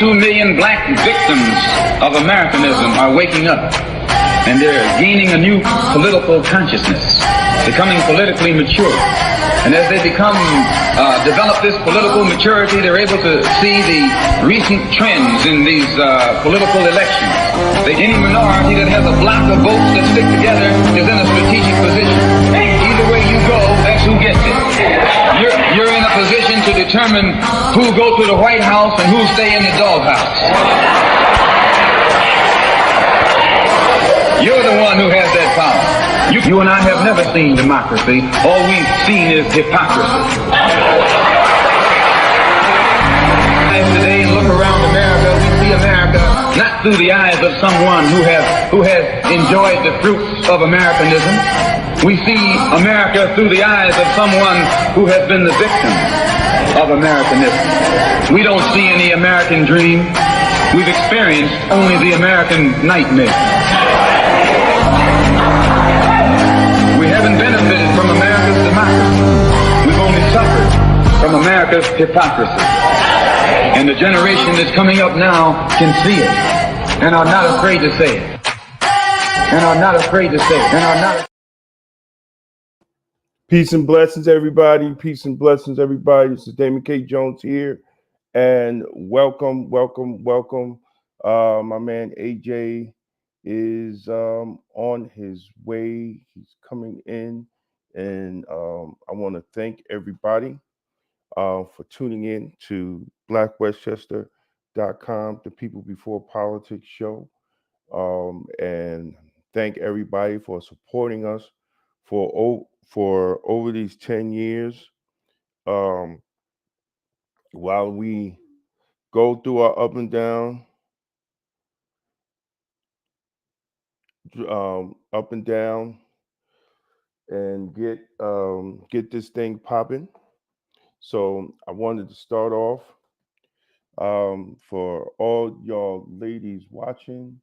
22 million black victims of Americanism are waking up, and they're gaining a new political consciousness, becoming politically mature. And as they develop this political maturity, they're able to see the recent trends in these political elections. Any minority that has a block of votes that stick together is in a strategic position. Either way you go, that's who gets it. You're in a position to determine who go to the White House and who stay in the doghouse. You're the one who has that power. You and I have never seen democracy. All we've seen is hypocrisy. Today, look around America. We see America not through the eyes of someone who has enjoyed the fruits of Americanism. We see America through the eyes of someone who has been the victim of Americanism. We don't see any American dream. We've experienced only the American nightmare. We haven't benefited from America's democracy. We've only suffered from America's hypocrisy. And the generation that's coming up now can see it and are not afraid to say it. Peace and blessings, everybody. Peace and blessings, everybody. This is Damon K. Jones here. And welcome. My man AJ is on his way. He's coming in. And I want to thank everybody for tuning in to Black Westchester.com, the People Before Politics show. And thank everybody for supporting us for over these 10 years. While we go through our up and down, and get this thing popping. So I wanted to start off for all y'all ladies watching,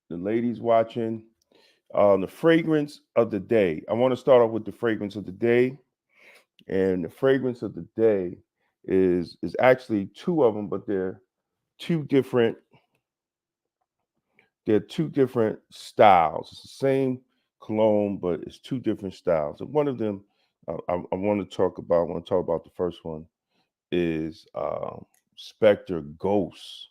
the fragrance of the day. I want to start off with the fragrance of the day. And the fragrance of the day is actually two of them, but they're two different styles. It's the same cologne, but it's two different styles. And one of them I want to talk about the first one is Spectre Ghost.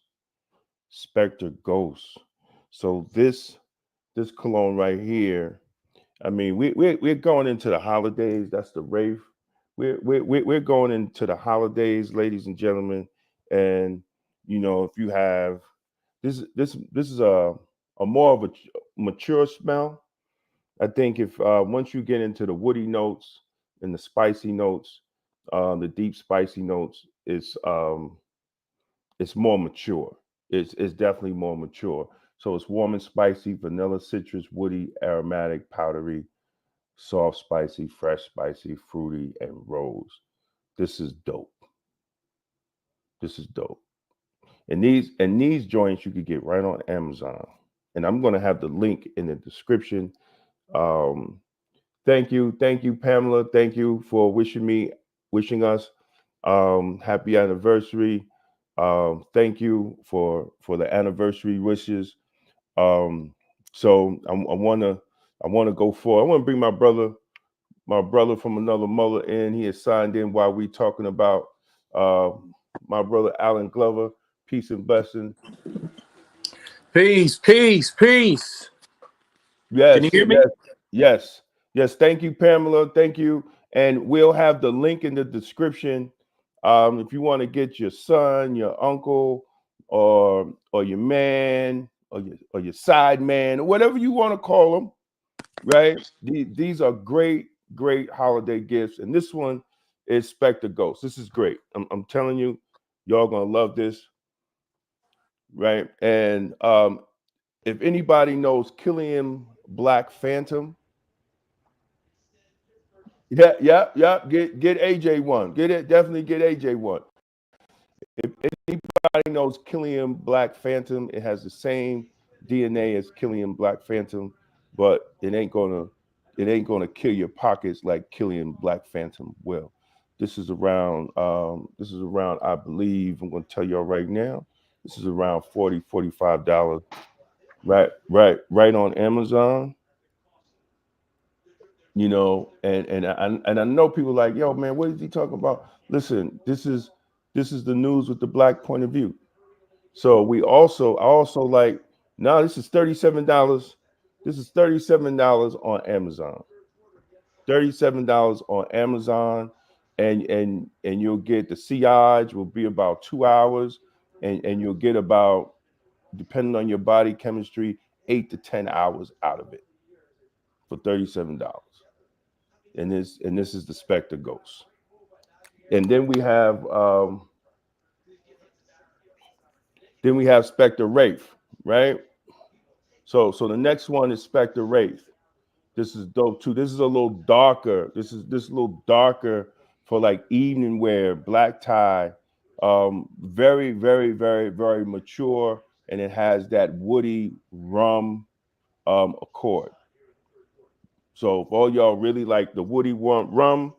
So this cologne right here, I mean, we're going into the holidays. That's the rave. We're going into the holidays, ladies and gentlemen. And you know, if you have this is a more of a mature smell. I think if once you get into the woody notes and the spicy notes, the deep spicy notes, it's more mature. It's definitely more mature. So it's warm and spicy, vanilla, citrus, woody, aromatic, powdery, soft, spicy, fresh, spicy, fruity, and rose. This is dope. And these joints you could get right on Amazon. And I'm going to have the link in the description. Thank you, Pamela. Thank you for wishing us happy anniversary. Thank you for the anniversary wishes. So I want to go forward. I want to bring my brother from another mother in. He is signed in while we talking about my brother Alan Glover. Peace and blessing. Peace. Yes. Can you hear me? Yes. Thank you, Pamela. Thank you. And we'll have the link in the description. If you want to get your son, your uncle, or your man, or your side man, or whatever you want to call them, right? These are great holiday gifts. And this one is Spectre Ghost. This is great. I'm telling you, y'all gonna love this, right? And if anybody knows Killian Black Phantom, yeah. Get AJ one. Definitely get AJ one. If anybody knows Killian Black Phantom, it has the same DNA as Killian Black Phantom, but it ain't gonna kill your pockets like Killian Black Phantom will. This is around, I believe, I'm going to tell y'all right now, this is around $45, right on Amazon. And I know people like, yo, man, what is he talking about? Listen, this is the news with the black point of view. So I also like, now this is $37. This is $37 on Amazon. $37 on Amazon, and you'll get the CIs will be about 2 hours, and you'll get about, depending on your body chemistry, 8 to 10 hours out of it for $37. And this is the Spectre Ghost. And then we have Spectre Wraith, right? So the next one is Spectre Wraith. This is dope too. This is a little darker. This a little darker for like evening wear, black tie. Very, very, very, very mature, and it has that woody rum accord. So if all y'all really like the woody rum,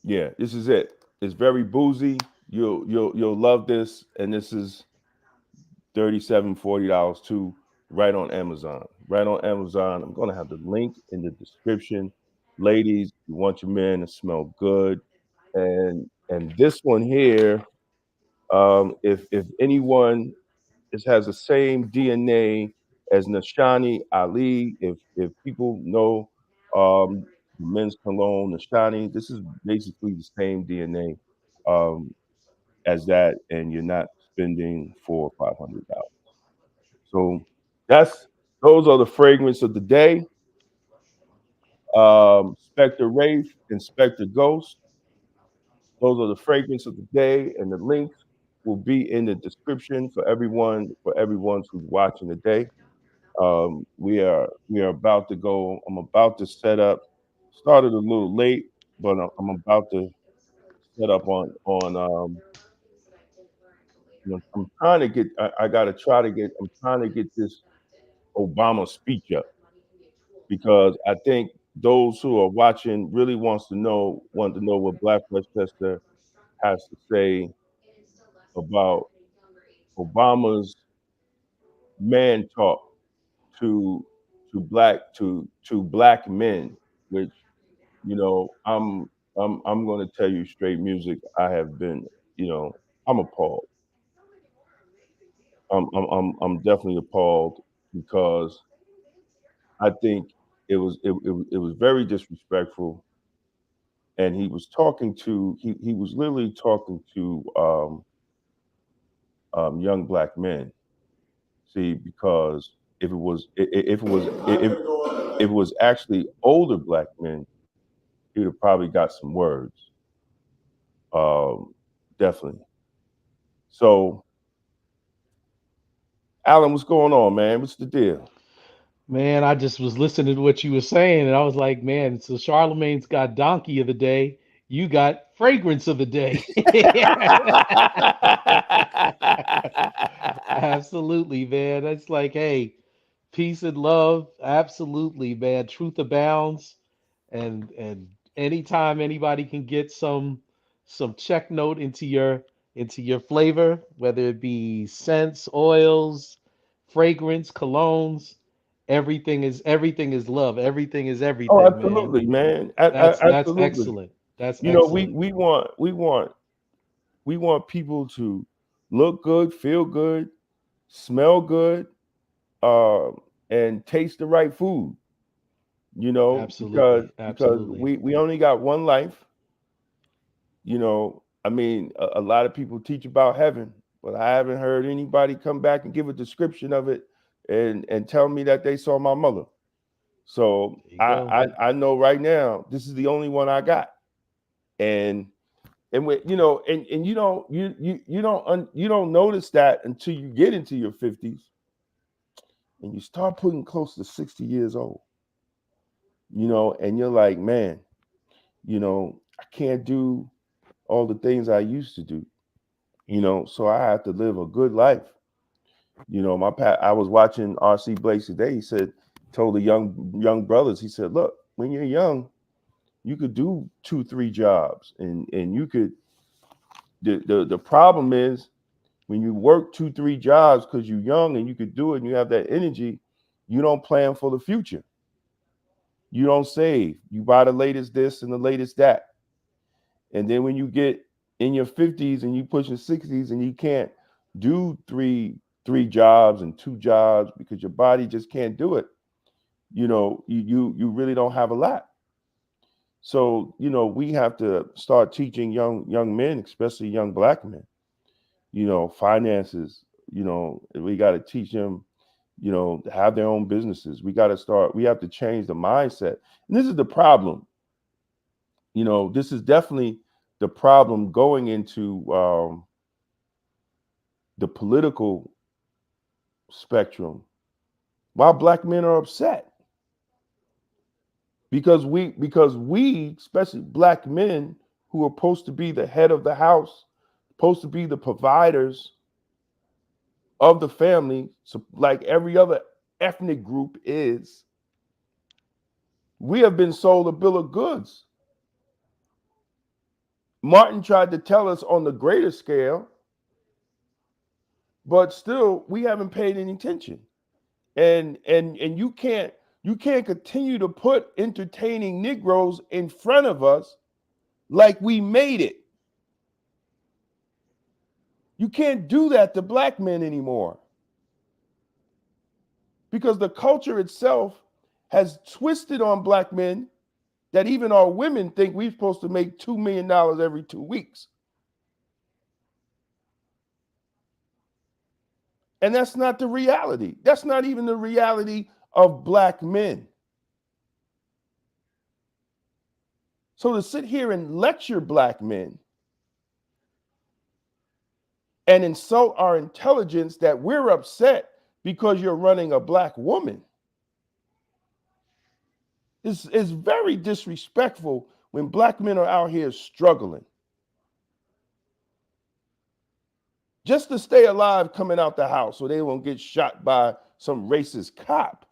yeah, this is it. It's very boozy. You'll love this, and this is $37-$40 too, right on Amazon. Right on Amazon. I'm gonna have the link in the description. Ladies, you want your man to smell good. And this one here, if anyone has the same DNA as Nashani Ali, if people know the men's cologne, Nashani, this is basically the same DNA as that, and you're not spending $400 or $500. So those are the fragrance of the day. Spectre Wraith and Spectre Ghost. Those are the fragrance of the day, and the links will be in the description for everyone who's watching today. We are about to go. I'm about to set up. Started a little late, but I'm about to set up on. I'm trying to get. I got to try to get. I'm trying to get this Obama speech up, because I think those who are watching really want to know what Black Westchester has to say about Obama's man talk to black men, which, I'm going to tell you straight music. I have been, I'm appalled. I'm definitely appalled, because I think it was very disrespectful, and he was literally talking to young black men. See, because if it was actually older black men, he would have probably got some words. Definitely. So, Alan, what's going on, man? What's the deal? Man, I just was listening to what you were saying, and I was like, man, so Charlemagne's got donkey of the day. You got fragrance of the day. Absolutely, man. That's like, hey, peace and love. Absolutely, man. Truth abounds. And anytime anybody can get some check note into your flavor, whether it be scents, oils, fragrance, colognes, everything is love. Everything is Oh, everything, man. absolutely, man. That's Absolutely. excellent. That's You know, we excellent. we want we want we want people to look good, feel good, smell good, and taste the right food. Because Absolutely. Absolutely. we only got one life. I mean, a lot of people teach about heaven, but I haven't heard anybody come back and give a description of it and tell me that they saw my mother. So There you go. I know right now this is the only one I got. And when, and you don't notice that until you get into your 50s and you start putting close to 60 years old. And you're like, man, I can't do all the things I used to do. So I have to live a good life. I was watching RC Blaze today. He told the young brothers, he said, look, when you're young, You could do 2-3 jobs, and you could. The problem is when you work 2-3 jobs because you're young and you could do it and you have that energy, you don't plan for the future. You don't save. You buy the latest this and the latest that. And then when you get in your 50s and you push your 60s and you can't do three jobs and 2 jobs because your body just can't do it, you really don't have a lot. So, we have to start teaching young men, especially young black men, finances. We got to teach them, to have their own businesses. We have to change the mindset. And this is the problem. This is definitely the problem going into the political spectrum. Why black men are upset? Because we, especially black men who are supposed to be the head of the house, supposed to be the providers of the family, so like every other ethnic group is, we have been sold a bill of goods. Martin tried to tell us on the greater scale, but still we haven't paid any attention. And you can't continue to put entertaining Negroes in front of us like we made it. You can't do that to black men anymore, because the culture itself has twisted on black men that even our women think we're supposed to make $2 million every 2 weeks. And that's not the reality. That's not even the reality of black men. So to sit here and lecture black men and insult our intelligence that we're upset because you're running a black woman is very disrespectful when black men are out here struggling just to stay alive coming out the house so they won't get shot by some racist cop.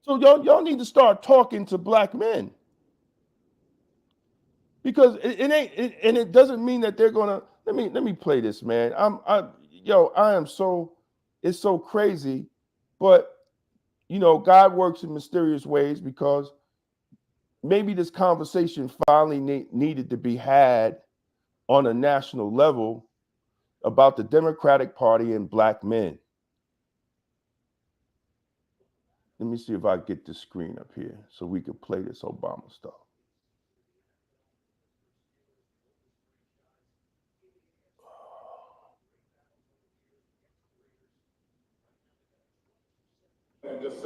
So y'all need to start talking to black men, because it ain't, and it doesn't mean that they're gonna. Let me play this, man. It's so crazy, but God works in mysterious ways, because maybe this conversation finally needed to be had on a national level about the Democratic Party and black men. Let me see if I get the screen up here so we can play this Obama stuff. And just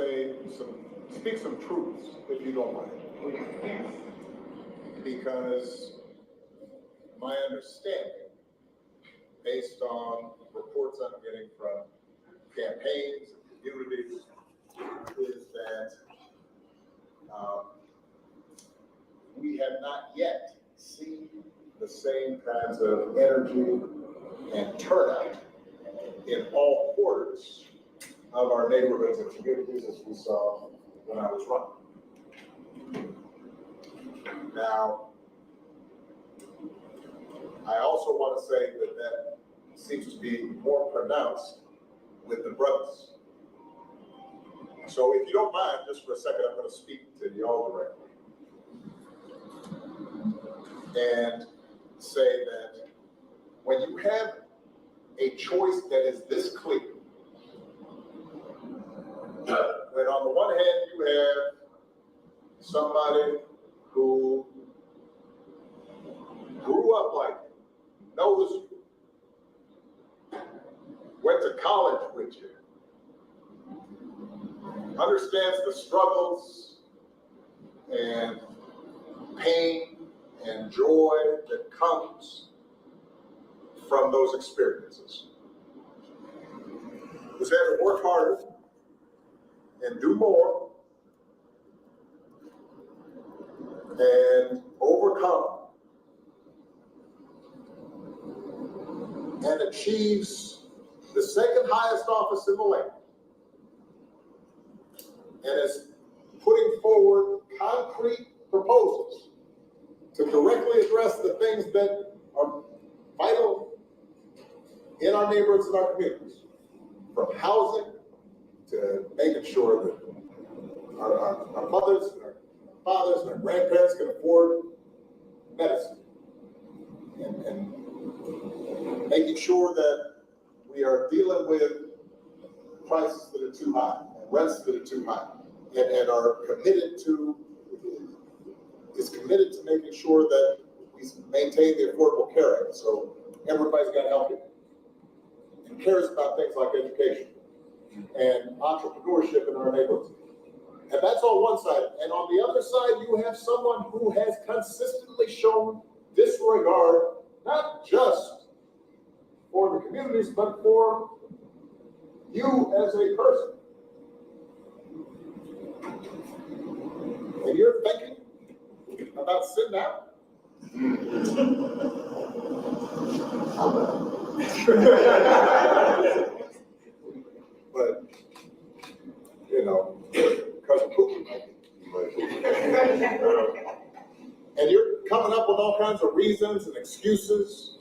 speak some truths, if you don't mind. Because my understanding, based on reports I'm getting from campaigns and communities, is that we have not yet seen the same kinds of energy and turnout in all quarters of our neighborhoods and communities as we saw when I was running. Now, I also want to say that seems to be more pronounced with the brothers. So if you don't mind, just for a second, I'm going to speak to y'all directly and say that when you have a choice that is this clear, when on the one hand you have somebody who grew up like you, knows you, went to college with you, understands the struggles and pain and joy that comes from those experiences, who's had to work harder and do more and overcome and achieves the second highest office in the land, and is putting forward concrete proposals to directly address the things that are vital in our neighborhoods and our communities, from housing to making sure that our mothers and our fathers and our grandparents can afford medicine, and making sure that we are dealing with prices that are too high, and rents that are too high, and are committed to making sure that we maintain the Affordable Care Act. So everybody's got health care, and cares about things like education and entrepreneurship in our neighborhoods. And that's on one side. And on the other side, you have someone who has consistently shown disregard, not just for the communities, but for you as a person. And you're thinking about sitting out? But, you know, because of cooking, and you're coming up with all kinds of reasons and excuses.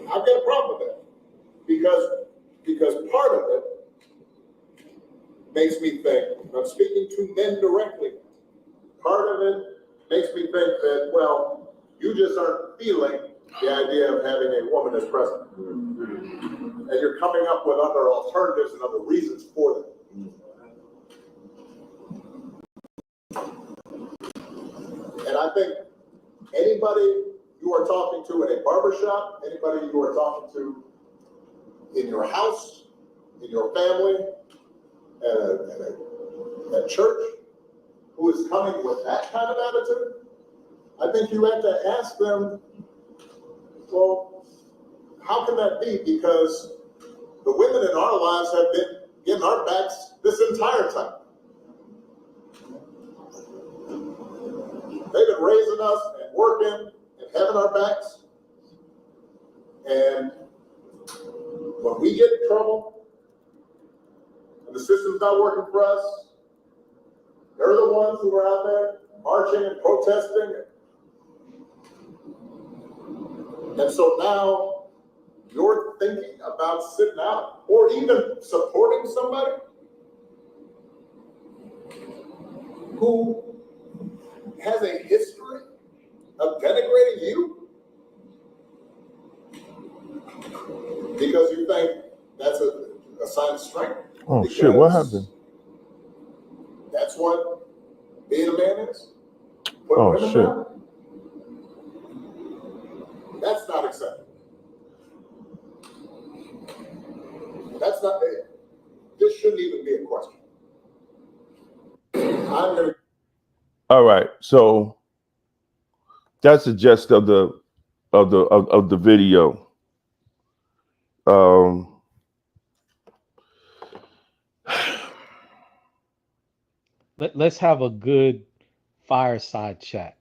I've got a problem with that, because part of it makes me think, I'm speaking to men directly, part of it makes me think that, well, you just aren't feeling the idea of having a woman as president. And you're coming up with other alternatives and other reasons for that. And I think anybody you are talking to in a barbershop, anybody you are talking to in your house, in your family, at church, who is coming with that kind of attitude, I think you have to ask them, well, how can that be? Because the women in our lives have been getting our backs this entire time. They've been raising us and working and having our backs. And when we get in trouble and the system's not working for us, they're the ones who are out there marching and protesting. And so now you're thinking about sitting out or even supporting somebody who has a history of denigrating you because you think that's a sign of strength. Oh shit, what happened? That's what being a man is. Oh shit. Down, that's not acceptable. That's not it. This shouldn't even be a question. I'm gonna. All right, so that's the gist of the video. Let's have a good fireside chat.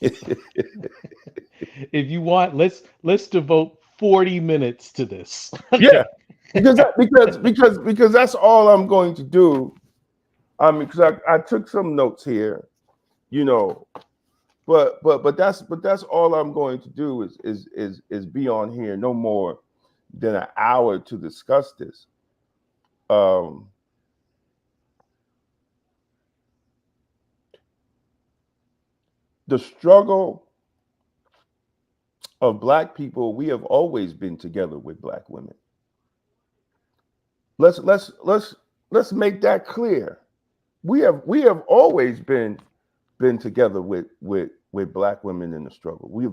If you want, let's devote 40 minutes to this. Yeah, because that's all I'm going to do. Because I took some notes here, you know, but that's all I'm going to do is be on here no more than an hour to discuss this. The struggle of Black people, we have always been together with Black women. Let's make that clear. We have always been together with Black women in the struggle. We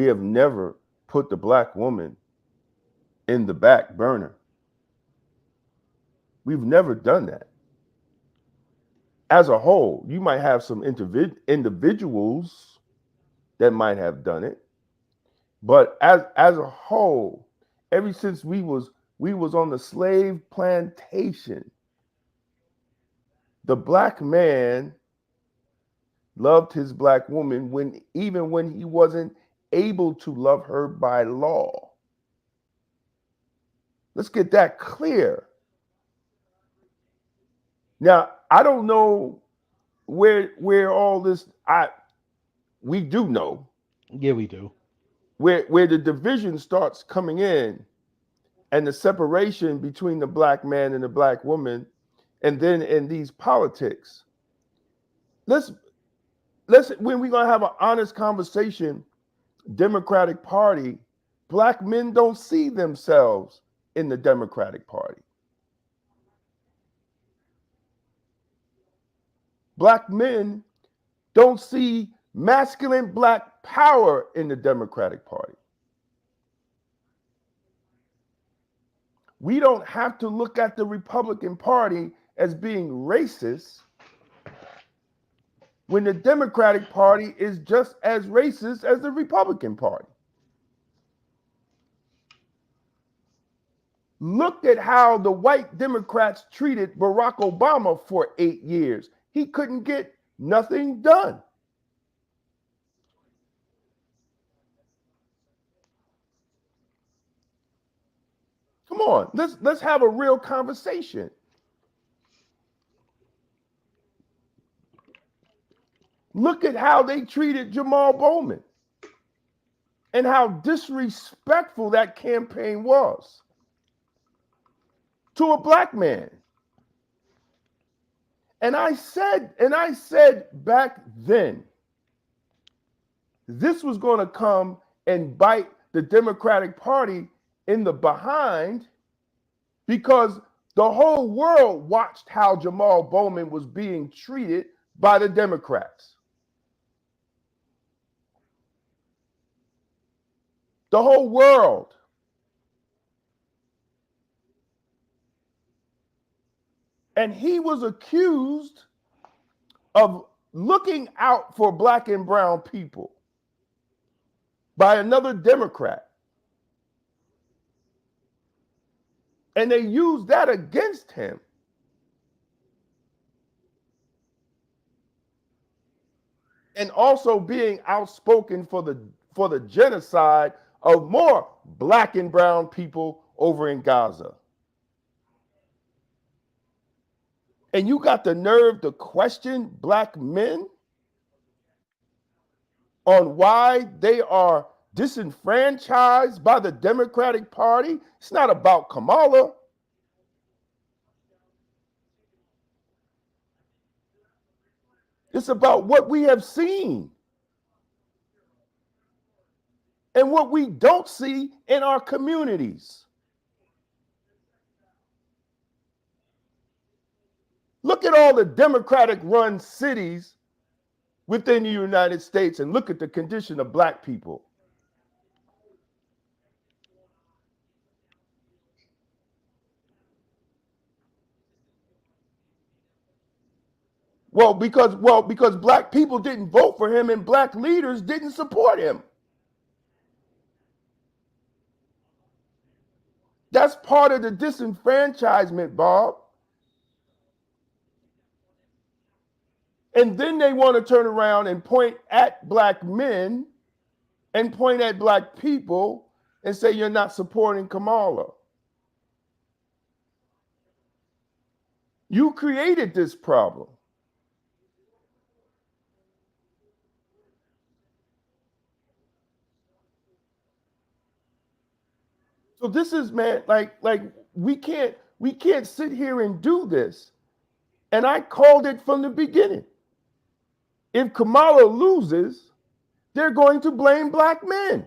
have never put the Black woman in the back burner. We've never done that. As a whole, you might have some individuals that might have done it, but as a whole, ever since we was on the slave plantation, the Black man loved his Black woman even when he wasn't able to love her by law. Let's get that clear. Now, I don't know where all this, we do know. Yeah, we do. Where the division starts coming in and the separation between the black man and the black woman, and then in these politics. Let's when we're gonna have an honest conversation, Democratic Party, black men don't see themselves in the Democratic Party. Black men don't see masculine black power in the Democratic Party. We don't have to look at the Republican Party as being racist when the Democratic Party is just as racist as the Republican Party. Look at how the white Democrats treated Barack Obama for 8 years. He couldn't get nothing done. Come on, let's have a real conversation. Look at how they treated Jamal Bowman and how disrespectful that campaign was to a black man. And I said back then, this was going to come and bite the Democratic Party in the behind, because the whole world watched how Jamal Bowman was being treated by the Democrats. The whole world. And he was accused of looking out for black and brown people by another Democrat. And they used that against him. And also being outspoken for the genocide of more black and brown people over in Gaza. And you got the nerve to question black men on why they are disenfranchised by the Democratic Party? It's not about Kamala. It's about what we have seen and what we don't see in our communities. Look at all the Democratic-run cities within the United States and look at the condition of black people. Well, because black people didn't vote for him and black leaders didn't support him. That's part of the disenfranchisement, Bob. And then they want to turn around and point at black men and point at black people and say you're not supporting Kamala. You created this problem. So this is, man, like we can't sit here and do this. And I called it from the beginning. If Kamala loses, they're going to blame black men.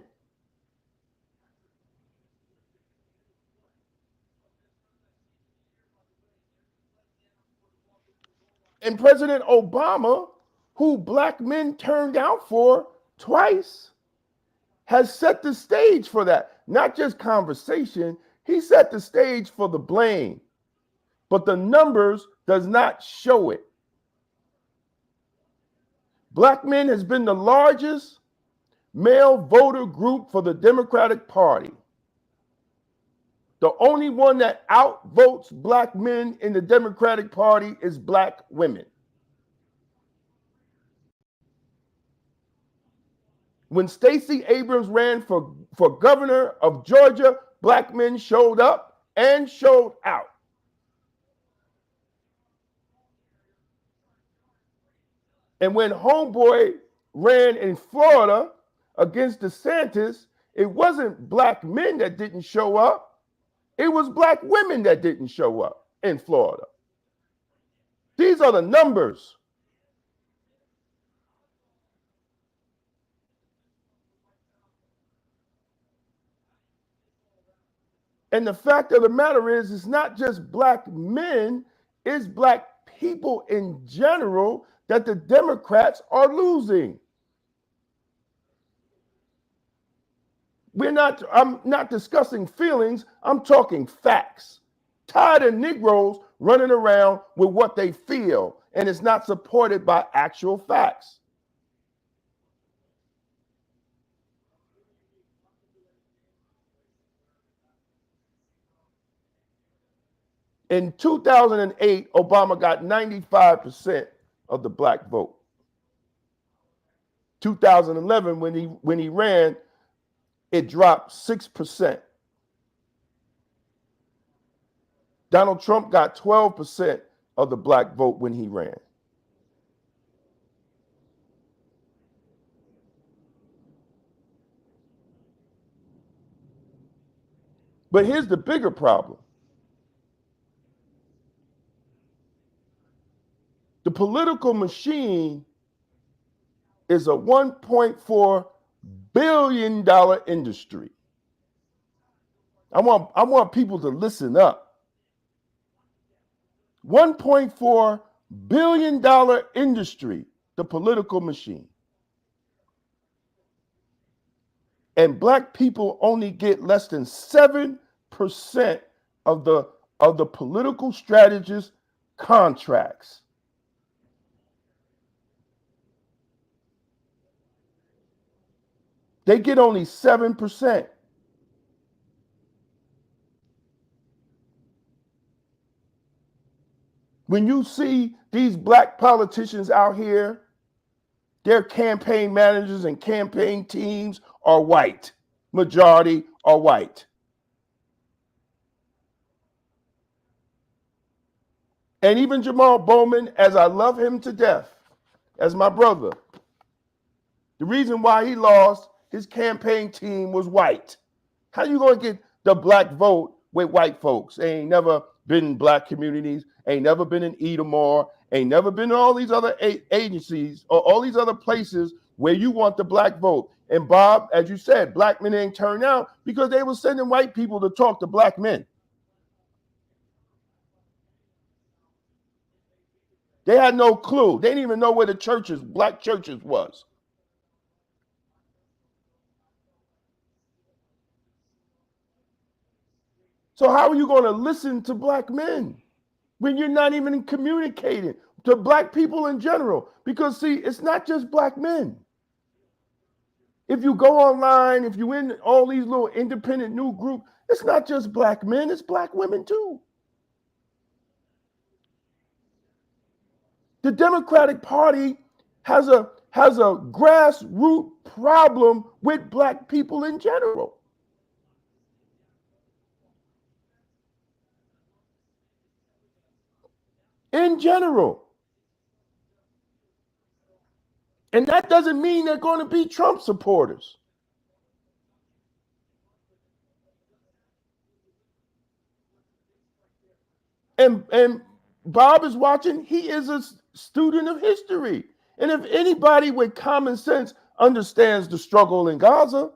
And President Obama, who black men turned out for twice, has set the stage for that. Not just conversation, he set the stage for the blame. But the numbers does not show it. Black men has been the largest male voter group for the Democratic Party. The only one that outvotes black men in the Democratic Party is black women. When Stacey Abrams ran for governor of Georgia, black men showed up and showed out. And when homeboy ran in Florida against DeSantis, it wasn't black men that didn't show up. It was black women that didn't show up in Florida. These are the numbers. And the fact of the matter is, it's not just black men, it's black people in general that the Democrats are losing. I'm not discussing feelings, I'm talking facts. Tired of Negroes running around with what they feel, and it's not supported by actual facts. In 2008, Obama got 95% of the black vote. 2011, when he ran, it dropped 6%. Donald Trump got 12% of the black vote when he ran. But here's the bigger problem. The political machine is a $1.4 billion industry. I want people to listen up. $1.4 billion industry, the political machine. And black people only get less than 7% of the political strategist contracts. They get only 7%. When you see these black politicians out here, their campaign managers and campaign teams are white. Majority are white. And even Jamal Bowman, as I love him to death, as my brother, the reason why he lost, his campaign team was white. How you gonna get the black vote with white folks? They ain't never been in black communities, ain't never been in Edomore, ain't never been in all these other agencies or all these other places where you want the black vote. And Bob, as you said, black men ain't turned out because they were sending white people to talk to black men. They had no clue. They didn't even know where the churches, black churches was. So how are you going to listen to black men when you're not even communicating to black people in general? Because see, it's not just black men. If you go online, if you're in all these little independent new groups, it's not just black men, it's black women too. The Democratic Party has a grassroots problem with black people in general. In general. And that doesn't mean they're going to be Trump supporters. And Bob is watching. He is a student of history. And if anybody with common sense understands the struggle in Gaza,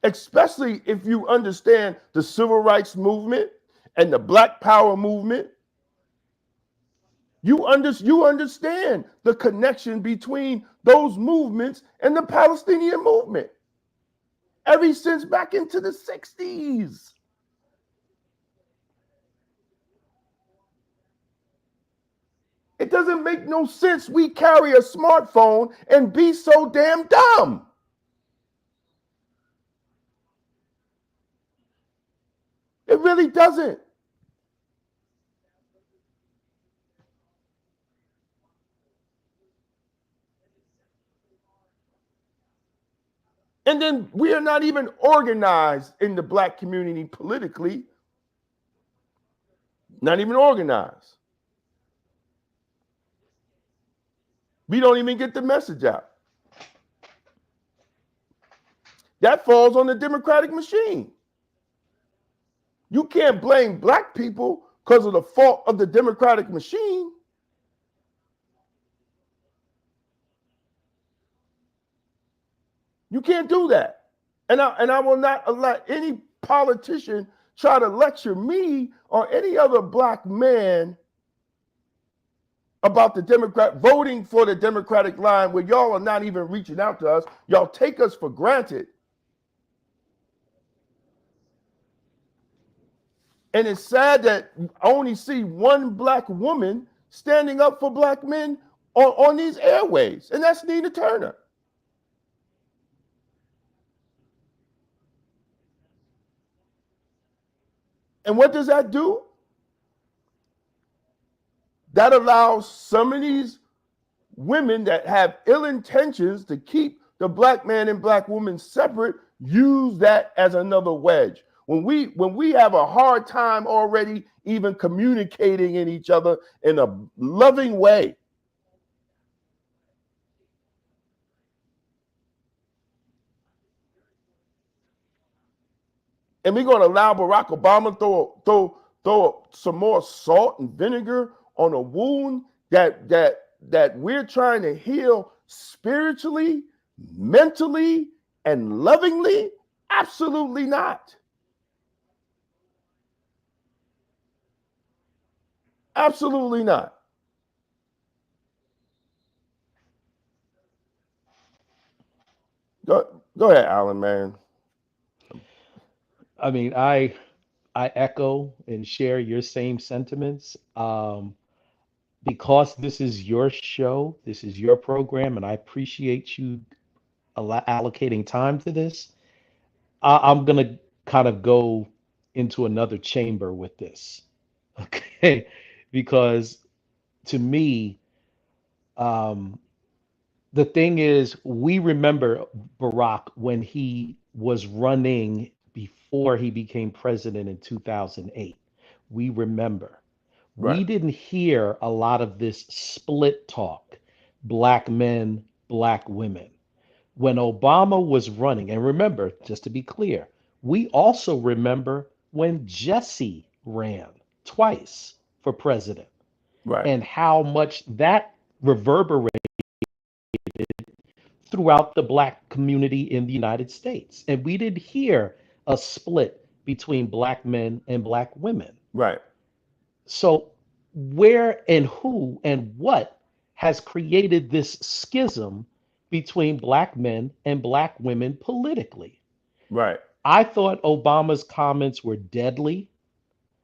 especially if you understand the civil rights movement and the Black Power movement, you understand the connection between those movements and the Palestinian movement ever since back into the 60s. It doesn't make no sense we carry a smartphone and be so damn dumb. It really doesn't. And then we are not even organized in the Black community politically. Not even organized. We don't even get the message out. That falls on the Democratic machine. You can't blame Black people because of the fault of the Democratic machine. You can't do that. And I will not let any politician try to lecture me or any other Black man about the Democrat voting for the Democratic line where y'all are not even reaching out to us. Y'all take us for granted. And it's sad that I only see one Black woman standing up for Black men on these airways, and that's Nina Turner. And what does that do? That allows some of these women that have ill intentions to keep the Black man and Black woman separate, use that as another wedge. When we have a hard time already even communicating in each other in a loving way. And we're going to allow Barack Obama throw some more salt and vinegar on a wound that we're trying to heal spiritually, mentally, and lovingly? Absolutely not. Absolutely not. Go ahead, Alan, man. I mean, I echo and share your same sentiments. Because this is your show, this is your program, and I appreciate you allocating time to this. I'm gonna kind of go into another chamber with this, okay? Because to me, the thing is, we remember Barack when he was running before he became president in 2008. We remember. Right. We didn't hear a lot of this split talk, Black men, Black women. When Obama was running, and remember, just to be clear, we also remember when Jesse ran twice for president, Right. and how much that reverberated throughout the Black community in the United States. And we didn't hear a split between Black men and Black women. Right. So where and who and what has created this schism between Black men and Black women politically? Right. I thought Obama's comments were deadly.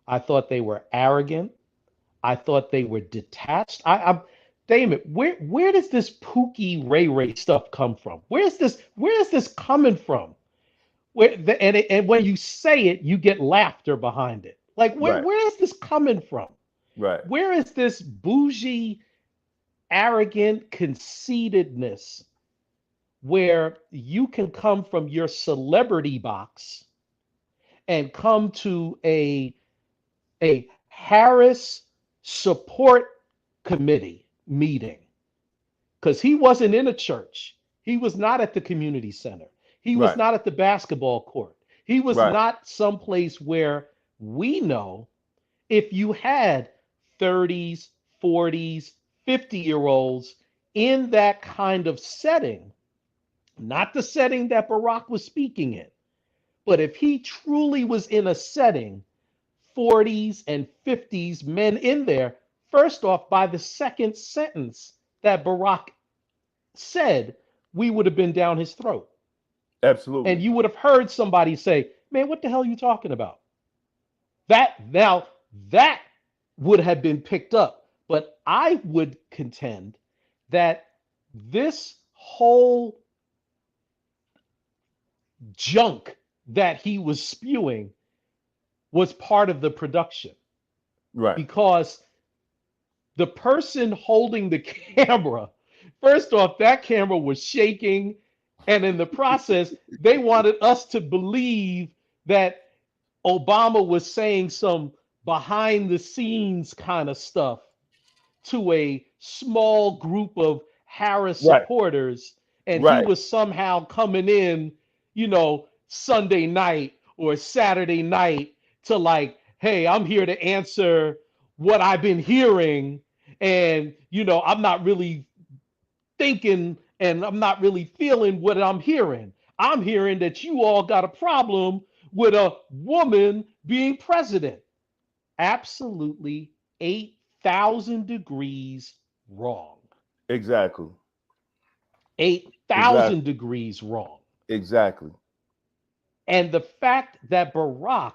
I thought they were arrogant. I thought they were detached. Damon, where does this Pookie Ray Ray stuff come from? Where is this coming from? And when you say it, you get laughter behind it. Like where is this coming from? Right. Where is this bougie, arrogant conceitedness where you can come from your celebrity box and come to a Harris support committee meeting? Because he wasn't in a church. He was not at the community center. He was not at the basketball court. He was not someplace where we know if you had 30s, 40s, 50-year-olds in that kind of setting, not the setting that Barack was speaking in, but if he truly was in a setting, 40s and 50s men in there, first off, by the second sentence that Barack said, we would have been down his throat. Absolutely. And you would have heard somebody say, man, what the hell are you talking about? That would have been picked up. But I would contend that this whole junk that he was spewing was part of the production. Right. Because the person holding the camera, first off, that camera was shaking And in the process, they wanted us to believe that Obama was saying some behind the scenes kind of stuff to a small group of Harris Right. supporters, and he Right. was somehow coming in, Sunday night or Saturday night to like, hey, I'm here to answer what I've been hearing, and I'm not really thinking and I'm not really feeling what I'm hearing. I'm hearing that you all got a problem with a woman being president. Absolutely 8,000 degrees wrong. Exactly. 8,000 Exactly. degrees wrong. Exactly. And the fact that Barack,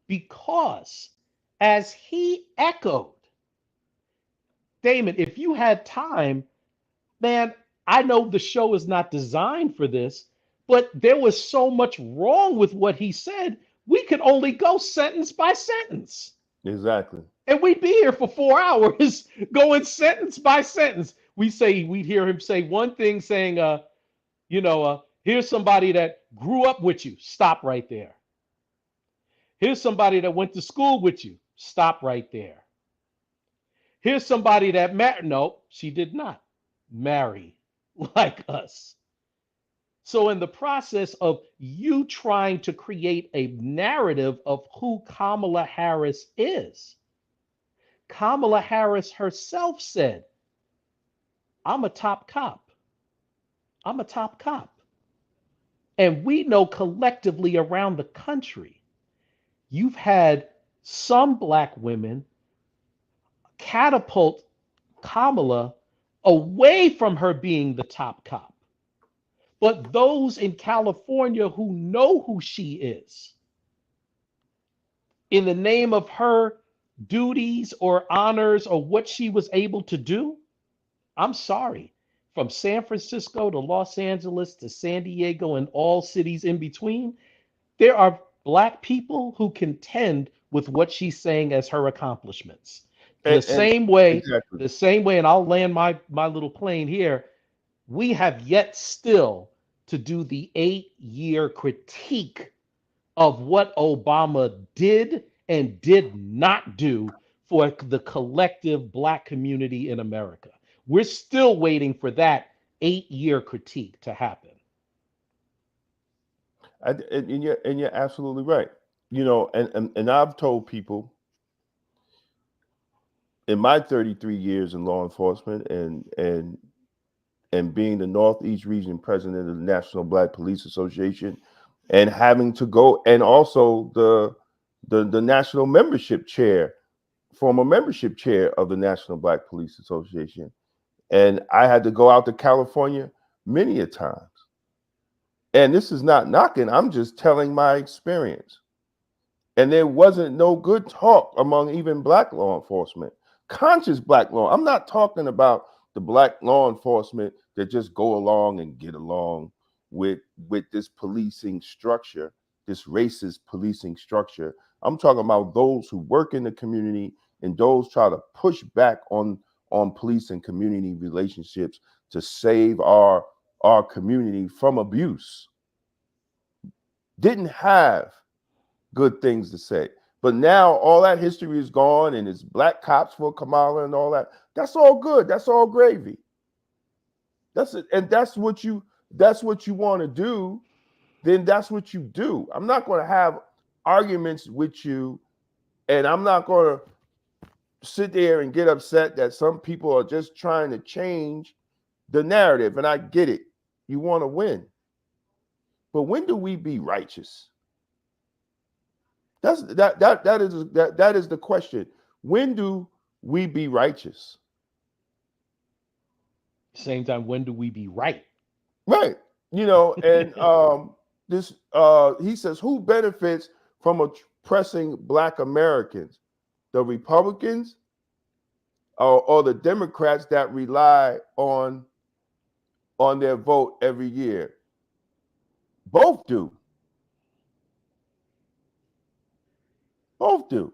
because as he echoed, Damon, if you had time, man, I know the show is not designed for this, but there was so much wrong with what he said, we could only go sentence by sentence. Exactly. And we'd be here for 4 hours going sentence by sentence. We'd hear him say one thing saying, here's somebody that grew up with you. Stop right there. Here's somebody that went to school with you. Stop right there. Here's somebody that married. No, she did not marry like us. So, in the process of you trying to create a narrative of who Kamala Harris is, Kamala Harris herself said, I'm a top cop. I'm a top cop. And we know collectively around the country, you've had some Black women catapult Kamala away from her being the top cop. But those in California who know who she is, in the name of her duties or honors or what she was able to do, I'm sorry. From San Francisco to Los Angeles to San Diego and all cities in between, there are Black people who contend with what she's saying as her accomplishments. The And same way, exactly. and I'll land my little plane here. We have yet still to do the 8-year critique of what Obama did and did not do for the collective Black community in America. We're still waiting for that 8-year critique to happen. And you're absolutely right. And I've told people in my 33 years in law enforcement and being the Northeast Region President of the National Black Police Association, and having to go, and also the national membership chair, former membership chair of the National Black Police Association, and I had to go out to California many a times. And this is not knocking; I'm just telling my experience. And there wasn't no good talk among even Black law enforcement, conscious Black law. I'm not talking about the Black law enforcement that just go along and get along with this policing structure, this racist policing structure. I'm talking about those who work in the community and those try to push back on police and community relationships to save our community from abuse. Didn't have good things to say. But now all that history is gone, and it's Black cops for Kamala and all that. That's all good. That's all gravy. That's it. And that's what you want to do, then that's what you do. I'm not going to have arguments with you, and I'm not going to sit there and get upset that some people are just trying to change the narrative. And I get it. You want to win. But when do we be righteous? That is the question. When do we be righteous? Same time, when do we be right? Right. And this he says, who benefits from oppressing Black Americans? The Republicans or the Democrats that rely on their vote every year? Both do. Both do.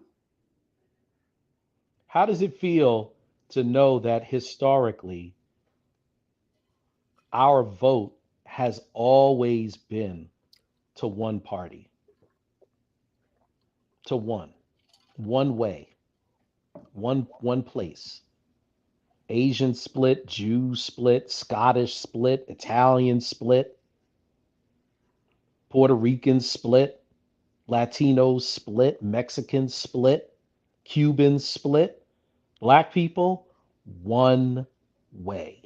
How does it feel to know that historically our vote has always been to one party, to one way, one place. Asian split, Jew split, Scottish split, Italian split, Puerto Rican split, Latinos split, Mexicans split, Cubans split, Black people, one way.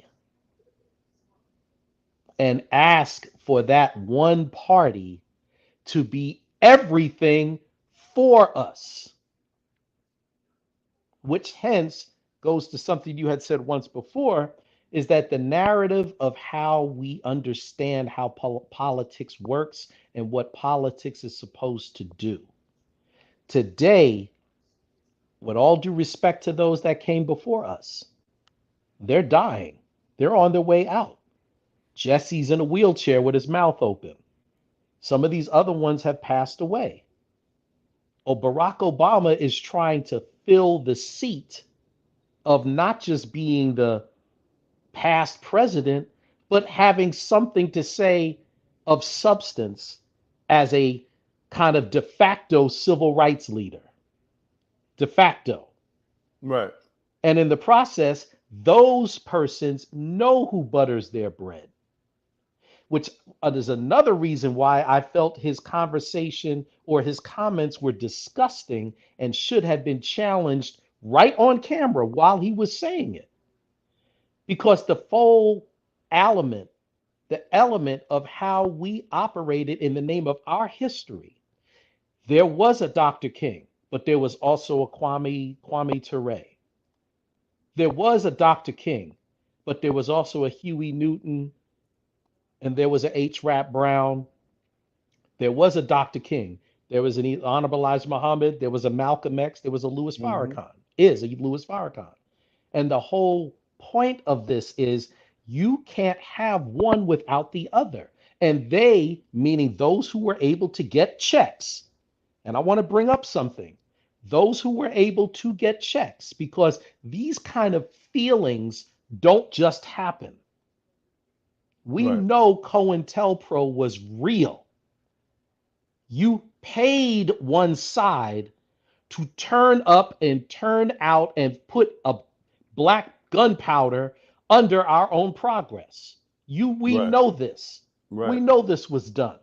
And ask for that one party to be everything for us, which hence goes to something you had said once before, is that the narrative of how we understand how politics works and what politics is supposed to do. Today, with all due respect to those that came before us, they're dying. They're on their way out. Jesse's in a wheelchair with his mouth open. Some of these other ones have passed away. Oh, Barack Obama is trying to fill the seat of not just being the past president, but having something to say of substance as a kind of de facto civil rights leader. De facto. Right. And in the process, those persons know who butters their bread, which is another reason why I felt his conversation or his comments were disgusting and should have been challenged right on camera while he was saying it. Because the full element, the element of how we operated in the name of our history, there was a Dr. King, but there was also a Kwame Ture. There was a Dr. King, but there was also a Huey Newton, and there was a H. Rap Brown. There was a Dr. King. There was an Honorable Elijah Muhammad. There was a Malcolm X. There was a Louis Farrakhan. Is a Louis Farrakhan. And the whole point of this is you can't have one without the other. And they, meaning those who were able to get checks, and I want to bring up something, those who were able to get checks, because these kind of feelings don't just happen. We know COINTELPRO was real. You paid one side to turn up and turn out and put a black gunpowder under our own progress. We know this. Right. We know this was done.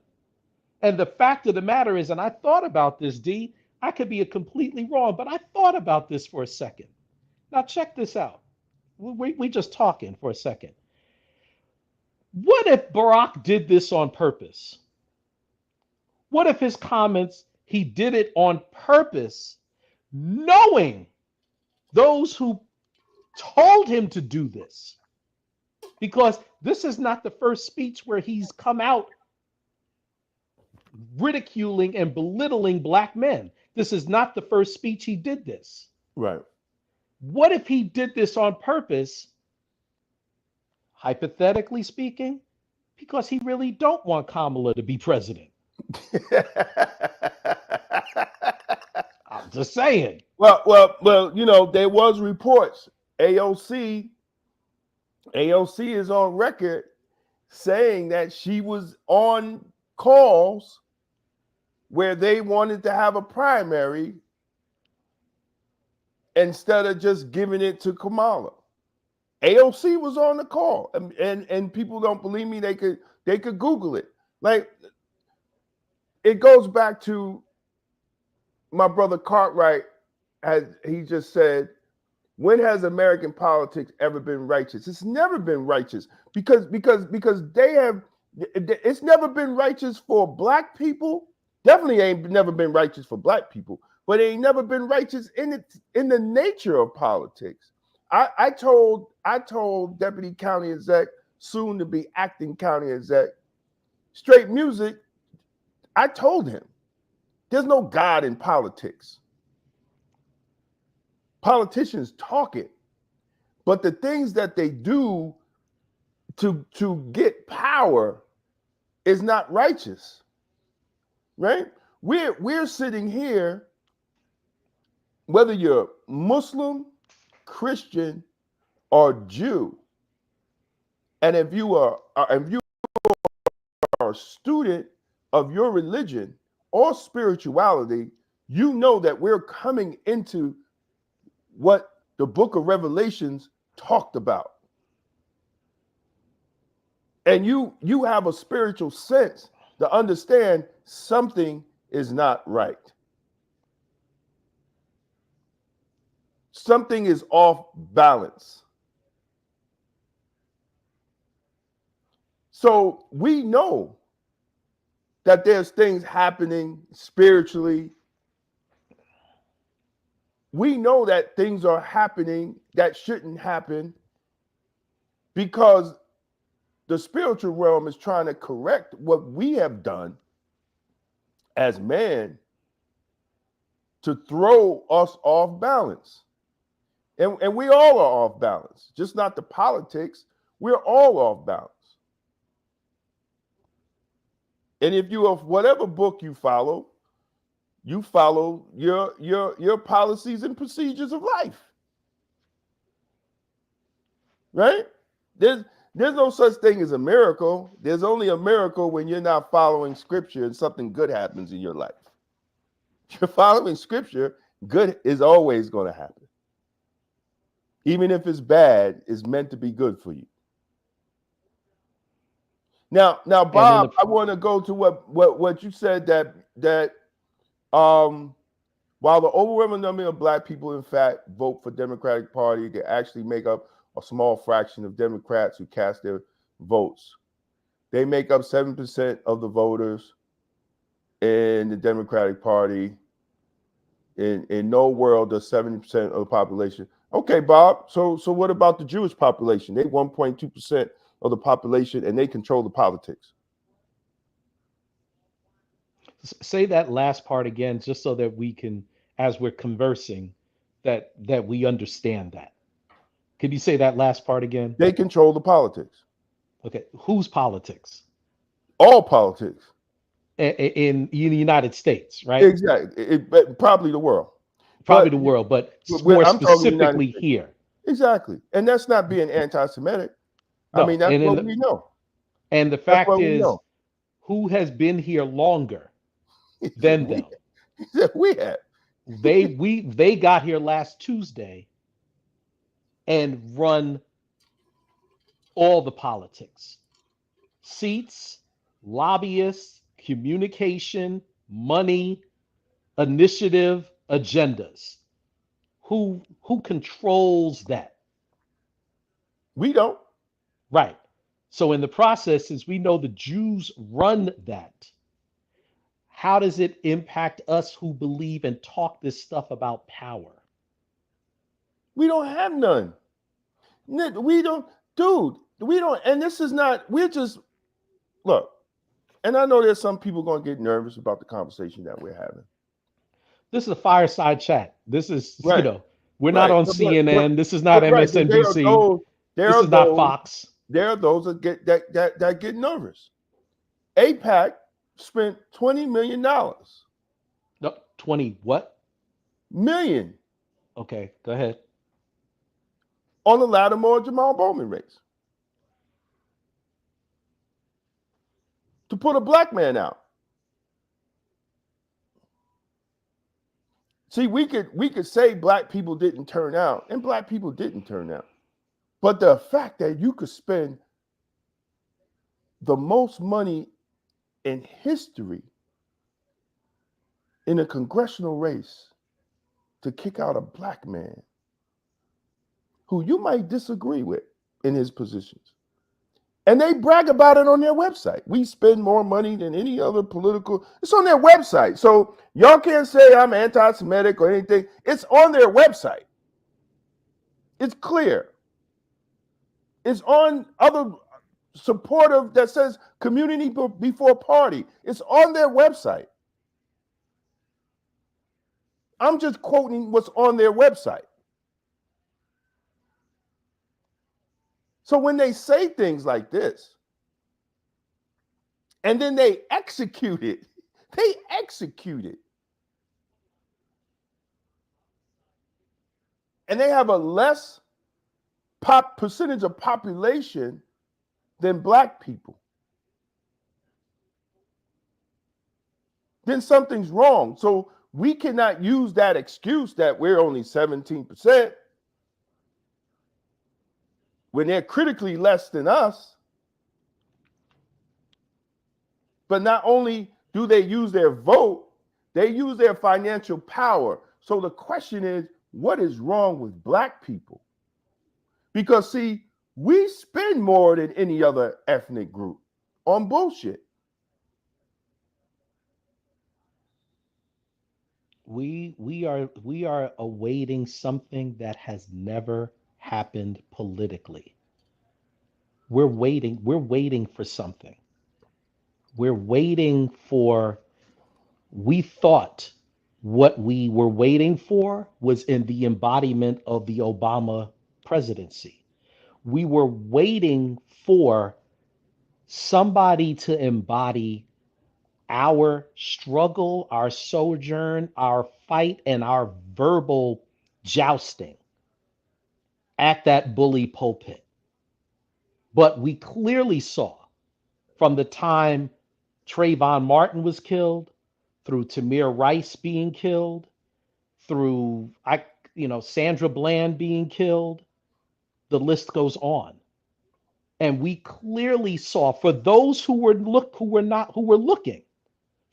And the fact of the matter is, and I thought about this, D, I could be completely wrong, but I thought about this for a second. Now check this out. We just talking for a second. What if Barack did this on purpose? What if his comments, he did it on purpose, knowing those who told him to do this? Because this is not the first speech where he's come out ridiculing and belittling black men. This is not the first speech he did this. Right. What if he did this on purpose, hypothetically speaking, because he really don't want Kamala to be president? I'm just saying. Well, you know, there was reports. AOC is on record saying that she was on calls where they wanted to have a primary instead of just giving it to Kamala. AOC was on the call, and people don't believe me. They could Google it. Like, it goes back to my brother Cartwright, as he just said, when has American politics ever been righteous? It's never been righteous because they have. It's never been righteous for black people. Definitely ain't never been righteous for black people, but it ain't never been righteous in the nature of politics. I told Deputy County Exec, soon to be acting County Exec, straight music. I told him, there's no God in politics. Politicians talk it, but the things that they do to get power is not righteous, right? We're sitting here, whether you're Muslim, Christian, or Jew, and if you are are a student of your religion or spirituality, you know that we're coming into what the book of Revelations talked about. And you have a spiritual sense to understand something is not right. Something is off balance. So we know that there's things happening spiritually. We know that things are happening that shouldn't happen because the spiritual realm is trying to correct what we have done as man to throw us off balance. And we all are off balance, just not the politics. We're all off balance. And if you have whatever book you follow your policies and procedures of life. Right? There's no such thing as a miracle. There's only a miracle when you're not following scripture and something good happens in your life. If you're following scripture, good is always going to happen. Even if it's bad, it's meant to be good for you. Now, Bob, I want to go to what you said that while the overwhelming number of Black people, in fact, vote for Democratic Party, they actually make up a small fraction of Democrats who cast their votes. They make up 7% of the voters in the Democratic Party. In no world does 70% of the population. Okay, Bob, so what about the Jewish population? They 1.2% of the population, and they control the politics. Say that last part again, just so that we can, as we're conversing, that we understand that. Could you say that last part again? They control the politics. Okay, whose politics? All politics. In the United States, right? Exactly. Probably the world. Probably the world, but more specifically here. Exactly. And that's not being anti-Semitic. No, I mean, that's what we know. And the fact is, who has been here longer than them? We have. They got here last Tuesday and run all the politics. Seats, lobbyists, communication, money, initiative, agendas. Who controls that? We don't. Right. So in the process, since we know the Jews run that, how does it impact us who believe and talk this stuff about power? We don't have none. We don't, dude, we don't, and this is not, we're just, look, and I know there's some people going to get nervous about the conversation that we're having. This is a fireside chat. This is, right. We're not on CNN. This is not MSNBC. This is not Fox. There are those that get nervous. AIPAC spent $20 million. No, 20 what? Million. Okay, go ahead. On the Lattimore Jamal Bowman race. To put a Black man out. See, we could say Black people didn't turn out, and Black people didn't turn out. But the fact that you could spend the most money in history in a congressional race to kick out a Black man who you might disagree with in his positions. And they brag about it on their website. We spend more money than any other political. It's on their website. So y'all can't say I'm anti-Semitic or anything. It's on their website. It's clear. It's on other supportive that says community before party. It's on their website. I'm just quoting what's on their website. So when they say things like this, and then they execute it. And they have a less percentage of population than Black people. then something's wrong. So we cannot use that excuse that we're only 17% when they're critically less than us. But not only do they use their vote, they use their financial power. So the question is, what is wrong with black people? Because see, we spend more than any other ethnic group on bullshit. We are awaiting something that has never happened politically. We're waiting for something. We're waiting for, we thought what we were waiting for was in the embodiment of the Obama presidency. We were waiting for somebody to embody our struggle, our sojourn, our fight, and our verbal jousting at that bully pulpit. But we clearly saw from the time Trayvon Martin was killed, through Tamir Rice being killed, through Sandra Bland being killed, the list goes on. And we clearly saw, for those who were looking,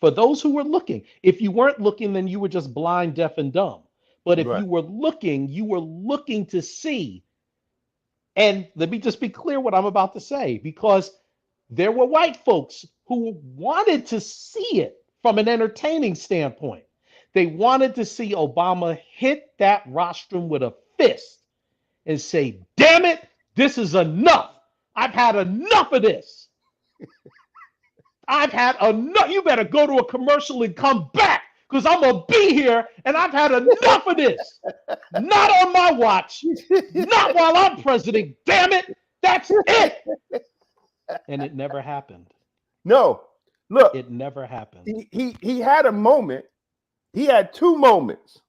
for those who were looking, if you weren't looking, then you were just blind, deaf, and dumb. But if you were looking to see. And let me just be clear what I'm about to say, because there were white folks who wanted to see it from an entertaining standpoint. They wanted to see Obama hit that rostrum with a fist and say, damn it, this is enough. I've had enough of this. I've had enough. You better go to a commercial and come back, because I'm going to be here and I've had enough of this. Not on my watch. Not while I'm president. Damn it. That's it. And it never happened. No, look. It never happened. He had a moment. He had two moments.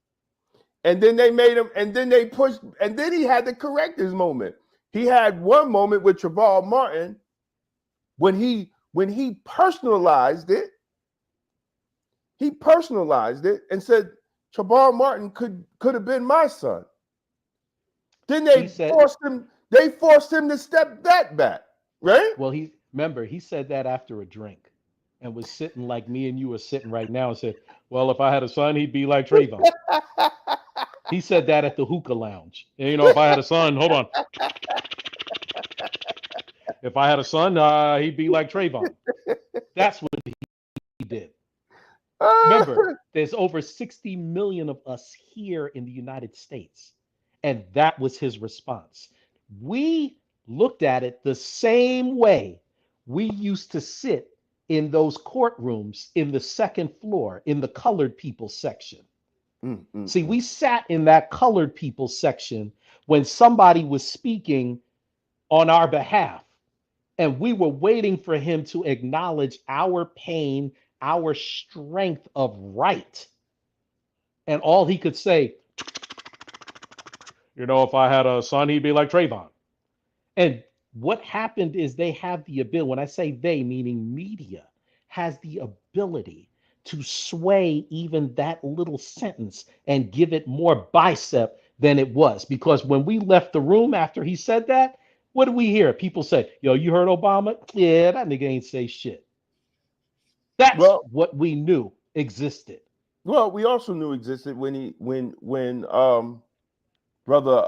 And then they made him, and then they pushed, and then he had to correct his moment. He had one moment with Trayvon Martin when he personalized it. He personalized it and said Trayvon Martin could have been my son. Then they forced him to step that back, right? Well, he said that after a drink and was sitting like me and you are sitting right now and said, well, if I had a son, he'd be like Trayvon. He said that at the hookah lounge. And, if I had a son, hold on. If I had a son, he'd be like Trayvon. That's what he did. Remember, there's over 60 million of us here in the United States. And that was his response. We looked at it the same way we used to sit in those courtrooms in the second floor in the colored people section. See, we sat in that colored people section when somebody was speaking on our behalf, and we were waiting for him to acknowledge our pain, our strength of right. And all he could say, if I had a son, he'd be like Trayvon. And what happened is they have the ability, when I say they, meaning media, has the ability to sway even that little sentence and give it more bicep than it was. Because when we left the room after he said that, what did we hear? People say, you heard Obama? Yeah, that nigga ain't say shit. That's what we knew existed. Well, we also knew existed when brother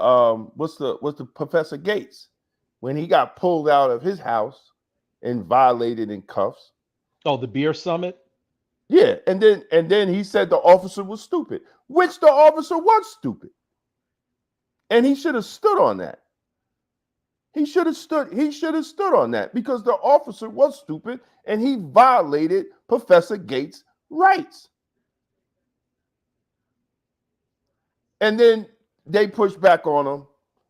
what's the Professor Gates, when he got pulled out of his house and violated in cuffs. Oh, the beer summit? Yeah, and then he said the officer was stupid, which the officer was stupid. And he should have stood on that. He should have stood on that, because the officer was stupid and he violated Professor Gates' rights. And then they pushed back on him,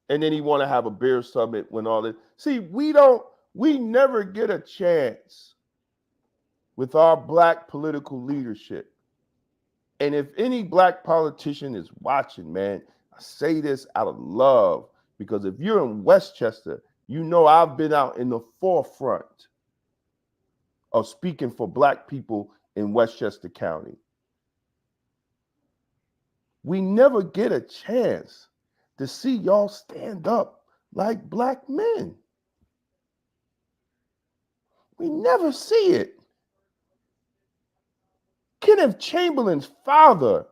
and then he want to have a beer summit when all this. See, we never get a chance with our black political leadership. And if any black politician is watching, man, I say this out of love, because if you're in Westchester, I've been out in the forefront of speaking for black people in Westchester County. We never get a chance to see y'all stand up like black men. We never see it. Kenneth Chamberlain's father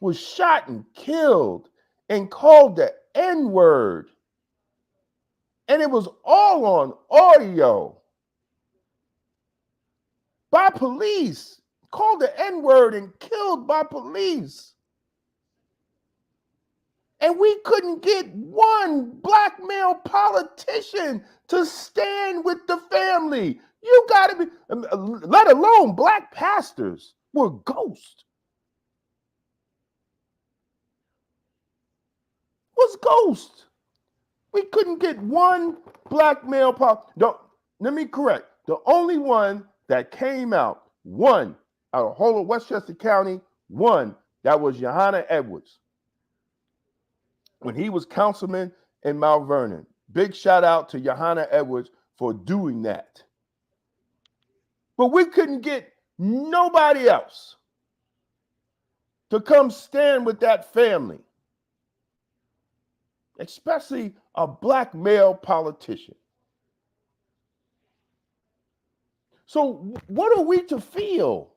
was shot and killed and called the N-word. And it was all on audio by police, called the N-word and killed by police. And we couldn't get one black male politician to stand with the family. You got to be, let alone black pastors were ghosts. Was ghosts. We couldn't get one black male politician. Let me correct. The only one that came out, one out of whole of Westchester County, one, that was Johanna Edwards. When he was councilman in Mount Vernon. Big shout out to Johanna Edwards for doing that. But we couldn't get nobody else to come stand with that family, especially a black male politician. So what are we to feel?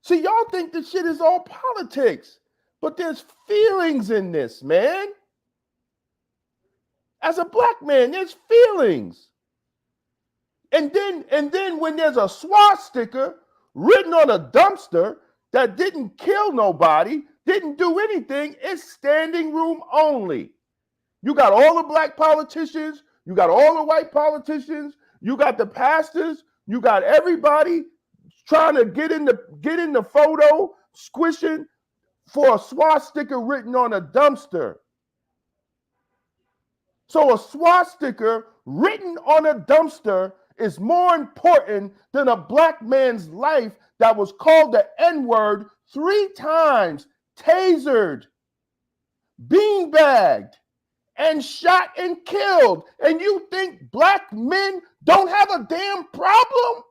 See, y'all think this shit is all politics, but there's feelings in this, man. As a black man, there's feelings. And then when there's a swastika written on a dumpster that didn't kill nobody, didn't do anything, it's standing room only. You got all the black politicians, you got all the white politicians, you got the pastors, you got everybody trying to get in the photo, squishing for a swastika written on a dumpster. So a swastika written on a dumpster is more important than a black man's life that was called the N-word 3 times, tasered, beanbagged, and shot and killed. And you think black men don't have a damn problem?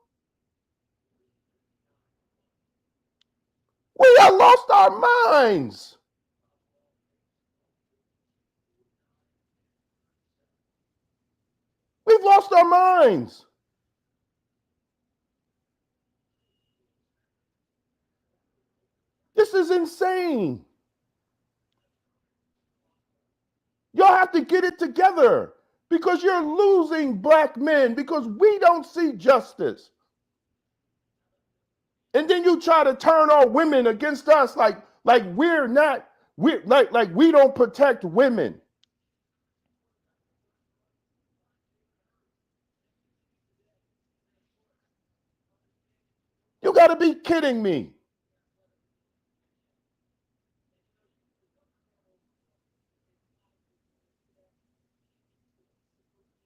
We have lost our minds. We've lost our minds. This is insane. Y'all have to get it together because you're losing black men because we don't see justice. And then you try to turn our women against us like we don't protect women. You got to be kidding me.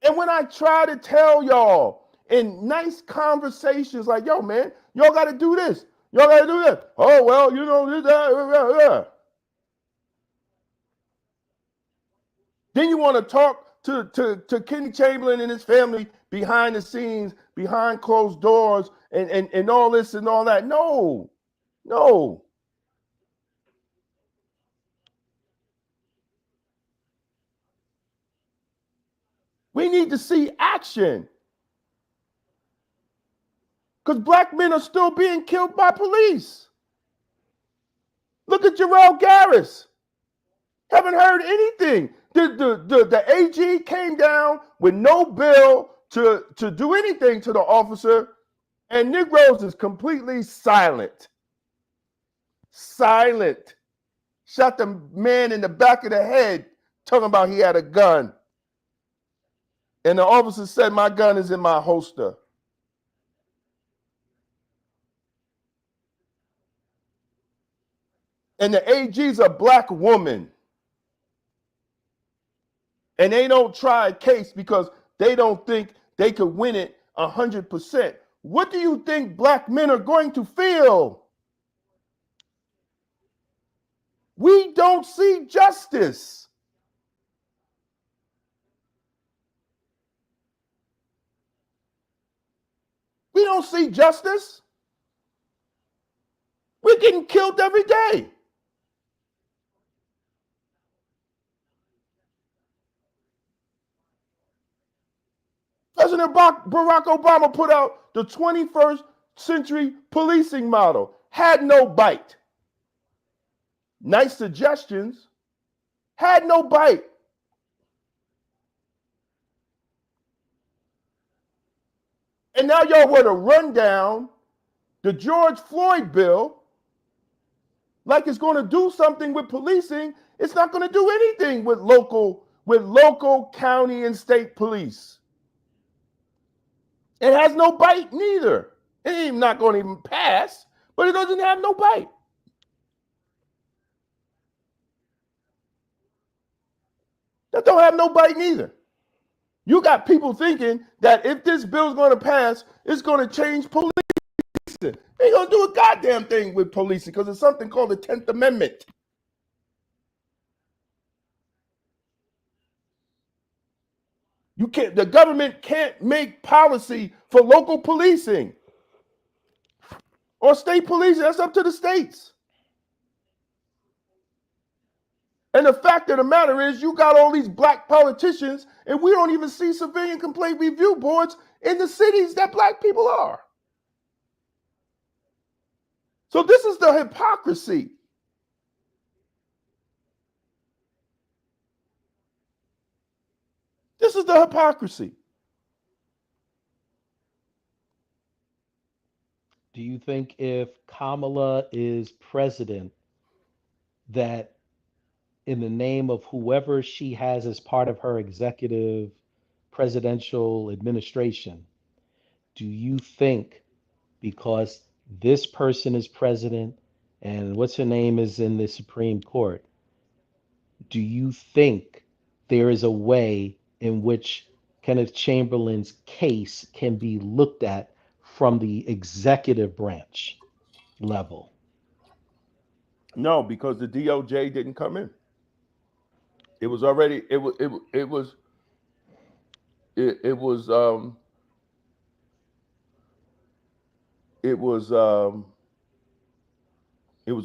And when I try to tell y'all in nice conversations like, yo, man, y'all got to do this. Y'all got to do that. Oh, well, you know, Then you want to talk to Kenny Chamberlain and his family behind the scenes, behind closed doors, and all this and all that. No. We need to see action. Because black men are still being killed by police. Look at Jarrell Garris. Haven't heard anything. The AG came down with no bill to do anything to the officer, and Negroes is completely silent. Silent. Shot the man in the back of the head, talking about he had a gun. And the officer said, my gun is in my holster. And the AG's a black woman. And they don't try a case because they don't think they could win it 100%. What do you think black men are going to feel? We don't see justice. We don't see justice. We're getting killed every day. President Barack Obama put out the 21st century policing model. Had no bite. Nice suggestions. Had no bite. And now y'all want to run down the George Floyd bill like it's going to do something with policing. It's not going to do anything with local county and state police. It has no bite neither. It ain't not going to even pass, but it doesn't have no bite. That don't have no bite neither. You got people thinking that if this bill is going to pass, it's going to change policing. They ain't going to do a goddamn thing with policing because it's something called the 10th Amendment. The government can't make policy for local policing or state policing. That's up to the states. And the fact of the matter is, you got all these black politicians, and we don't even see civilian complaint review boards in the cities that black people are. So this is the hypocrisy. This is the hypocrisy. Do you think if Kamala is president, that in the name of whoever she has as part of her executive presidential administration, do you think because this person is president and what's her name is in the Supreme Court, do you think there is a way in which Kenneth Chamberlain's case can be looked at from the executive branch level? No, because the DOJ didn't come in. It was already it was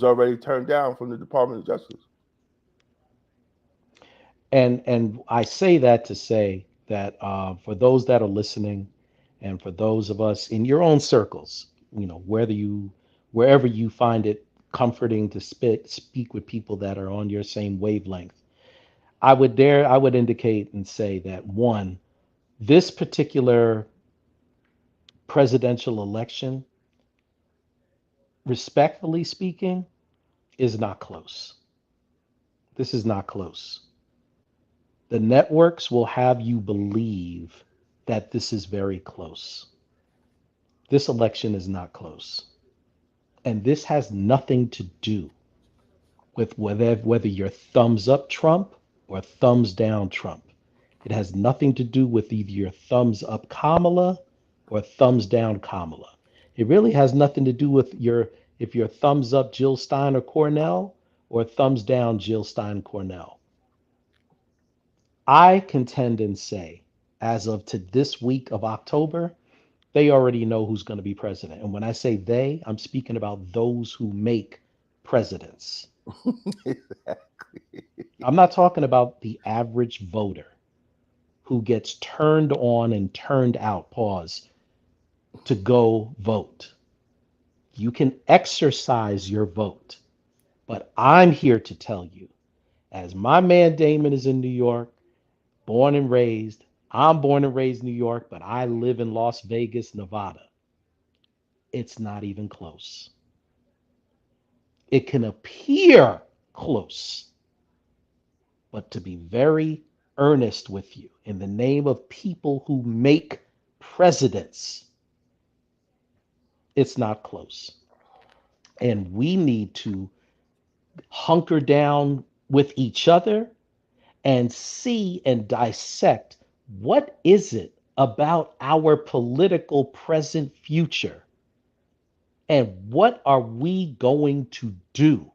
already turned down from the Department of Justice. And I say that to say that for those that are listening, and for those of us in your own circles, wherever you find it comforting to speak with people that are on your same wavelength, I would indicate and say that, one, this particular presidential election, respectfully speaking, is not close. This is not close. The networks will have you believe that this is very close. This election is not close. And this has nothing to do with whether you're thumbs up Trump or thumbs down Trump. It has nothing to do with either your thumbs up Kamala or thumbs down Kamala. It really has nothing to do with if you're thumbs up Jill Stein or Cornell or thumbs down Jill Stein Cornell. I contend and say, as of to this week of October, they already know who's going to be president. And when I say they, I'm speaking about those who make presidents. Exactly. I'm not talking about the average voter who gets turned on and turned out, to go vote. You can exercise your vote, but I'm here to tell you, as my man Damon is in New York, born and raised, I'm born and raised in New York, but I live in Las Vegas, Nevada. It's not even close. It can appear close, but to be very earnest with you, in the name of people who make presidents, it's not close. And we need to hunker down with each other and see and dissect what is it about our political present future and what are we going to do?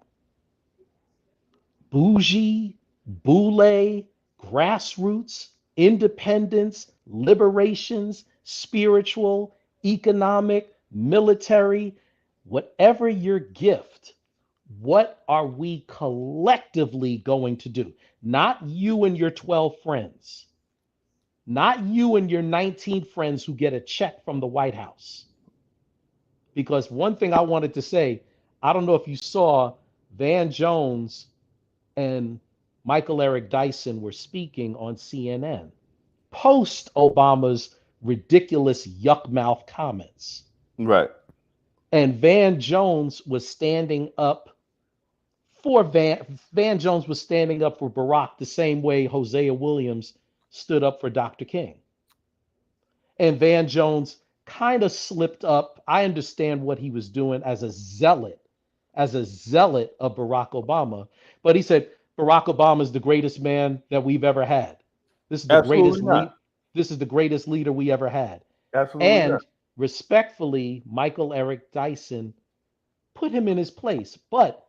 Bougie, boule, grassroots, independence, liberations, spiritual, economic, military, whatever your gift, what are we collectively going to do? Not you and your 12 friends, not you and your 19 friends who get a check from the White House. Because one thing I wanted to say, I don't know if you saw Van Jones and Michael Eric Dyson were speaking on CNN post Obama's ridiculous yuck mouth comments. Right. And Van Jones was standing up for Van Jones was standing up for Barack the same way Hosea Williams stood up for Dr. King. And Van Jones kind of slipped up. I understand what he was doing as a zealot of Barack Obama. But he said Barack Obama is the greatest man that we've ever had. This is the Absolutely not. This is the greatest leader we ever had. Absolutely And not. respectfully, Michael Eric Dyson put him in his place. But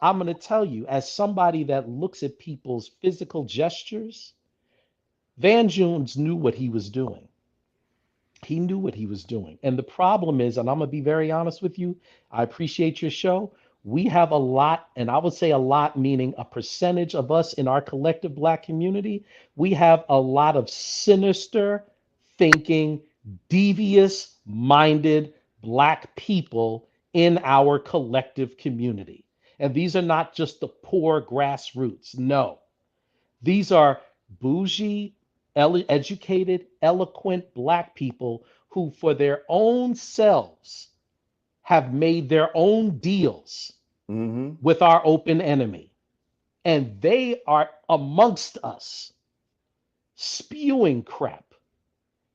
I'm going to tell you, as somebody that looks at people's physical gestures, Van Jones knew what he was doing. He knew what he was doing. And the problem is, and I'm going to be very honest with you, I appreciate your show. We have a lot, and I would say a lot, meaning a percentage of us in our collective Black community, we have a lot of sinister thinking, devious minded Black people in our collective community. And these are not just the poor grassroots. No, these are bougie, educated, eloquent Black people who, for their own selves, have made their own deals with our open enemy. And they are amongst us, spewing crap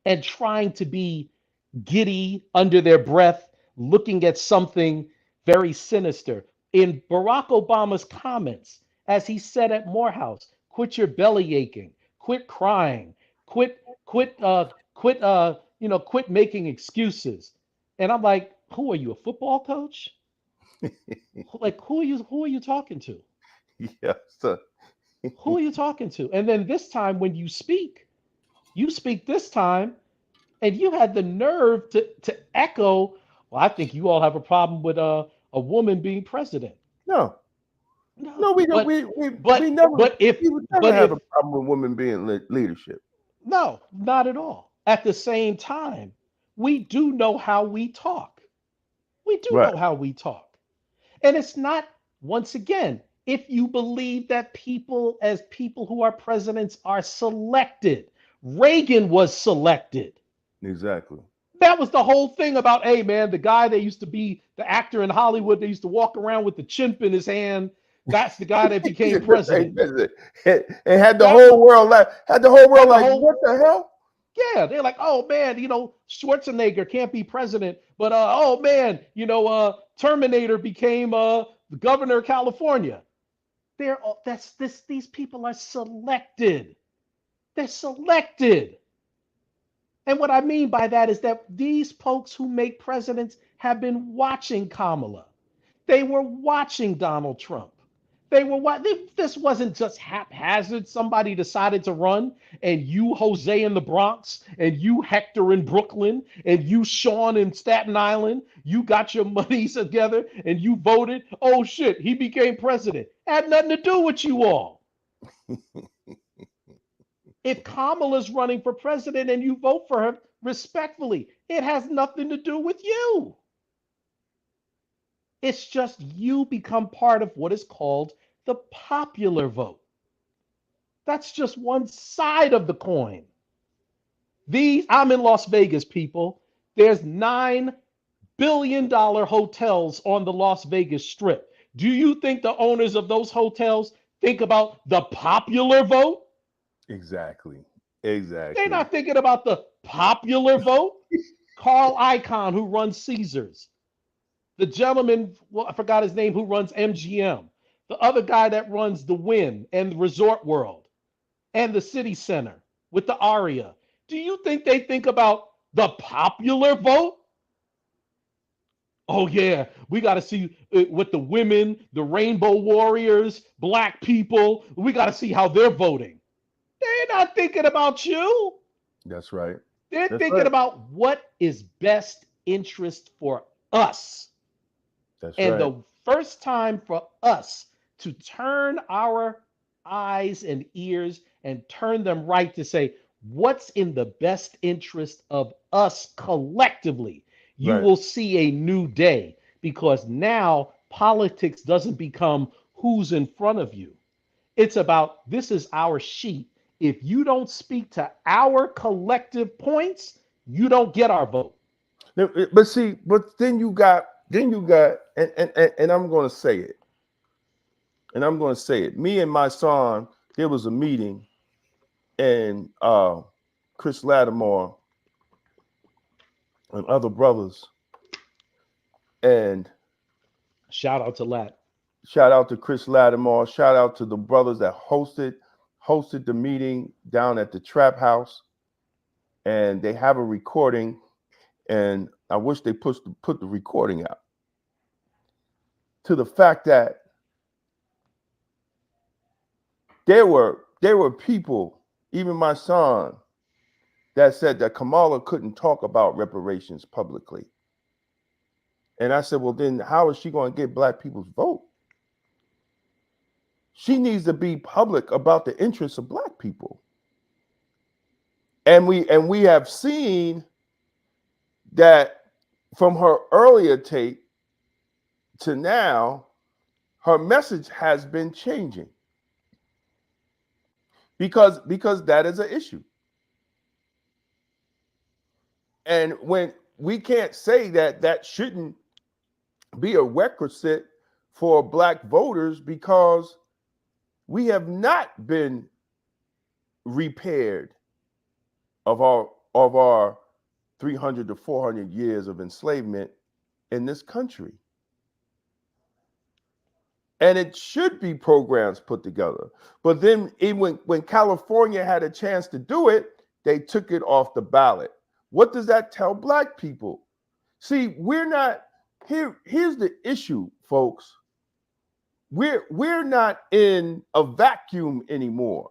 and trying to be giddy under their breath, looking at something very sinister. In Barack Obama's comments, as he said at Morehouse, quit your belly aching, quit crying, quit making excuses. And I'm like, who are you, a football coach? Like, who are you talking to? Yes, sir. Who are you talking to? And then this time when you speak this time, and you had the nerve to echo, well, I think you all have a problem with a woman being president. No, No, we don't. but We never. if We would never have a problem with women being leadership. no, not at all. At the same time, we do know how we talk. We do Right. know how we talk. And it's not, once again, if you believe that people who are presidents are selected. Reagan was selected. Exactly. That was the whole thing about, hey, man, the guy that used to be the actor in Hollywood, that used to walk around with the chimp in his hand, that's the guy that became president. And had the whole world like, what the hell? Yeah, they're like, oh, man, Schwarzenegger can't be president. But, oh, man, Terminator became the governor of California. These people are selected. They're selected. And what I mean by that is that these folks who make presidents have been watching Kamala. They were watching Donald Trump. This wasn't just haphazard. Somebody decided to run, and you, Jose in the Bronx, and you, Hector in Brooklyn, and you, Sean in Staten Island, you got your money together and you voted. Oh, shit, he became president. Had nothing to do with you all. If Kamala's running for president and you vote for her, respectfully, it has nothing to do with you. It's just you become part of what is called the popular vote. That's just one side of the coin. I'm in Las Vegas, people. There's $9 billion hotels on the Las Vegas Strip. Do you think the owners of those hotels think about the popular vote? Exactly. They're not thinking about the popular vote. Carl Icahn, who runs Caesars. The gentleman, well, I forgot his name, who runs MGM. The other guy that runs the Wynn and the Resort World and the City Center with the Aria. Do you think they think about the popular vote? Oh, yeah, we got to see what the women, the Rainbow Warriors, Black people, we got to see how they're voting. They're not thinking about you. That's right. They're That's thinking right. about what is best interest for us. That's And right. the first time for us to turn our eyes and ears and turn them right to say, what's in the best interest of us collectively, you Right. will see a new day, because now politics doesn't become who's in front of you. It's about, this is our sheet. If you don't speak to our collective points, you don't get our vote. But see, but then you got, and I'm going to say it, and I'm going to say it. Me and my son, there was a meeting, and Chris Lattimore and other brothers, and Shout out to Lat. shout out to Chris Lattimore, shout out to the brothers that hosted the meeting down at the Trap House, and they have a recording, and I wish they put the recording out, to the fact that there were people, even my son, that said that Kamala couldn't talk about reparations publicly. And I said, well, then how is she going to get black people's vote? She needs to be public about the interests of black people. And we have seen that from her earlier tape to now, her message has been changing. Because that is an issue. And when we can't say that shouldn't be a requisite for black voters, because we have not been repaired of our 300 to 400 years of enslavement in this country. And it should be programs put together. But then even when California had a chance to do it, they took it off the ballot. What does that tell black people? See, we're not here. Here's the issue, folks. We're not in a vacuum anymore.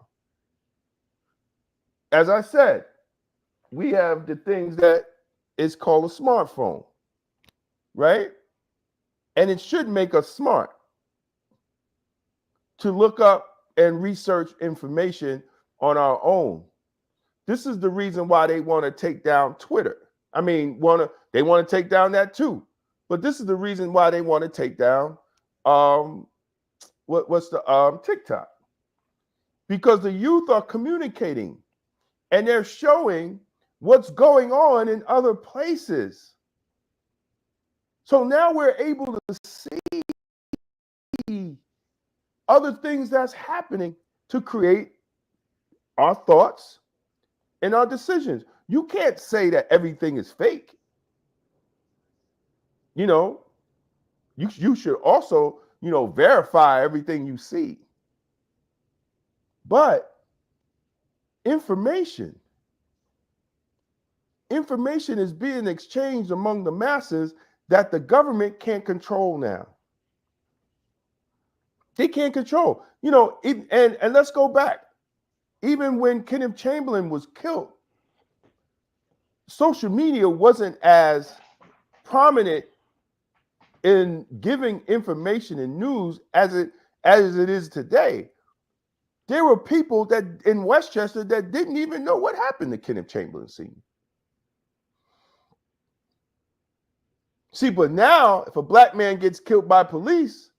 As I said, we have the things that is called a smartphone, right? And it should make us smart to look up and research information on our own. This is the reason why they want to take down Twitter. I mean, they want to take down that too. But this is the reason why they want to take down TikTok. Because the youth are communicating and they're showing what's going on in other places. So now we're able to see other things that's happening to create our thoughts and our decisions. You can't say that everything is fake. You should also, verify everything you see. But information is being exchanged among the masses that the government can't control now. They can't control. And let's go back. Even when Kenneth Chamberlain was killed, social media wasn't as prominent in giving information and news as it is today. There were people that in Westchester that didn't even know what happened to Kenneth Chamberlain Sr. See, but now if a black man gets killed by police,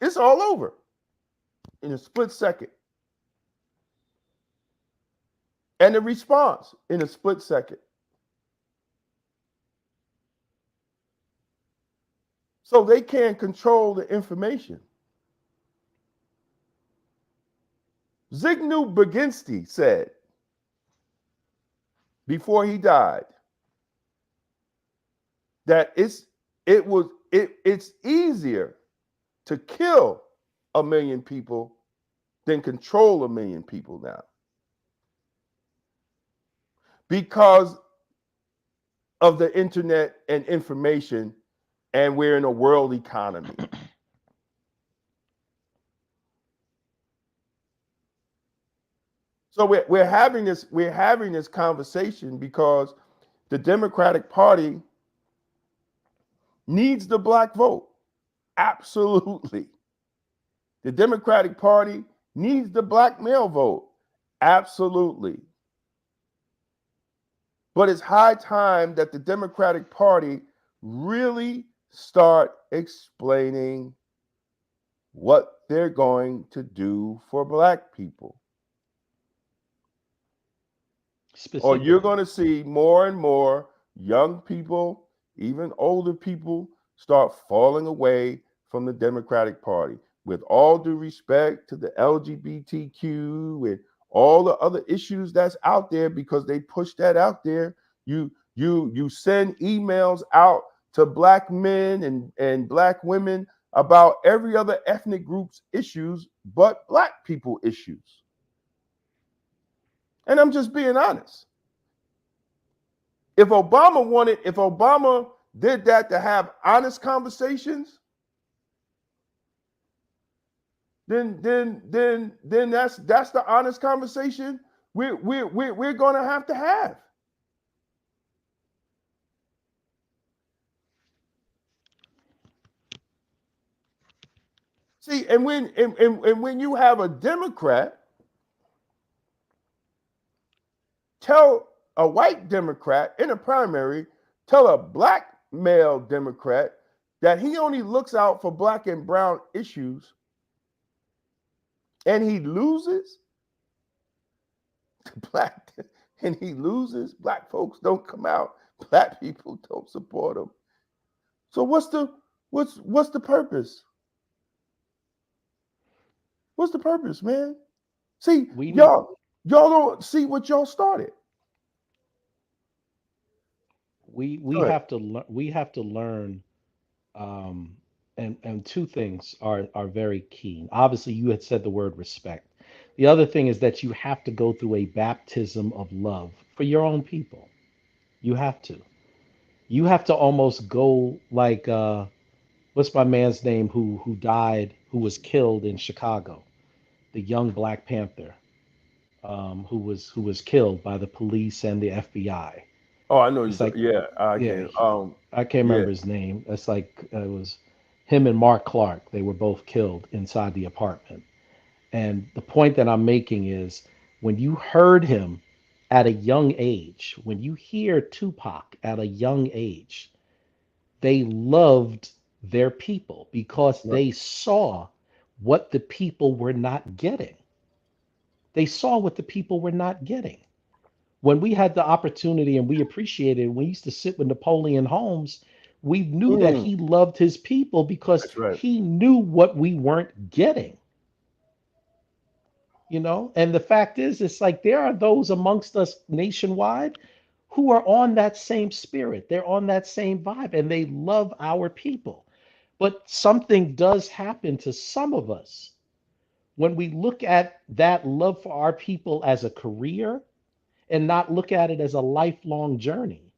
it's all over in a split second. And the response in a split second. So they can't control the information. Zygmunt Brzezinski said before he died that it's easier to kill 1 million people than control 1 million people now, because of the internet and information, and we're in a world economy. So we're having this conversation because the Democratic Party needs the black vote. Absolutely. The Democratic Party needs the black male vote. Absolutely. But it's high time that the Democratic Party really start explaining what they're going to do for black people. Or you're going to see more and more young people, even older people, start falling away from the Democratic Party. With all due respect to the LGBTQ and all the other issues that's out there, because they push that out there. You send emails out to black men and black women about every other ethnic group's issues but black people issues. And I'm just being honest. If Obama did that to have honest conversations, then that's the honest conversation we're going to have. See, and when you have a Democrat tell a white Democrat in a primary, tell a black male Democrat that he only looks out for black and brown issues, and he loses, black folks don't come out, black people don't support him. So what's the purpose? What's the purpose, man? See, y'all don't see what y'all started. We have to learn, and two things are very key. Obviously, you had said the word respect. The other thing is that you have to go through a baptism of love for your own people. You have to. You have to almost go like what's my man's name who died, who was killed in Chicago, the young Black Panther, who was killed by the police and the FBI. Oh, I know. It's like, I can't remember his name. It's like it was him and Mark Clark. They were both killed inside the apartment. And the point that I'm making is when you heard him at a young age, when you hear Tupac at a young age, they loved their people because they saw what the people were not getting. They saw what the people were not getting. When we had the opportunity and we appreciated it, we used to sit with Napoleon Holmes, we knew that he loved his people because he knew what we weren't getting. You know, and the fact is, it's like there are those amongst us nationwide who are on that same spirit. They're on that same vibe and they love our people. But something does happen to some of us when we look at that love for our people as a career and not look at it as a lifelong journey.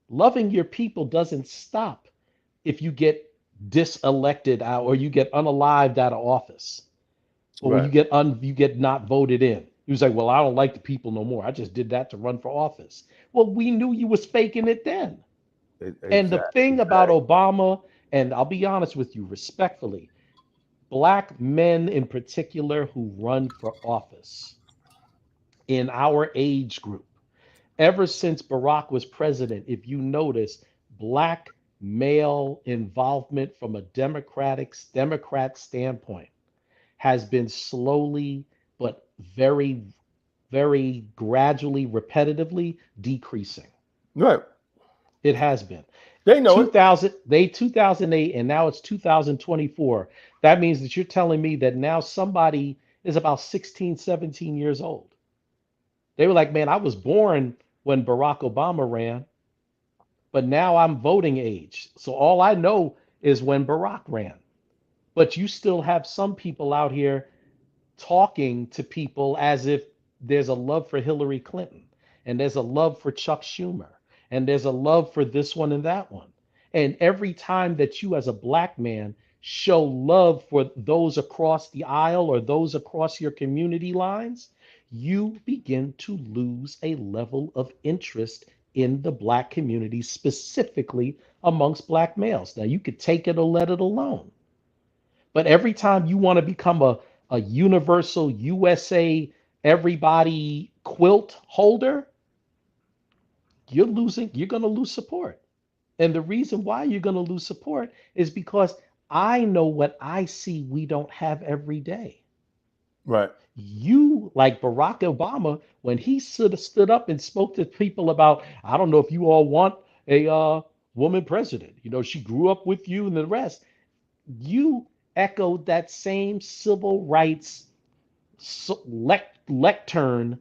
Loving your people doesn't stop if you get diselected out or you get unalived out of office. Or you get not voted in. He was like, well, I don't like the people no more. I just did that to run for office. Well, we knew you was faking it then. And the thing about Obama, and I'll be honest with you respectfully, Black men in particular who run for office in our age group, ever since Barack was president, if you notice, Black male involvement from a Democrat standpoint has been slowly but very, very gradually, repetitively decreasing. Right. It has been. They know 2008, and now it's 2024. That means that you're telling me that now somebody is about 16, 17 years old. They were like, man, I was born when Barack Obama ran, but now I'm voting age. So all I know is when Barack ran. But you still have some people out here talking to people as if there's a love for Hillary Clinton and there's a love for Chuck Schumer and there's a love for this one and that one. And every time that you as a Black man show love for those across the aisle or those across your community lines, you begin to lose a level of interest in the Black community, specifically amongst Black males. Now, you could take it or let it alone. But every time you want to become a universal USA everybody quilt holder, you're going to lose support. And the reason why you're going to lose support is because I know what I see we don't have every day. Right. You, like Barack Obama, when he stood up and spoke to people about, I don't know if you all want a woman president, she grew up with you and the rest. You echoed that same civil rights lectern,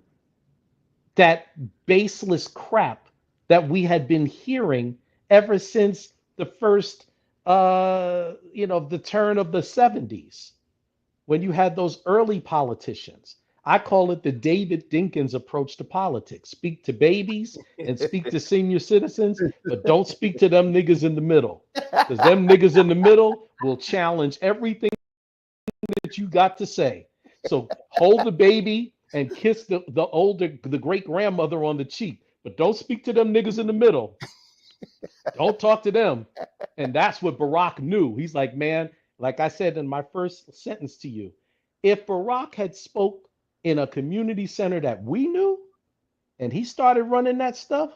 that baseless crap that we had been hearing ever since the first, the turn of the 70s, when you had those early politicians. I call it the David Dinkins approach to politics. Speak to babies and speak to senior citizens, but don't speak to them niggas in the middle, because them niggas in the middle will challenge everything that you got to say. So hold the baby and kiss the great grandmother on the cheek, but don't speak to them niggas in the middle. Don't talk to them. And that's what Barack knew. He's like, man, like I said in my first sentence to you, if Barack had spoke in a community center that we knew, and he started running that stuff,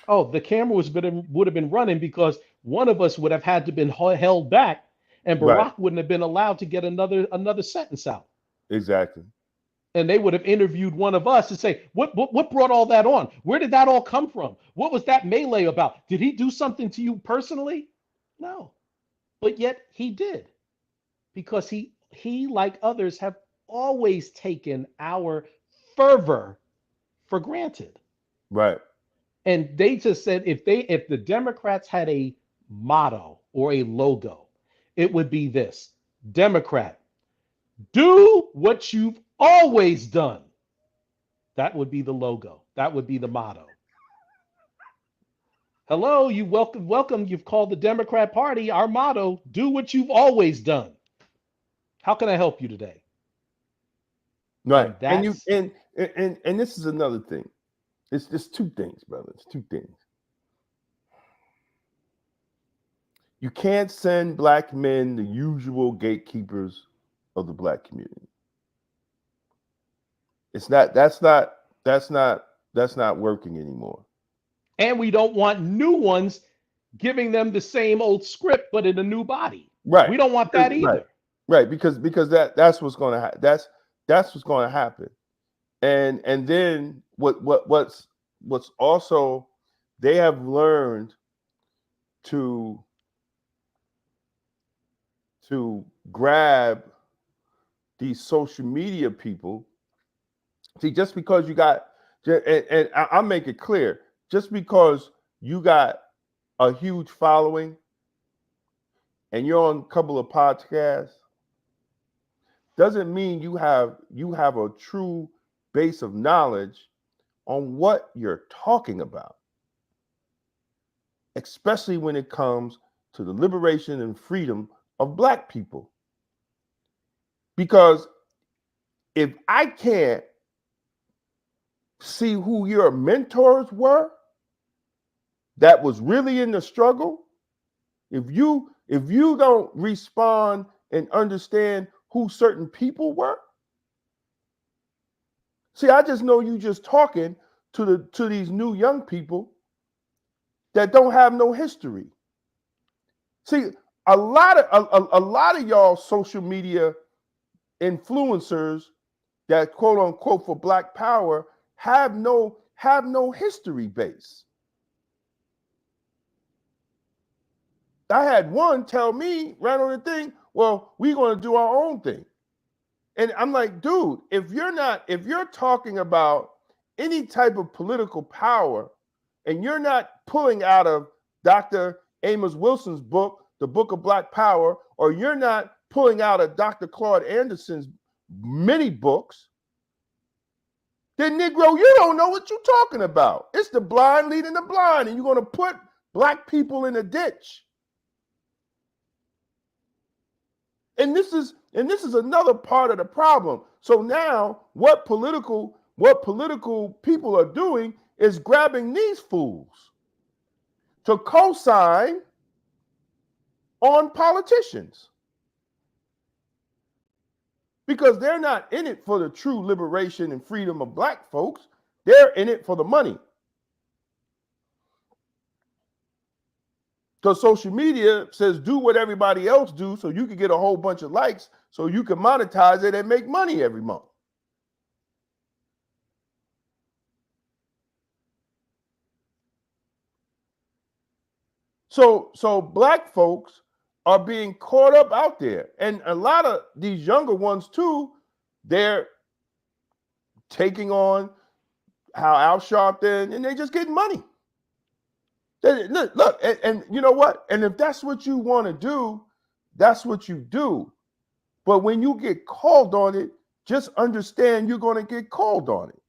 oh, the camera would have been running, because one of us would have had to been held back, and Barack Right. wouldn't have been allowed to get another sentence out. Exactly. And they would have interviewed one of us and say, what brought all that on? Where did that all come from? What was that melee about? Did he do something to you personally? No. But yet he did, because he like others have always taken our fervor for granted. Right. And they just said if the Democrats had a motto or a logo, it would be this: Democrat, do what you've always done. That would be the logo. That would be the motto. Hello, you welcome. You've called the Democrat Party. Our motto: do what you've always done. How can I help you today? Right. And And this is another thing. It's just two things, brother. It's two things. You can't send Black men, the usual gatekeepers of the Black community. That's not working anymore. And we don't want new ones giving them the same old script, but in a new body. Right. We don't want that either. Right. Because that's what's going to that's what's going to happen. And then what's also, they have learned to grab these social media people. See, just because you got, and I'll make it clear, just because you got a huge following and you're on a couple of podcasts, doesn't mean you have a true base of knowledge on what you're talking about, especially when it comes to the liberation and freedom of Black people. Because if I can't see who your mentors were that was really in the struggle, if you don't respond and understand who certain people were, see, I just know you just talking to these new young people that don't have no history. See, a lot of y'all social media influencers that quote unquote for Black power have no history base. I had one tell me right on the thing, well, we're going to do our own thing. And I'm like, dude, if you're talking about any type of political power and you're not pulling out of Dr. Amos Wilson's book, The Book of Black Power, or you're not pulling out of Dr. Claude Anderson's many books, then Negro, you don't know what you're talking about. It's the blind leading the blind, and you're going to put Black people in a ditch. And this is another part of the problem. So now what political people are doing is grabbing these fools to co-sign on politicians. Because they're not in it for the true liberation and freedom of black folks. They're in it for the money. Because social media says do what everybody else do so you can get a whole bunch of likes so you can monetize it and make money every month. So black folks are being caught up out there. And a lot of these younger ones too, they're taking on how Al Sharpton, and they just getting money. Look, and you know what? And if that's what you want to do, that's what you do. But when you get called on it, just understand you're going to get called on it.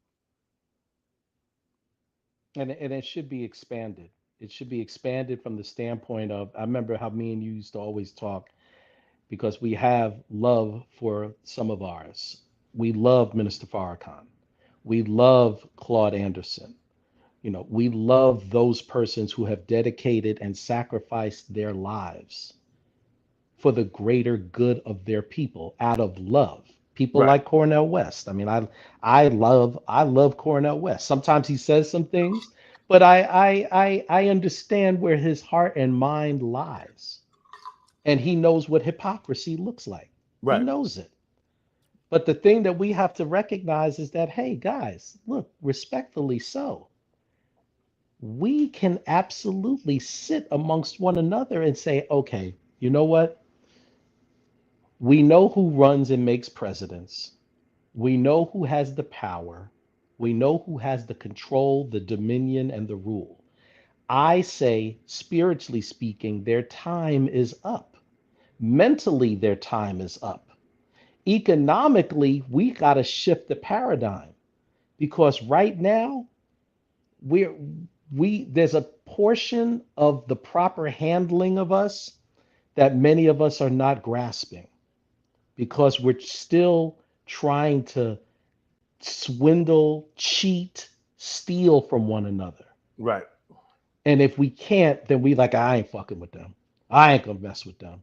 And it should be expanded. It should be expanded from the standpoint of, I remember how me and you used to always talk, because we have love for some of ours. We love Minister Farrakhan. We love Claude Anderson. You know, we love those persons who have dedicated and sacrificed their lives for the greater good of their people out of love. People like Cornel West. I mean, I love Cornel West. Sometimes he says some things, but I understand where his heart and mind lies. And he knows what hypocrisy looks like. He knows it. But the thing that we have to recognize is that, hey, guys, look, respectfully so, we can absolutely sit amongst one another and say, okay, you know what? We know who runs and makes presidents. We know who has the power. We know who has the control, the dominion, and the rule. I say, spiritually speaking, their time is up. Mentally, their time is up. Economically, we got to shift the paradigm, because right now there's a portion of the proper handling of us that many of us are not grasping, because we're still trying to swindle, cheat, steal from one another. Right. And if we can't, then we like, I ain't fucking with them. I ain't gonna mess with them.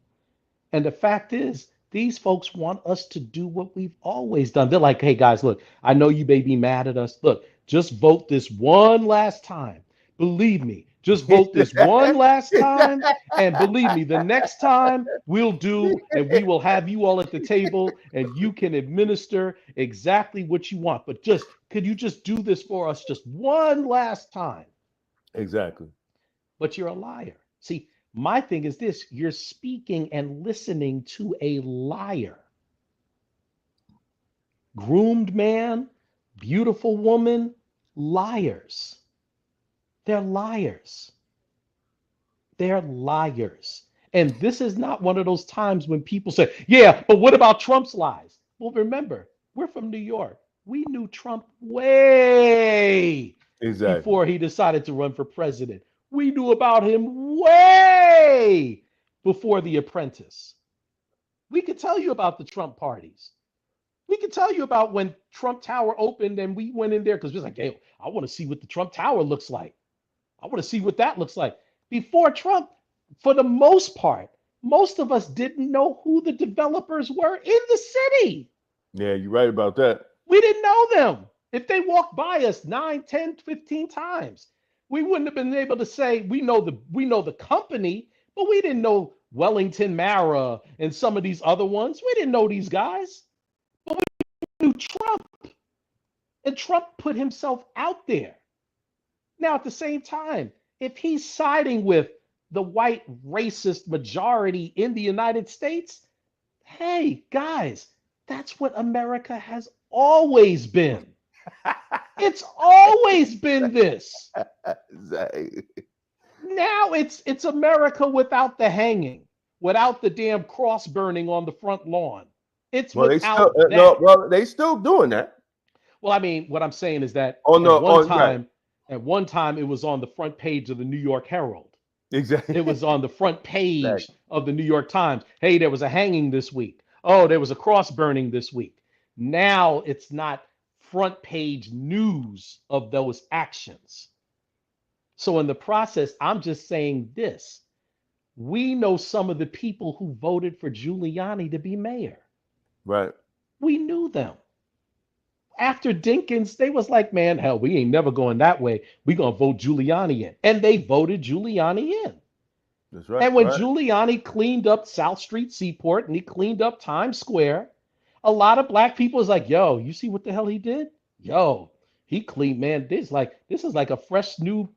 And the fact is, these folks want us to do what we've always done. They're like, hey guys, look, I know you may be mad at us. Look, just vote this one last time. Believe me, just vote this one last time. And believe me, the next time we'll do, and we will have you all at the table and you can administer exactly what you want. But could you just do this for us just one last time? Exactly. But you're a liar. See, my thing is this: you're speaking and listening to a liar. Groomed man, beautiful woman, liars. They're liars. They're liars. And this is not one of those times when people say, yeah, but what about Trump's lies? Well, remember, we're from New York. We knew Trump way before he decided to run for president. We knew about him way before The Apprentice. We could tell you about the Trump parties. We could tell you about when Trump Tower opened and we went in there because we was like, hey, I want to see what the Trump Tower looks like. I want to see what that looks like. Before Trump, for the most part, most of us didn't know who the developers were in the city. Yeah, you're right about that. We didn't know them. If they walked by us 9, 10, 15 times, we wouldn't have been able to say we know the company, but we didn't know Wellington Mara and some of these other ones. We didn't know these guys. But we knew Trump. And Trump put himself out there. Now, at the same time, if he's siding with the white racist majority in the United States, hey, guys, that's what America has always been. It's always been this. Now it's America without the hanging, without the damn cross burning on the front lawn. It's without that. They still doing that. Well, I mean, what I'm saying is that at one time, it was on the front page of the New York Herald. Exactly. It was on the front page of the New York Times. Hey, there was a hanging this week. Oh, there was a cross burning this week. Now it's not front page news of those actions. So in the process, I'm just saying this. We know some of the people who voted for Giuliani to be mayor. Right. We knew them. After Dinkins, they was like, man, hell, we ain't never going that way. We gonna vote Giuliani in. And they voted Giuliani in. That's right. And when right. Giuliani cleaned up South Street Seaport and he cleaned up Times Square, a lot of black people was like, yo, you see what the hell he did? Yo, he cleaned, man. This is like a fresh new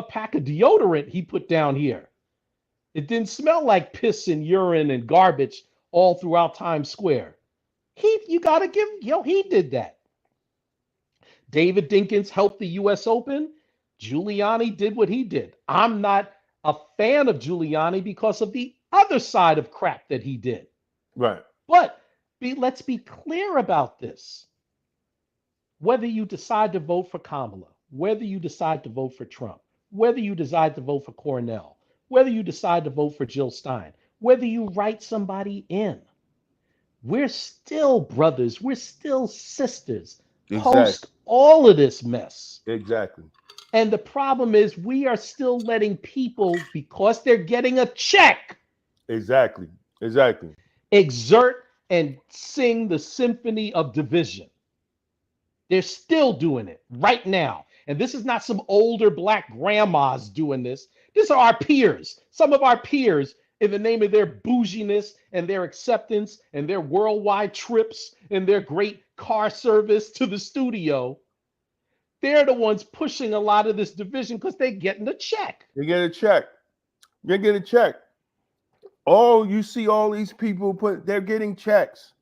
pack of deodorant he put down here. It didn't smell like piss and urine and garbage all throughout Times Square. You gotta give, he did that. David Dinkins helped the US Open. Giuliani did what he did. I'm not a fan of Giuliani because of the other side of crap that he did. Right. But let's be clear about this. Whether you decide to vote for Kamala, whether you decide to vote for Trump, whether you decide to vote for Cornell, whether you decide to vote for Jill Stein, whether you write somebody in, we're still brothers. We're still sisters. Exactly. Post all of this mess. Exactly. And the problem is we are still letting people, because they're getting a check, Exactly. Exactly. exert and sing the symphony of division. They're still doing it right now. And this is not some older black grandmas doing this. These are our peers. Some of our peers, in the name of their bouginess and their acceptance and their worldwide trips and their great car service to the studio, they're the ones pushing a lot of this division because they're getting a check. You get a check. You get a check. Oh, you see all these people they're getting checks.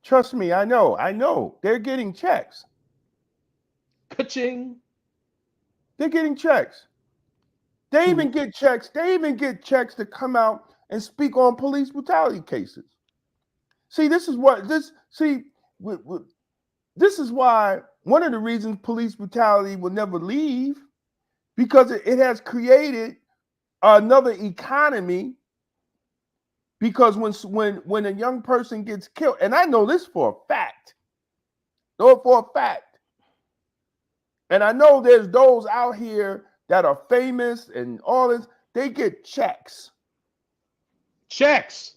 Trust me, I know. They're getting checks. Ka-ching. They're getting checks. They even get checks. They even get checks to come out and speak on police brutality cases. See, this is why one of the reasons police brutality will never leave, because it has created another economy. Because when a young person gets killed, and I know this for a fact, and I know there's those out here that are famous and all this, they get checks. Checks.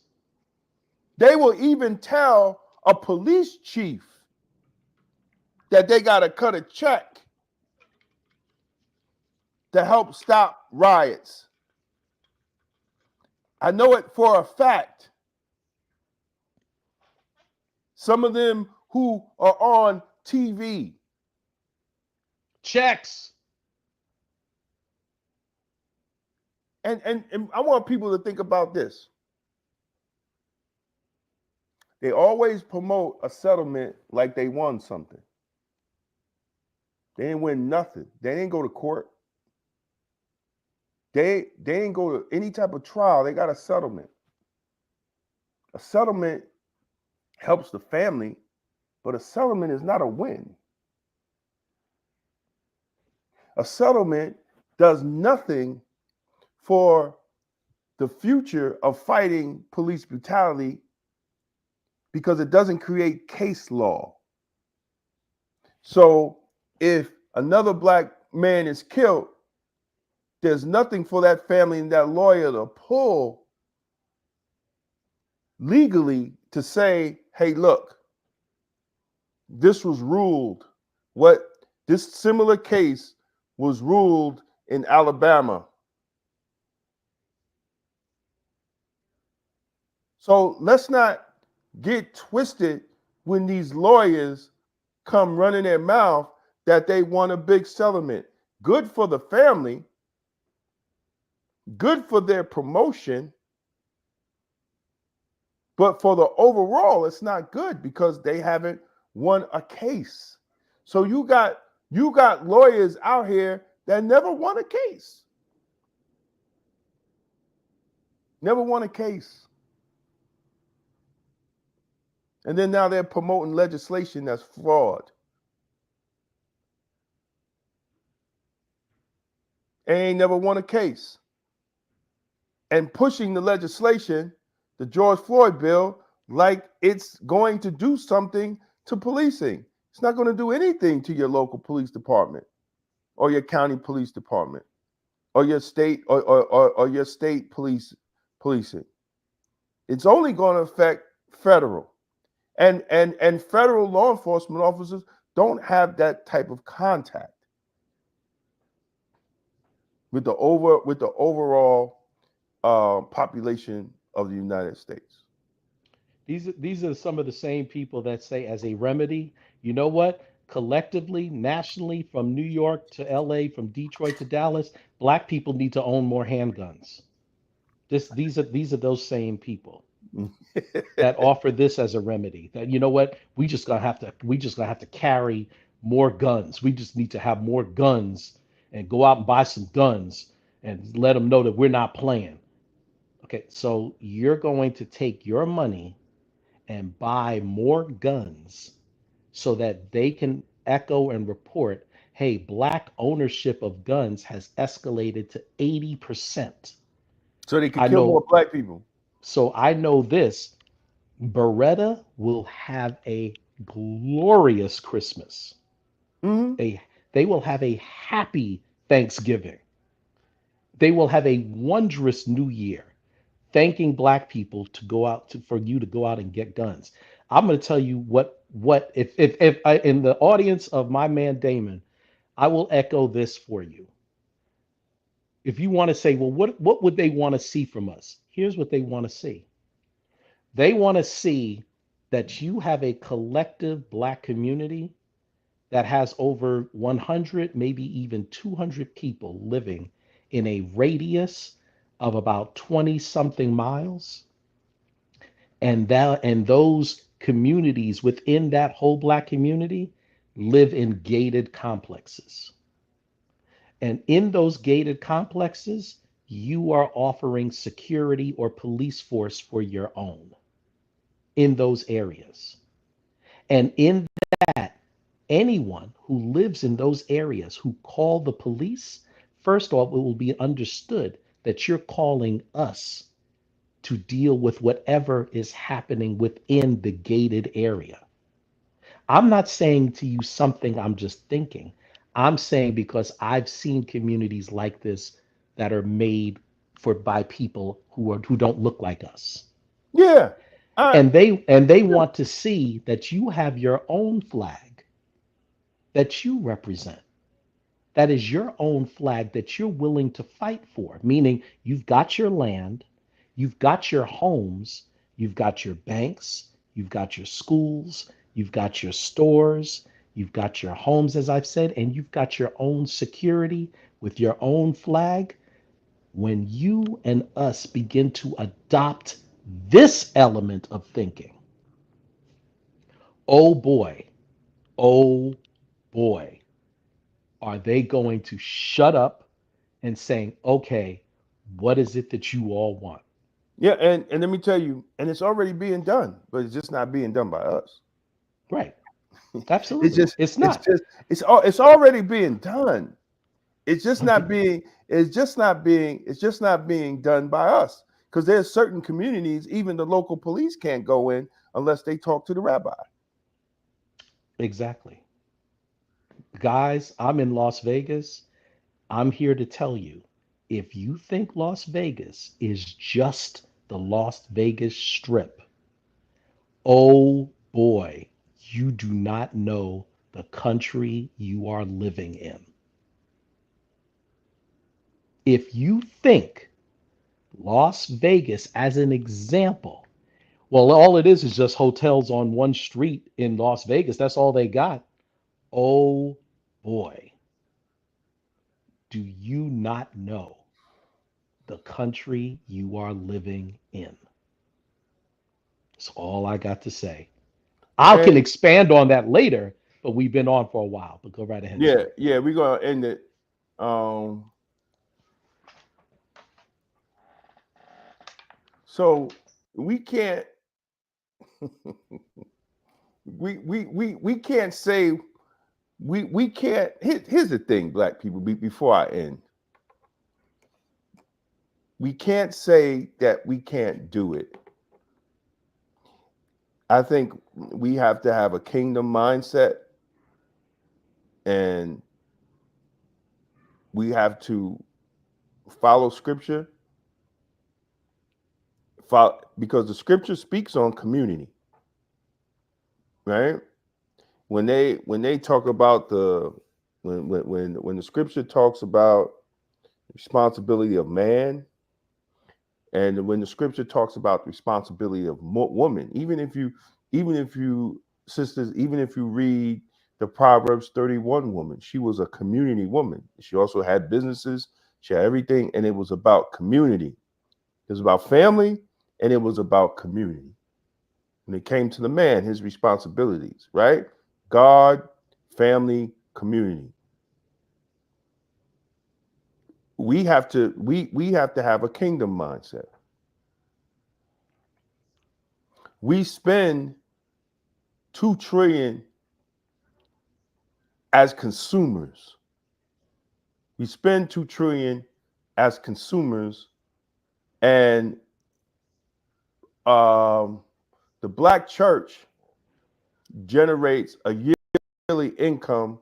They will even tell a police chief that they got to cut a check to help stop riots. I know it for a fact. Some of them who are on TV. Checks. And I want people to think about this. They always promote a settlement like they won something. They didn't win nothing. They didn't go to court. They didn't go to any type of trial. They got a settlement. A settlement helps the family, but a settlement is not a win. A settlement does nothing for the future of fighting police brutality because it doesn't create case law. So if another black man is killed, there's nothing for that family and that lawyer to pull legally to say, hey, look, this was ruled. This similar case was ruled in Alabama. So let's not get twisted when these lawyers come running their mouth that they want a big settlement. Good for the family, good for their promotion, but for the overall, it's not good because they haven't won a case. So you got lawyers out here that never won a case. Never won a case. And then now they're promoting legislation that's fraud. And ain't never won a case. And pushing the legislation, the George Floyd bill, like it's going to do something to policing. It's not going to do anything to your local police department or your county police department or your state or your state policing. It's only going to affect federal. And federal law enforcement officers don't have that type of contact with the overall population of the United States. These are some of the same people that say, as a remedy, you know what? Collectively, nationally, from New York to LA, from Detroit to Dallas, black people need to own more handguns. These are those same people that offer this as a remedy. That, you know what? We just gonna have to carry more guns. We just need to have more guns and go out and buy some guns and let them know that we're not playing. Okay, so you're going to take your money and buy more guns so that they can echo and report, hey, black ownership of guns has escalated to 80%. So they could I kill more know, black people. so I know this. Beretta will have a glorious Christmas. Mm-hmm. They will have a happy Thanksgiving. They will have a wondrous New Year, thanking black people to go out to for you to go out and get guns. I'm going to tell you what if I, in the audience of my man Damon, I will echo this for you. If you want to say, well, what would they want to see from us? Here's what they want to see. They want to see that you have a collective black community that has over 100, maybe even 200 people living in a radius of about 20 something miles, and those communities within that whole black community live in gated complexes. And in those gated complexes, you are offering security or police force for your own in those areas. And in that, anyone who lives in those areas who call the police, first off, it will be understood that you're calling us to deal with whatever is happening within the gated area. I'm not saying to you something I'm just thinking. I'm saying because I've seen communities like this that are made for by people who don't look like us. Yeah. And they want to see that you have your own flag that you represent. That is your own flag that you're willing to fight for, meaning you've got your land, you've got your homes, you've got your banks, you've got your schools, you've got your stores, you've got your homes, as I've said, and you've got your own security with your own flag. When you and us begin to adopt this element of thinking, oh boy, oh boy, are they going to shut up and saying, okay, what is it that you all want? Yeah, and let me tell you, and it's already being done, but it's just not being done by us. Right. It's Absolutely. just, It's it's not. just, it's already being done. It's just not being, it's just not being done by us. Because there's certain communities, even the local police can't go in unless they talk to the rabbi. Exactly. Guys, I'm in Las Vegas. I'm here to tell you, if you think Las Vegas is just the Las Vegas Strip, oh boy, you do not know the country you are living in. If you think Las Vegas, as an example, well, all it is just hotels on one street in Las Vegas. That's all they got. Oh boy, do you not know the country you are living in? That's all I got to say. I can And expand on that later, but we've been on for a while. But go right ahead, yeah, sir. yeah, we're gonna end it. Um, so we can't we can't say we can't. Here's the thing, black people. Before I end, we can't say that we can't do it. I think we have to have a kingdom mindset. And we have to follow scripture, because the scripture speaks on community, right? When they talk about when the scripture talks about responsibility of man, and when the scripture talks about the responsibility of woman, even if you sisters, even if you read the Proverbs 31 woman, she was a community woman. She also had businesses, she had everything, and it was about community. It was about family, and it was about community. When it came to the man, his responsibilities, right? God, family, community. We have to have a kingdom mindset. We spend $2 trillion as consumers. We spend $2 trillion as consumers, and the Black church generates a yearly income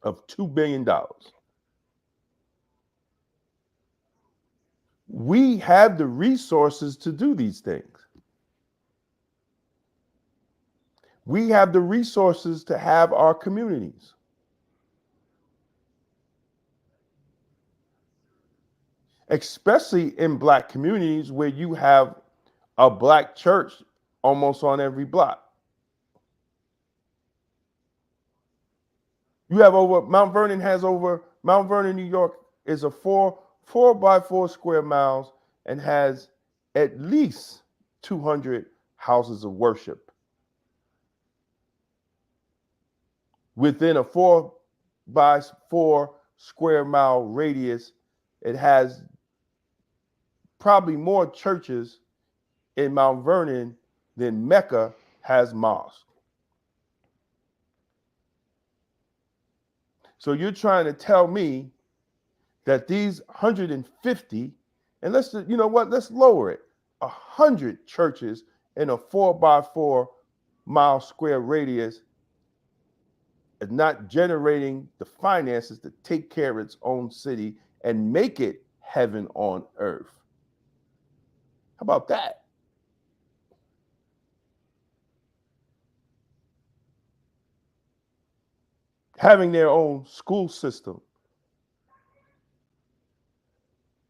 of $2 billion. We have the resources to do these things. We have the resources to have our communities. Especially in Black communities where you have a Black church almost on every block. You have Mount Vernon, New York is a 4 by 4 square miles and has at least 200 houses of worship. Within a 4 by 4 square mile radius, it has probably more churches in Mount Vernon than Mecca has mosques. So you're trying to tell me that these 150, and let's lower it, 100 churches in a 4 by 4 mile square radius is not generating the finances to take care of its own city and make it heaven on earth. How about that? Having their own school system,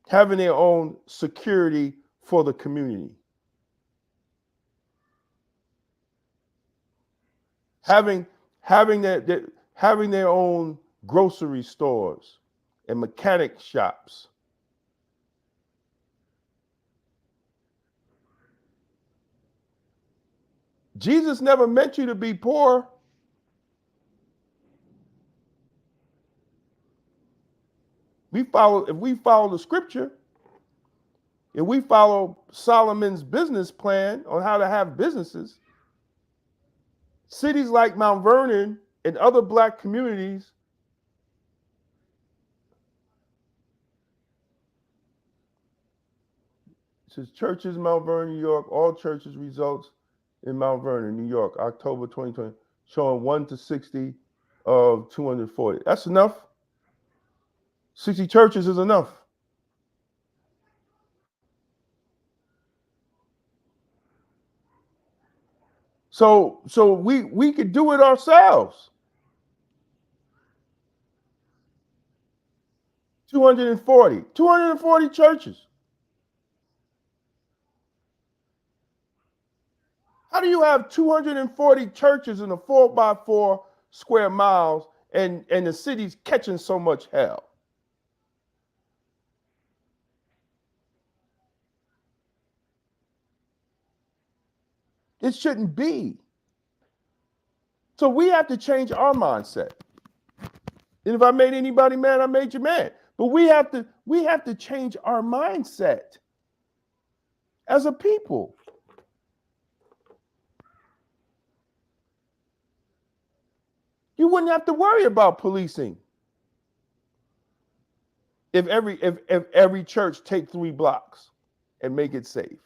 having their own security for the community, having their own grocery stores and mechanic shops. Jesus never meant you to be poor. If we follow the scripture, if we follow Solomon's business plan on how to have businesses, cities like Mount Vernon and other Black communities says churches in Mount Vernon, New York, all churches results in Mount Vernon, New York, October 2020, showing 1 to 60 of 240. That's enough. 60 churches is enough. So we could do it ourselves. 240 churches. How do you have 240 churches in a 4 by 4 square miles and the city's catching so much hell? It shouldn't be. So we have to change our mindset. And if I made anybody mad, I made you mad. But we have to change our mindset as a people. You wouldn't have to worry about policing if every church take 3 blocks and make it safe.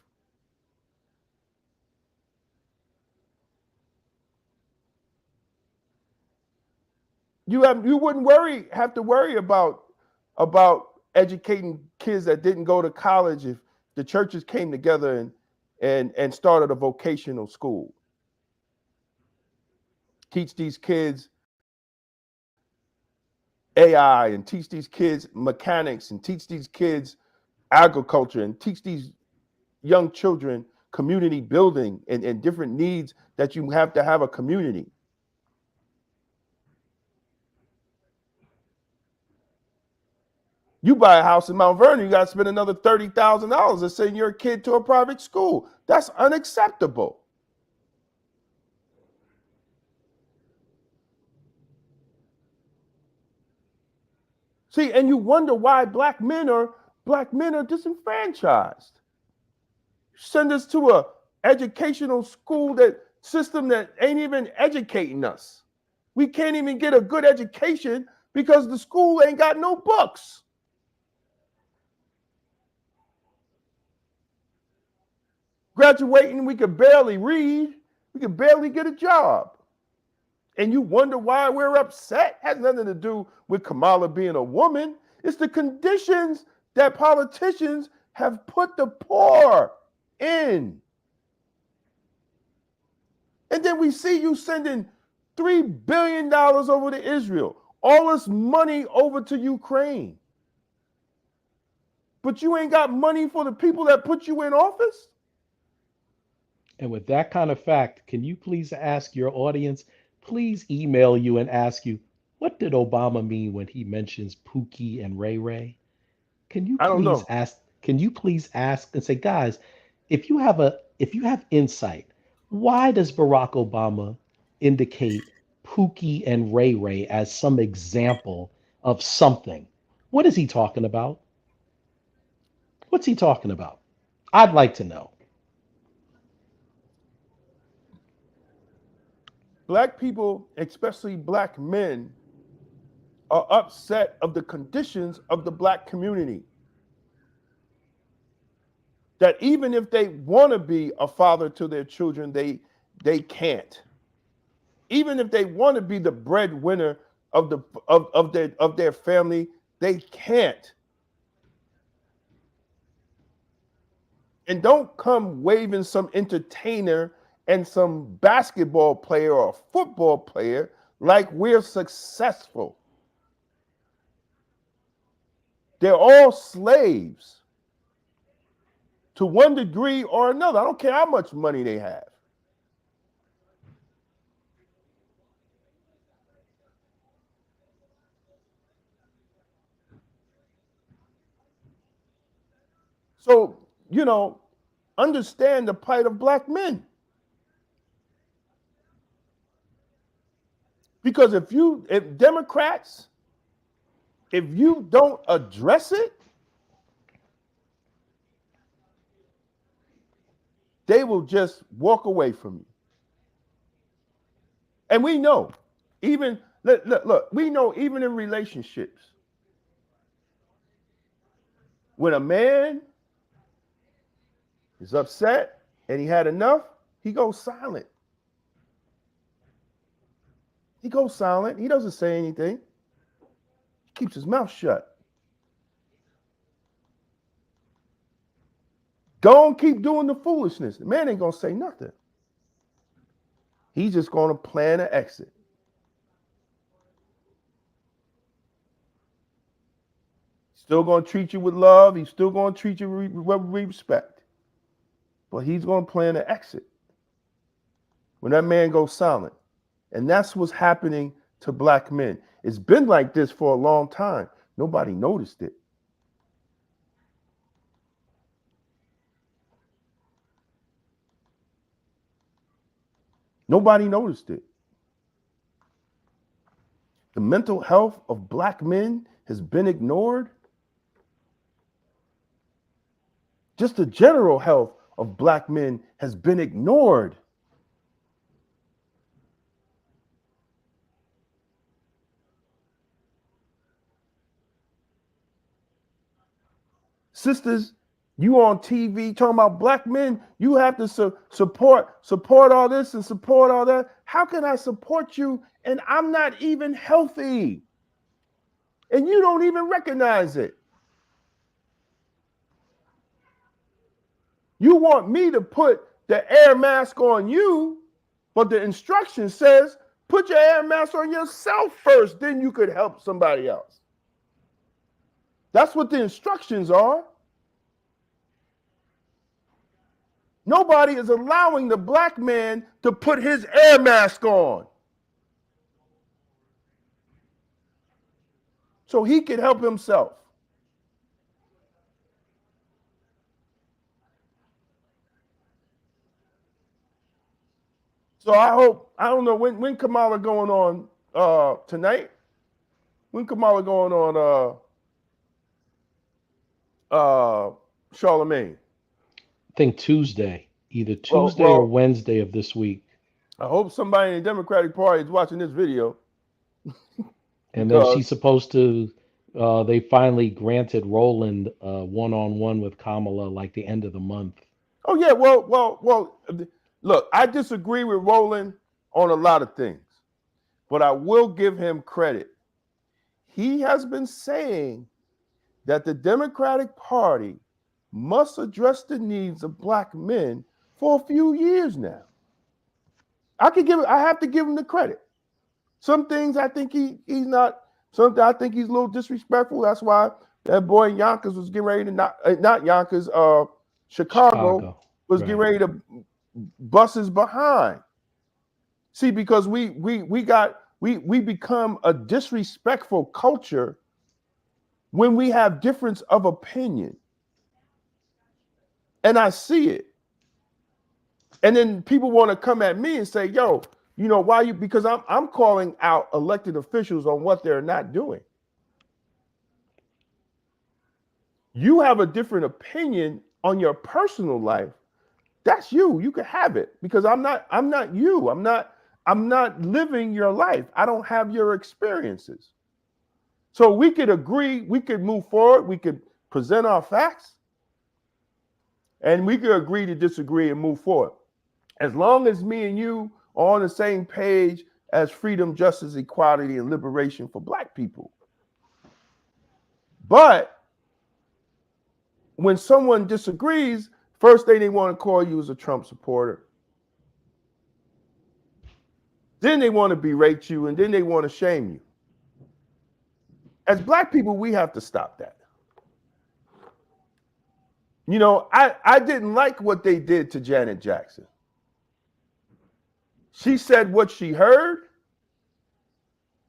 You wouldn't have to worry about educating kids that didn't go to college if the churches came together and started a vocational school. Teach these kids AI and teach these kids mechanics and teach these kids agriculture and teach these young children community building and different needs that you have to have a community. You buy a house in Mount Vernon, you got to spend another $30,000 to send your kid to a private school. That's unacceptable. See, and you wonder why black men are disenfranchised. Send us to a educational school system that ain't even educating us. We can't even get a good education because the school ain't got no books. Graduating, we could barely read. We could barely get a job. And you wonder why we're upset? It has nothing to do with Kamala being a woman. It's the conditions that politicians have put the poor in. And then we see you sending $3 billion over to Israel, all this money over to Ukraine. But you ain't got money for the people that put you in office? And with that kind of fact, can you please ask your audience, please email you and ask you, what did Obama mean when he mentions Pookie and Ray Ray? Can you I don't please know. ask and say, guys, if you have insight, why does Barack Obama indicate Pookie and Ray Ray as some example of something? What is he talking about? What's he talking about? I'd like to know. Black people, especially black men, are upset of the conditions of the black community. That even if they want to be a father to their children, they can't. Even if they want to be the breadwinner of their family, they can't. And don't come waving some entertainer and some basketball player or football player like we're successful. They're all slaves to one degree or another. I don't care how much money they have. So, understand the plight of black men. Because if Democrats, if you don't address it, they will just walk away from you. And we know, even look, we know even in relationships, when a man is upset and he had enough, he goes silent. He goes silent. He doesn't say anything. He keeps his mouth shut. Don't keep doing the foolishness. The man ain't gonna say nothing. He's just gonna plan an exit. Still gonna treat you with love. He's still gonna treat you with respect. But he's gonna plan an exit when that man goes silent. And that's what's happening to black men. It's been like this for a long time. Nobody noticed it. Nobody noticed it. The mental health of black men has been ignored. Just the general health of black men has been ignored. Sisters, You on TV talking about black men, you have to support all this and support all that. How can I support you and I'm not even healthy? And you don't even recognize it. You want me to put the air mask on you, but the instruction says put your air mask on yourself first, then you could help somebody else. That's what the instructions are. Nobody is allowing the black man to put his air mask on so he can help himself. So I don't know when Kamala going on tonight? When Kamala going on Charlemagne? I think Tuesday, either Tuesday or Wednesday of this week. I hope somebody in the Democratic Party is watching this video. And then she's supposed to, they finally granted Roland one-on-one with Kamala like the end of the month. Oh, yeah. Well, look, I disagree with Roland on a lot of things, but I will give him credit. He has been saying that the Democratic Party must address the needs of black men for a few years now. I have to give him the credit. Some things I think he's not. Something I think he's a little disrespectful. That's why that boy in Yonkers was getting ready to not Yonkers, Chicago was getting ready to bust his behind. See, because we become a disrespectful culture when we have difference of opinion. And I see it. And then people want to come at me and say, yo, you know, why you, because I'm calling out elected officials on what they're not doing. You have a different opinion on your personal life. That's you. You can have it because I'm not you. I'm not living your life. I don't have your experiences. So we could agree, we could move forward, we could present our facts, and we could agree to disagree and move forward. As long as me and you are on the same page as freedom, justice, equality, and liberation for black people. But when someone disagrees, first thing they want to call you is a Trump supporter. Then they want to berate you, and then they want to shame you. As black people, we have to stop that. You know, I didn't like what they did to Janet Jackson. She said what she heard.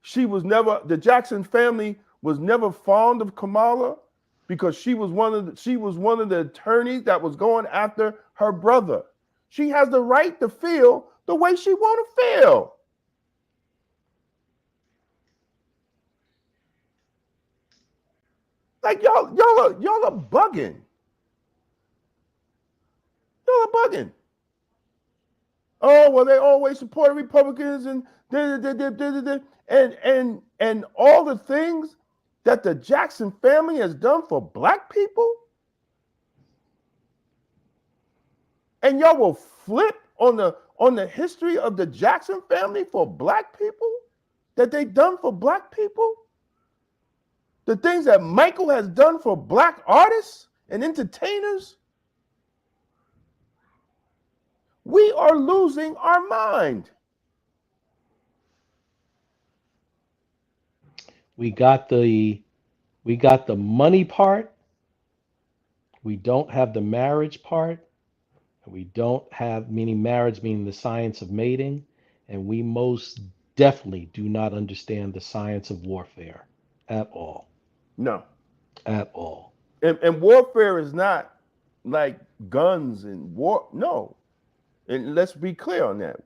The Jackson family was never fond of Kamala because she was one of the attorneys that was going after her brother. She has the right to feel the way she want to feel. Like y'all are bugging. Y'all are bugging. Oh, well, they always support Republicans and all the things that the Jackson family has done for black people. And y'all will flip on the history of the Jackson family for black people that they done for black people. The things that Michael has done for black artists and entertainers. We are losing our mind. We got the money part. We don't have the marriage part. We don't have marriage meaning the science of mating, and we most definitely do not understand the science of warfare at all. No. At all. And warfare is not like guns and war. No. And let's be clear on that.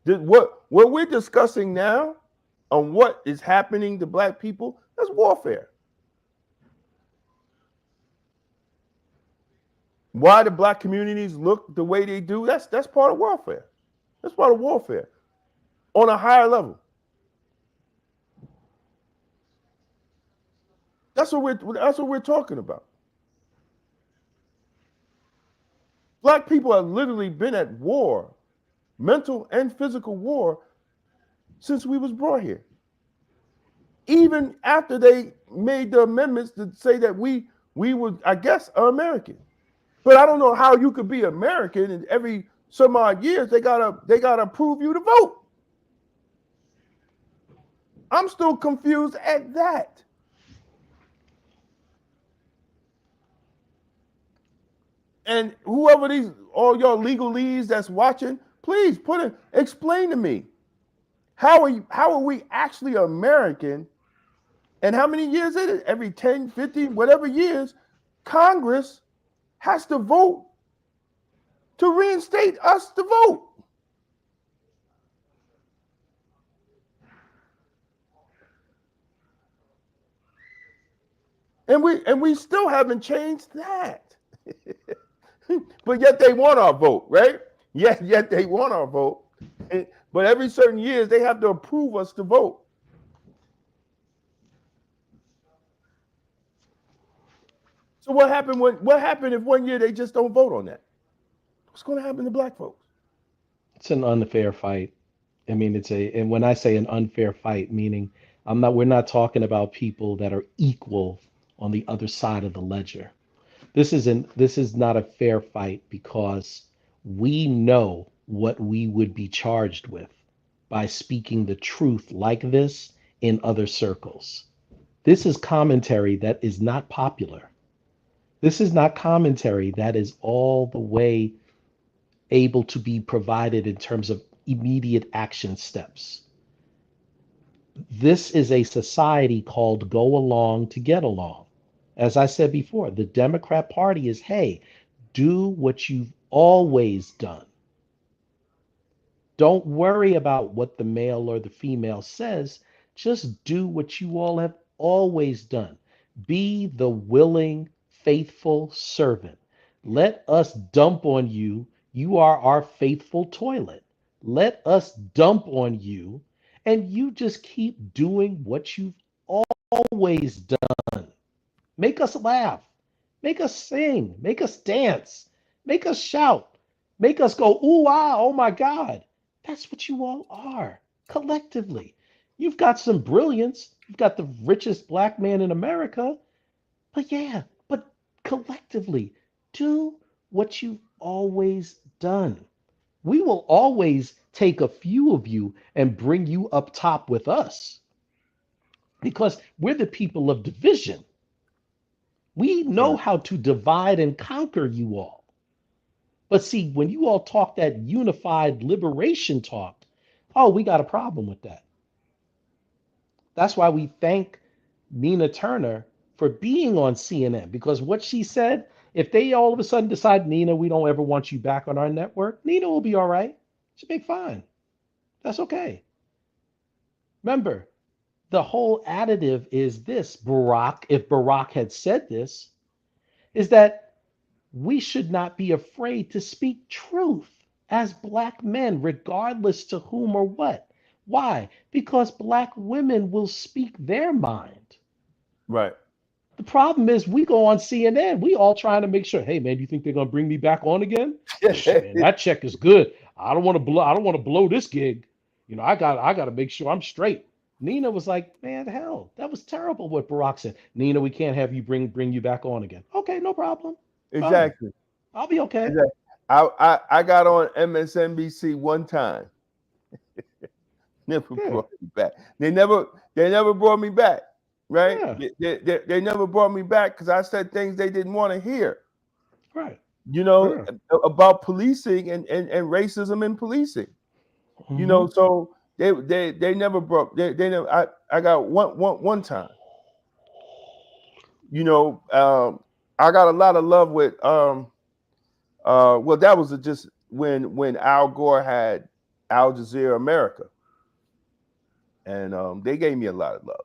What we're discussing now on what is happening to black people, that's warfare. Why the black communities look the way they do, that's part of warfare. That's part of warfare on a higher level. That's what we're talking about. Black people have literally been at war, mental and physical war, since we was brought here. Even after they made the amendments to say that we would, I guess, are American. But I don't know how you could be American and every some odd years they gotta approve you to vote. I'm still confused at that. And whoever these all your legalese that's watching, please explain to me how are we actually American, and how many years is it? Every 10, 50, whatever years, Congress has to vote to reinstate us to vote. And we still haven't changed that. But yet they want our vote, right? Yet they want our vote. But every certain years they have to approve us to vote. So what happened if one year they just don't vote on that? What's going to happen to black folks? It's an unfair fight. I mean, and when I say an unfair fight, meaning we're not talking about people that are equal on the other side of the ledger. This is not a fair fight because we know what we would be charged with by speaking the truth like this in other circles. This is commentary that is not popular. This is not commentary that is all the way able to be provided in terms of immediate action steps. This is a society called go along to get along. As I said before, the Democrat Party is, hey, do what you've always done. Don't worry about what the male or the female says. Just do what you all have always done. Be the willing, faithful servant. Let us dump on you. You are our faithful toilet. Let us dump on you, and you just keep doing what you've always done. Make us laugh. Make us sing. Make us dance. Make us shout. Make us go, ooh, ah, oh my God. That's what you all are collectively. You've got some brilliance. You've got the richest black man in America. But collectively, do what you've always done. We will always take a few of you and bring you up top with us because we're the people of division. We know how to divide and conquer you all. But see, when you all talk that unified liberation talk, oh, we got a problem with that. That's why we thank Nina Turner for being on CNN, because what she said, if they all of a sudden decide, Nina, we don't ever want you back on our network, Nina will be all right. She'll be fine. That's okay. Remember, the whole additive is this, Barack, if Barack had said this, is that we should not be afraid to speak truth as black men, regardless to whom or what. Why? Because black women will speak their mind. Right. The problem is we go on CNN, we all trying to make sure, hey man, do you think they're gonna bring me back on again? Man, that check is good. I don't want to blow this gig. I gotta make sure I'm straight. Nina was like, man, hell, that was terrible what Barack said. Nina, we can't have you bring you back on again. Okay, no problem. Exactly. Fine. I'll be okay. Exactly. I got on MSNBC one time. Never brought me back. They never brought me back. Right? Yeah. They never brought me back because I said things they didn't want to hear. Right. About policing and racism in policing. Mm-hmm. So they never brought they never I got one time. I got a lot of love with well, that was just when Al Gore had Al Jazeera America. And they gave me a lot of love.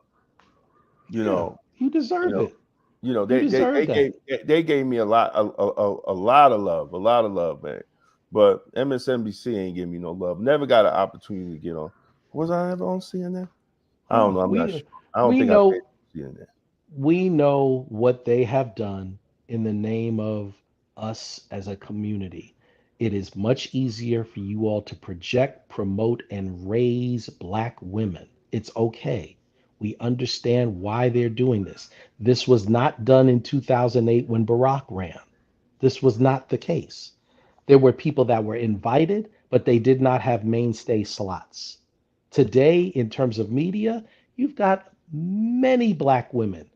You deserve it. They gave me a lot of love, man. But MSNBC ain't giving me no love. Never got an opportunity to get on. Was I ever on CNN? I don't know. I'm not sure. I don't think I paid CNN. We know what they have done in the name of us as a community. It is much easier for you all to project, promote, and raise Black women. It's okay. We understand why they're doing this. This was not done in 2008 when Barack ran. This was not the case. There were people that were invited, but they did not have mainstay slots. Today, in terms of media, you've got many Black women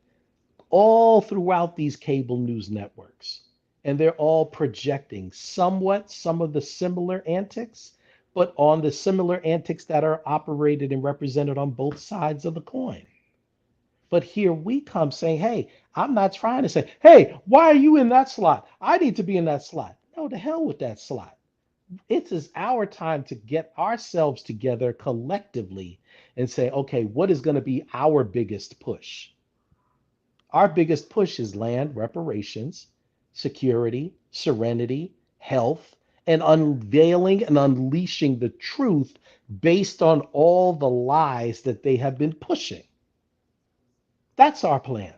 all throughout these cable news networks. And they're all projecting somewhat some of the similar antics, but on the similar antics that are operated and represented on both sides of the coin. But here we come saying, hey, I'm not trying to say, hey, why are you in that slot? I need to be in that slot. No, to hell with that slot. It is our time to get ourselves together collectively and say, okay, what is going to be our biggest push? Our biggest push is land reparations, security, serenity, health, and unveiling and unleashing the truth based on all the lies that they have been pushing. That's our plan.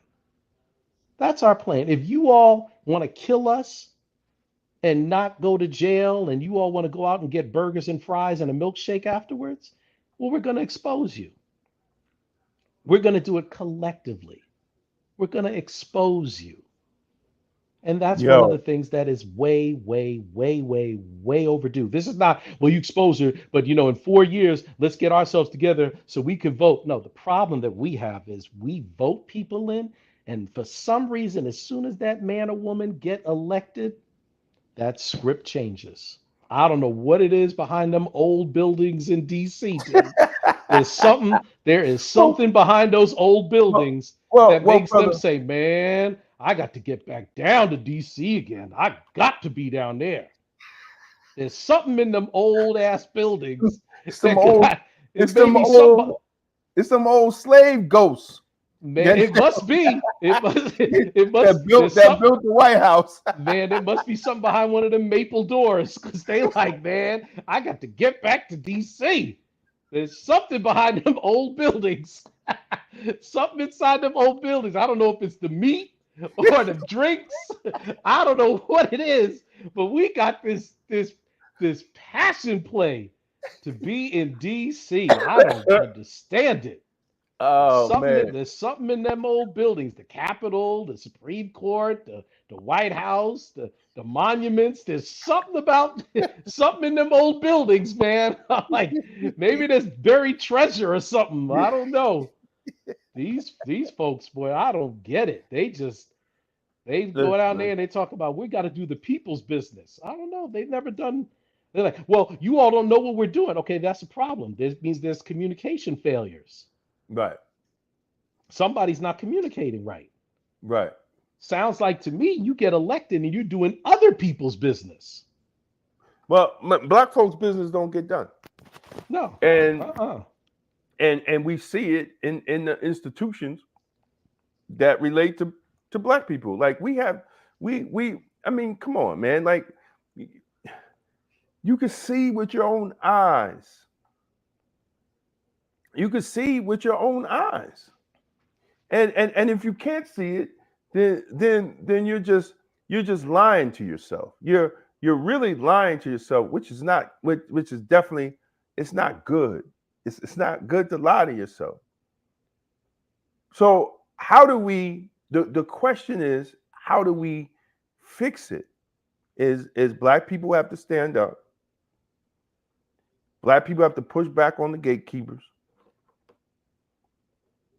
That's our plan. If you all want to kill us and not go to jail, and you all want to go out and get burgers and fries and a milkshake afterwards, well, we're going to expose you. We're going to do it collectively. We're going to expose you. And that's one of Yo, the things that is way, way, way, way, way overdue. This is not, well, you expose her, but in 4 years, let's get ourselves together so we can vote. No, the problem that we have is we vote people in, and for some reason, as soon as that man or woman get elected, that script changes. I don't know what it is behind them old buildings in DC, dude. There is well, something behind those old well, buildings well, that well, makes them brother. say, man, I got to get back down to DC again. I got to be down there. There's something in them old ass buildings It's them that old. got, it It's may them be something, old. It's them old slave ghosts man, that it must be. It must, built there's something. the White House. Man, there must be something behind one of them maple doors because they like, man, I got to get back to DC. There's something behind them old buildings. Something inside them old buildings. I don't know if it's the meat or the drinks. I don't know what it is, but we got this passion play to be in DC. I don't understand it. Oh man. There's something in them old buildings, the Capitol, the Supreme Court, the White House, the monuments. There's something about something in them old buildings, man. I'm like, maybe there's buried treasure or something. I don't know. These folks, boy, I don't get it. They go Listen, down there man. and they talk about we got to do the people's business. I don't know. They've never done. They're like, well, you all don't know what we're doing. Okay, that's a problem. This means there's communication failures. Right. Somebody's not communicating right. Right. Sounds like to me you get elected and you're doing other people's business. Well, black folks' business don't get done, No. and Uh-uh. and we see it in the institutions that relate to black people. Like we. I mean, come on, man. Like you can see with your own eyes. You can see with your own eyes. And if you can't see it, then you're just lying to yourself. You're really lying to yourself, which is not which is definitely it's not good. It's not good to lie to yourself. So how do we the question is how do we fix it? Is black people have to stand up. Black people have to push back on the gatekeepers.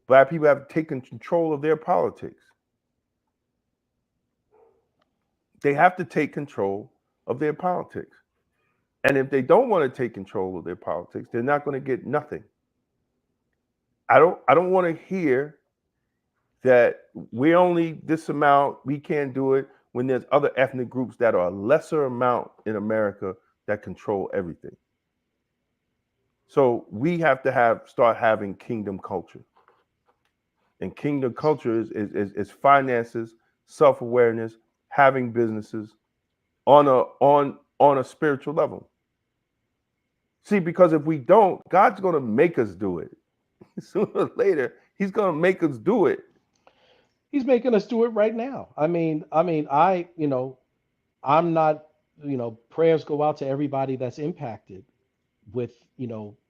Black people have taken control of their politics. They have to take control of their politics. And if they don't want to take control of their politics, they're not going to get nothing. I don't want to hear that we only this amount, we can't do it when there's other ethnic groups that are a lesser amount in America that control everything. So we have to start having kingdom culture. And kingdom culture is finances, self-awareness, having businesses on a spiritual level. See, because if we don't, God's going to make us do it. Sooner or later, He's going to make us do it. He's making us do it right now. I mean, I'm not, prayers go out to everybody that's impacted with,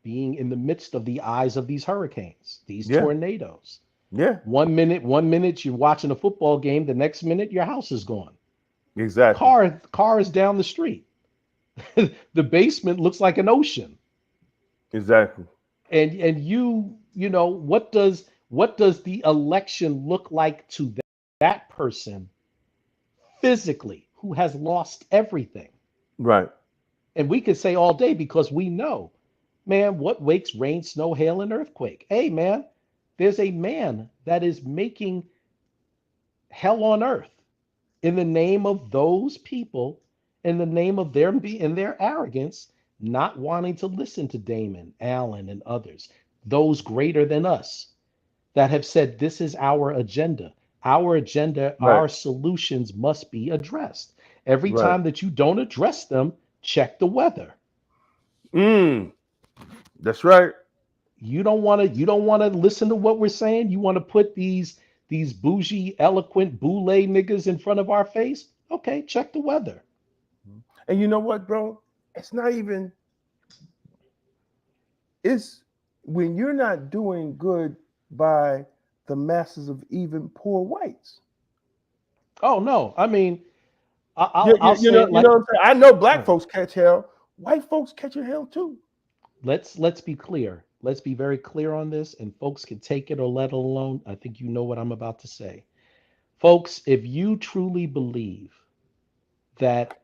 being in the midst of the eyes of these hurricanes, these Yeah. tornadoes. Yeah. One minute you're watching a football game, the next minute your house is gone. Exactly. Car is down the street. The basement looks like an ocean. Exactly. And what does the election look like to that person physically who has lost everything? Right. And we could say all day because we know, man, what wakes rain, snow, hail, and earthquake? Hey, man, there's a man that is making hell on earth in the name of those people, in the name of in their arrogance, not wanting to listen to Damon, Allen, and others, those greater than us that have said this is our agenda. Our agenda, Right. our solutions must be addressed. Every Right. time that you don't address them, check the weather. Mm. That's right. You don't want to listen to what we're saying. You want to put these bougie, eloquent boule niggas in front of our face. Okay, check the weather. And you know what, bro? It's not even. It's when you're not doing good by the masses of even poor whites. Oh no, I mean, You, I'll you, you say know, it you like, know what I'm saying? I know black right. folks catch hell. White folks catching hell too. Let's be clear. Let's be very clear on this, and folks can take it or let it alone. I think you know what I'm about to say. Folks, if you truly believe that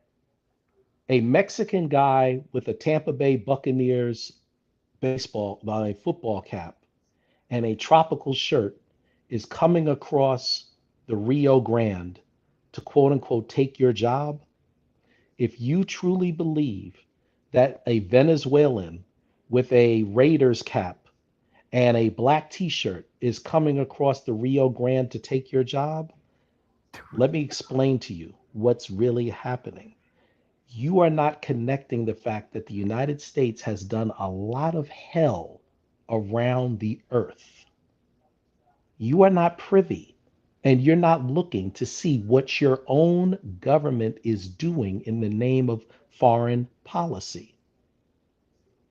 a Mexican guy with a Tampa Bay Buccaneers football cap and a tropical shirt is coming across the Rio Grande to quote unquote take your job, if you truly believe that a Venezuelan with a Raiders cap and a black t-shirt is coming across the Rio Grande to take your job, let me explain to you what's really happening. You are not connecting the fact that the United States has done a lot of hell around the earth. You are not privy and you're not looking to see what your own government is doing in the name of foreign policy.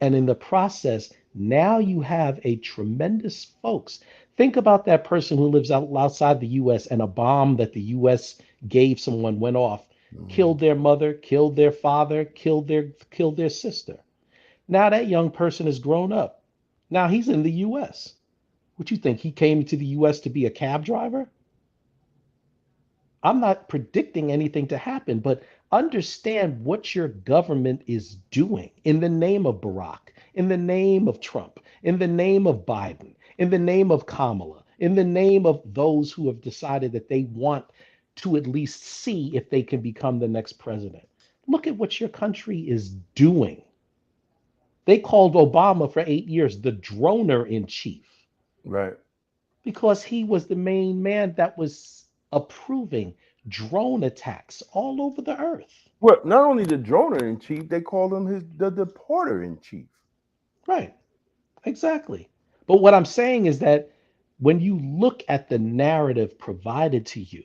And in the process, now you have a tremendous folks. Think about that person who lives outside the US and a bomb that the US gave someone went off, Mhm. killed their mother, killed their father, killed their sister. Now that young person is grown up. Now he's in the US. What you think he came to the US to be a cab driver? I'm not predicting anything to happen, but understand what your government is doing in the name of Barack, in the name of Trump, in the name of Biden, in the name of Kamala, in the name of those who have decided that they want to at least see if they can become the next president. Look at what your country is doing. They called Obama for 8 years the droner in chief Right. because he was the main man that was approving drone attacks all over the earth. Well, not only the droner in chief, they called him the deporter in chief. Right, exactly. But what I'm saying is that when you look at the narrative provided to you,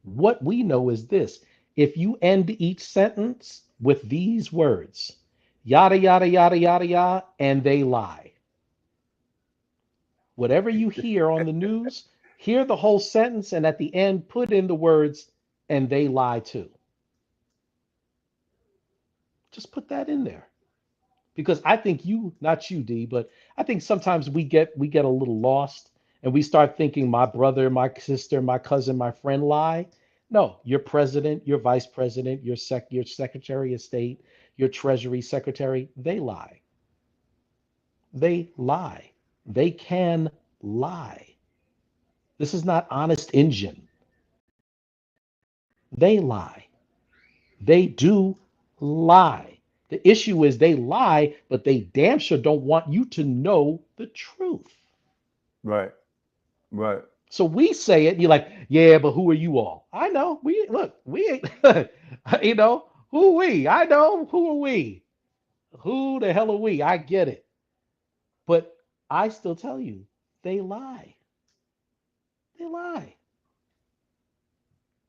what we know is this: if you end each sentence with these words, yada, yada, yada, yada, yada, and they lie, whatever you hear on the news, hear the whole sentence, and at the end, put in the words, and they lie too. Just put that in there. Because I think not you, D, but I think sometimes we get a little lost and we start thinking my brother, my sister, my cousin, my friend lie. No, your president, your vice president, your secretary of state, your treasury secretary, they lie. They lie. They can lie. This is not honest engine. They lie. They do lie. The issue is they lie, but they damn sure don't want you to know the truth. Right. Right. So we say it, and you're like, yeah, but who are you all? I know. We ain't, who we? I know. Who are we? Who the hell are we? I get it. But I still tell you, they lie. They lie.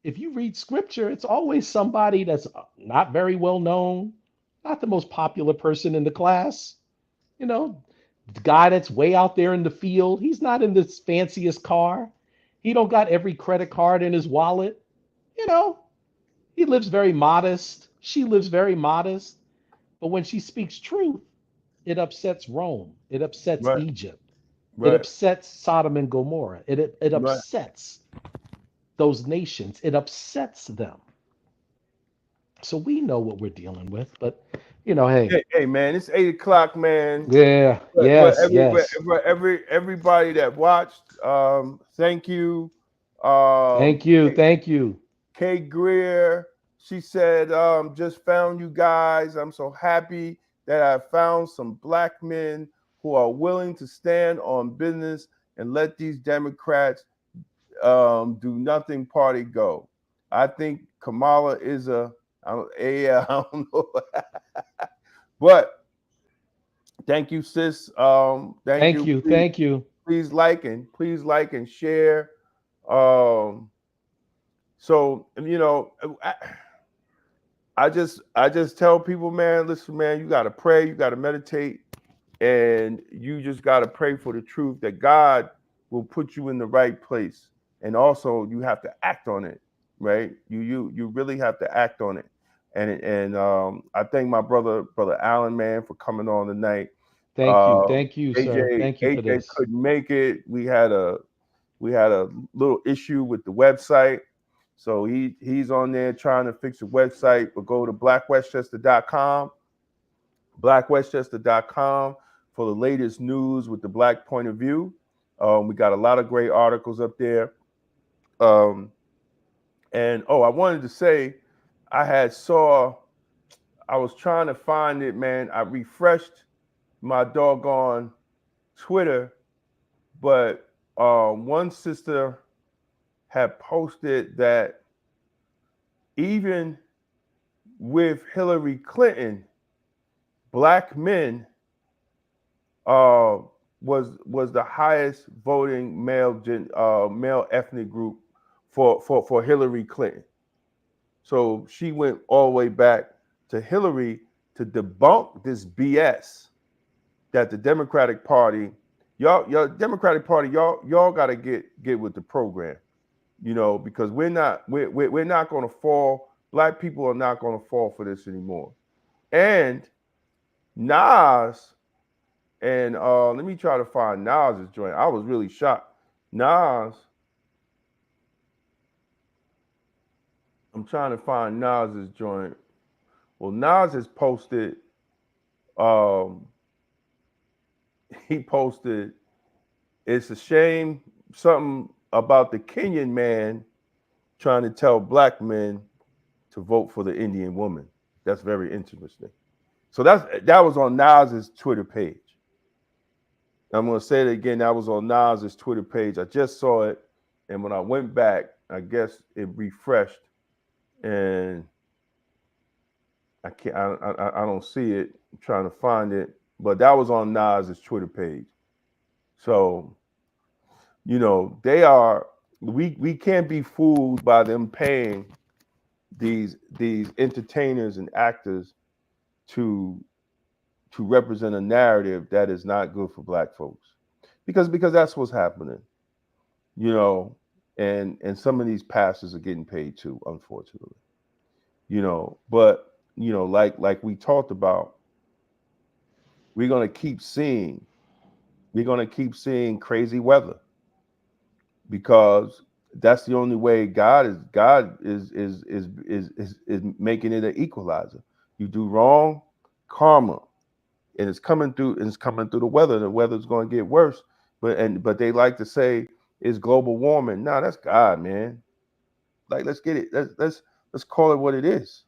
if you read scripture, it's always somebody that's not very well known, not the most popular person in the class. You know, the guy that's way out there in the field, he's not in the fanciest car. He don't got every credit card in his wallet. You know, he lives very modest. She lives very modest. But when she speaks truth, it upsets Rome. It upsets Right, Egypt. It right, upsets Sodom and Gomorrah. It right. upsets those nations. It upsets them. So we know what we're dealing with. But hey, Hey, man, it's 8 o'clock, man. yeah, yes, yes. Everybody that watched, thank you. Thank you, K, thank you. Kay Greer, she said, just found you guys. I'm so happy that I found some black men who are willing to stand on business and let these Democrats do nothing party go. I think Kamala is I don't know. But thank you, sis. Thank Thank you. you, thank you. Please like and share. Um, so I just tell people, man, listen, man, you gotta pray, you gotta meditate, and you just gotta pray for the truth that God will put you in the right place. And also you have to act on it, right? You really have to act on it. And I thank my brother Alan, man, for coming on tonight. Thank you, sir. Thank you for AJ this. couldn't make it. We had a little issue with the website. So he's on there trying to fix the website, but go to blackwestchester.com for the latest news with the black point of view. We got a lot of great articles up there. And I wanted to say, I was trying to find it, man. I refreshed my doggone Twitter, but one sister had posted that even with Hillary Clinton, black men was the highest voting male ethnic group for Hillary Clinton. So she went all the way back to Hillary to debunk this BS that the Democratic Party, y'all Democratic Party, y'all got to get with the program, because we're not going to fall. Black people are not going to fall for this anymore. And Nas, and let me try to find Nas's joint. I was really shocked. Nas, I'm trying to find Nas's joint. Well, Nas has posted. He posted, it's a shame, something about the Kenyan man trying to tell black men to vote for the Indian woman. That's very interesting. So that was on Nas's Twitter page. I'm going to say it again. That was on Nas's Twitter page. I just saw it, and when I went back, I guess it refreshed, and I can't. I don't see it. I'm trying to find it, but that was on Nas's Twitter page. So, they are. We can't be fooled by them paying these entertainers and actors to represent a narrative that is not good for black folks, because that's what's happening, and some of these pastors are getting paid too, unfortunately, but like we talked about, we're going to keep seeing crazy weather, because that's the only way God is making it an equalizer. You do wrong, karma, and it's coming through the weather. The weather's going to get worse, but they like to say it's global warming. No, that's God, man. Like, let's get it. Let's call it what it is.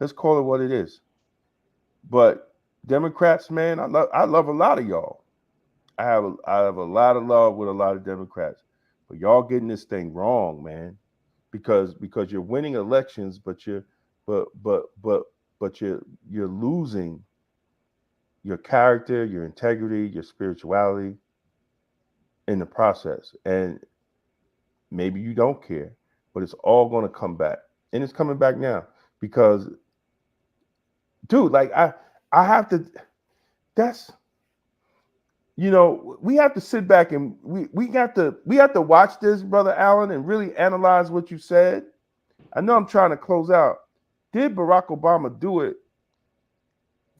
Let's call it what it is. But Democrats, man, I love a lot of y'all. I have a lot of love with a lot of Democrats, but y'all getting this thing wrong, man. Because you're winning elections, but you're losing your character, your integrity, your spirituality in the process. And maybe you don't care, but it's all going to come back, and it's coming back now because, dude, like I have to. That's, you know, we have to sit back and we have to watch this, Brother Allen, and really analyze what you said. I know I'm trying to close out. Did Barack Obama do it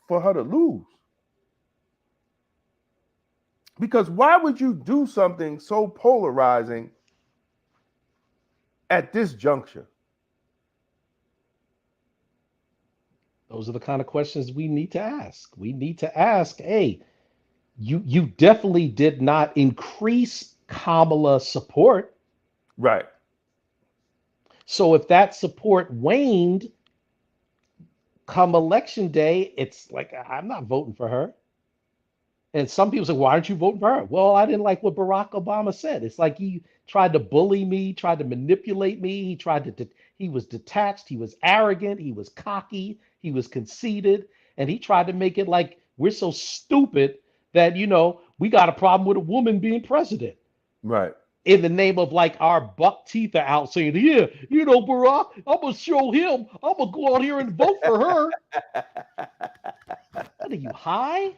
for her to lose? Because why would you do something so polarizing at this juncture? Those are the kind of questions we need to ask. We need to ask, hey, you definitely did not increase Kamala support. Right. So if that support waned come election day, it's like, I'm not voting for her. And some people say, why aren't you voting for her? Well, I didn't like what Barack Obama said. It's like he tried to bully me, tried to manipulate me. He was detached. He was arrogant. He was cocky. He was conceited. And he tried to make it like we're so stupid that, we got a problem with a woman being president. Right. In the name of like our buck teeth are out saying, yeah, Barack, I'm going to show him. I'm going to go out here and vote for her. What are you, high?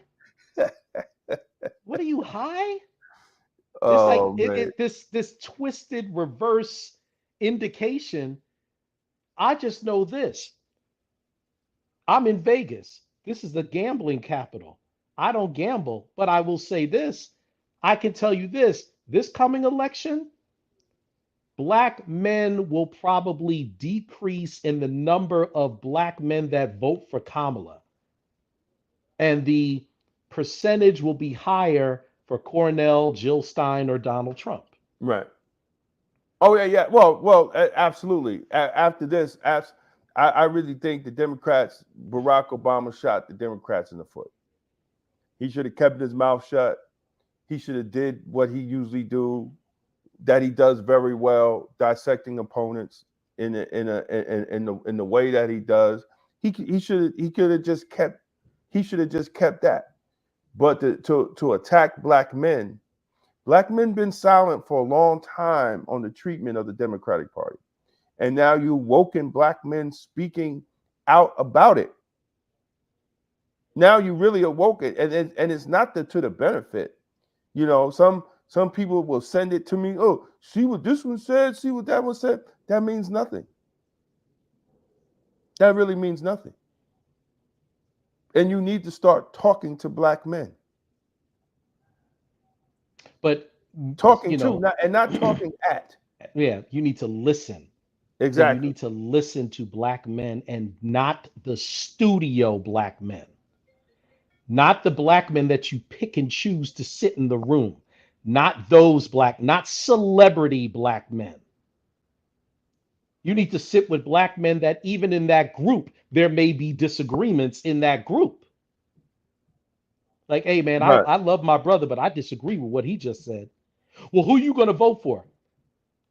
What are you, high? Oh, It's like this twisted reverse indication. I just know this. I'm in Vegas. This is the gambling capital. I don't gamble, but I will say this. I can tell you this. This coming election, Black men will probably decrease in the number of Black men that vote for Kamala. And the percentage will be higher for Cornell, Jill Stein, or Donald Trump. Right. Oh, yeah. Well, absolutely. After this, I really think the Democrats, Barack Obama shot the Democrats in the foot. He should have kept his mouth shut. He should have did what he usually do, that he does very well, dissecting opponents in the way that he does. He could have just kept that. But to attack Black men been silent for a long time on the treatment of the Democratic Party. And now you woken Black men speaking out about it. Now you really awoke it. And it's not to the benefit. Some people will send it to me. Oh, see what this one said, see what that one said. That means nothing. That really means nothing. And you need to start talking to Black men. But talking to, not talking at. Yeah, you need to listen. Exactly. And you need to listen to Black men, and not the studio Black men. Not the Black men that you pick and choose to sit in the room. Not those not celebrity Black men. You need to sit with Black men that even in that group, there may be disagreements in that group. Like, hey, man, right. I love my brother, but I disagree with what he just said. Well, who are you going to vote for?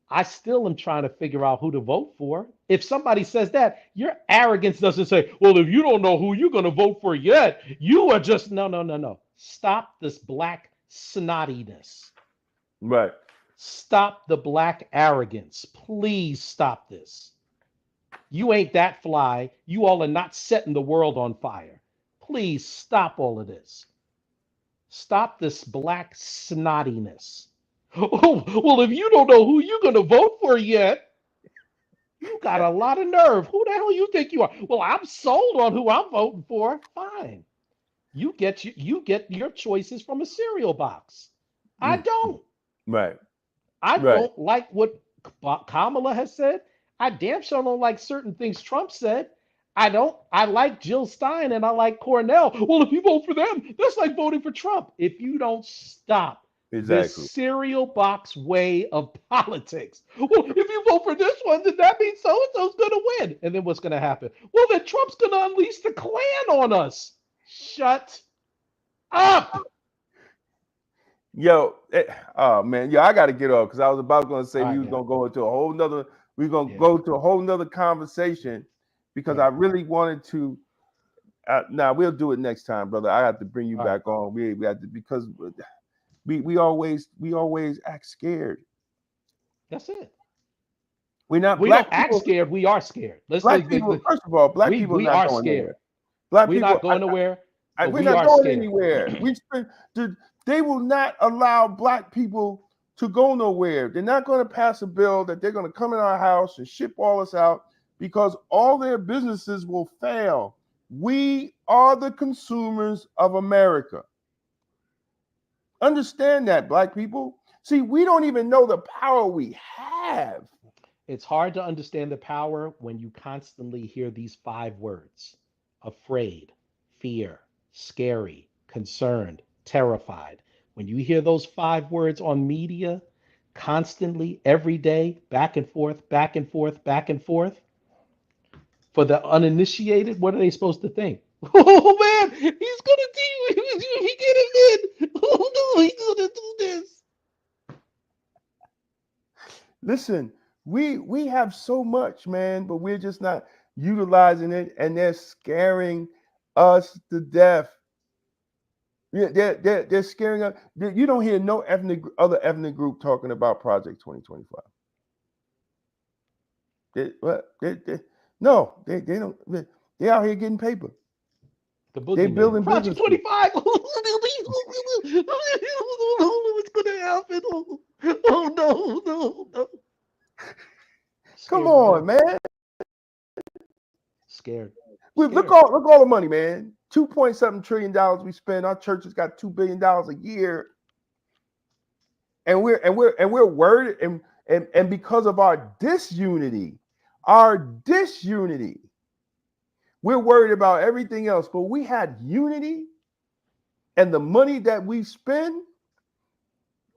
I still am trying to figure out who to vote for. If somebody says that, your arrogance doesn't say, well, if you don't know who you're going to vote for yet, you are just, no. Stop this Black snottiness. Right. Stop the Black arrogance. Please stop this. You ain't that fly. You all are not setting the world on fire. Please stop all of this. Stop this Black snottiness. Oh, well, if you don't know who you're going to vote for yet, you got a lot of nerve. Who the hell you think you are? Well, I'm sold on who I'm voting for. Fine. You get your choices from a cereal box. I don't. Right. I don't like what Kamala has said. I damn sure don't like certain things Trump said. I like Jill Stein and I like Cornell. Well, if you vote for them, that's like voting for Trump. If you don't stop this cereal box way of politics. Well, if you vote for this one, then that means so-and-so's going to win. And then what's going to happen? Well, then Trump's going to unleash the Klan on us. Shut up. Yo, oh man, I got to get off because I was about going to say we was going to go into a whole nother, go to a whole nother conversation because I really wanted to. Now we'll do it next time, brother. I have to bring you back on. We have to, because we always act scared. That's it. We're not. We Black don't act people. scared. We are scared. Black people. First of all, black people we not are going nowhere. scared. Black We're people. not going nowhere, but We're we not are going scared. anywhere. They will not allow black people to go nowhere. They're not going to pass a bill that they're going to come in our house and ship all us out because all their businesses will fail. We are the consumers of America. Understand that, black people. See, we don't even know the power we have. It's hard to understand the power when you constantly hear these 5 words: afraid, fear, scary, concerned, terrified. When you hear those 5 words on media constantly, every day, back and forth, back and forth, back and forth, for the uninitiated, what are they supposed to think? Oh man, he's gonna do he get him in. Oh no, he's gonna do this. Listen, we have so much, man, but we're just not utilizing it, and they're scaring us to death. Yeah, they're scaring us. You don't hear no other ethnic group talking about Project 2025. No, they don't. They out here getting paper. The They boogeyman. building Project businesses. 25. What's gonna happen? Oh no. Come Scared on, man. Scared. Look all the money, man. $2.7 trillion we spend. Our churches got $2 billion a year, and we're worried, and because of our disunity, we're worried about everything else. But we had unity, and the money that we spend,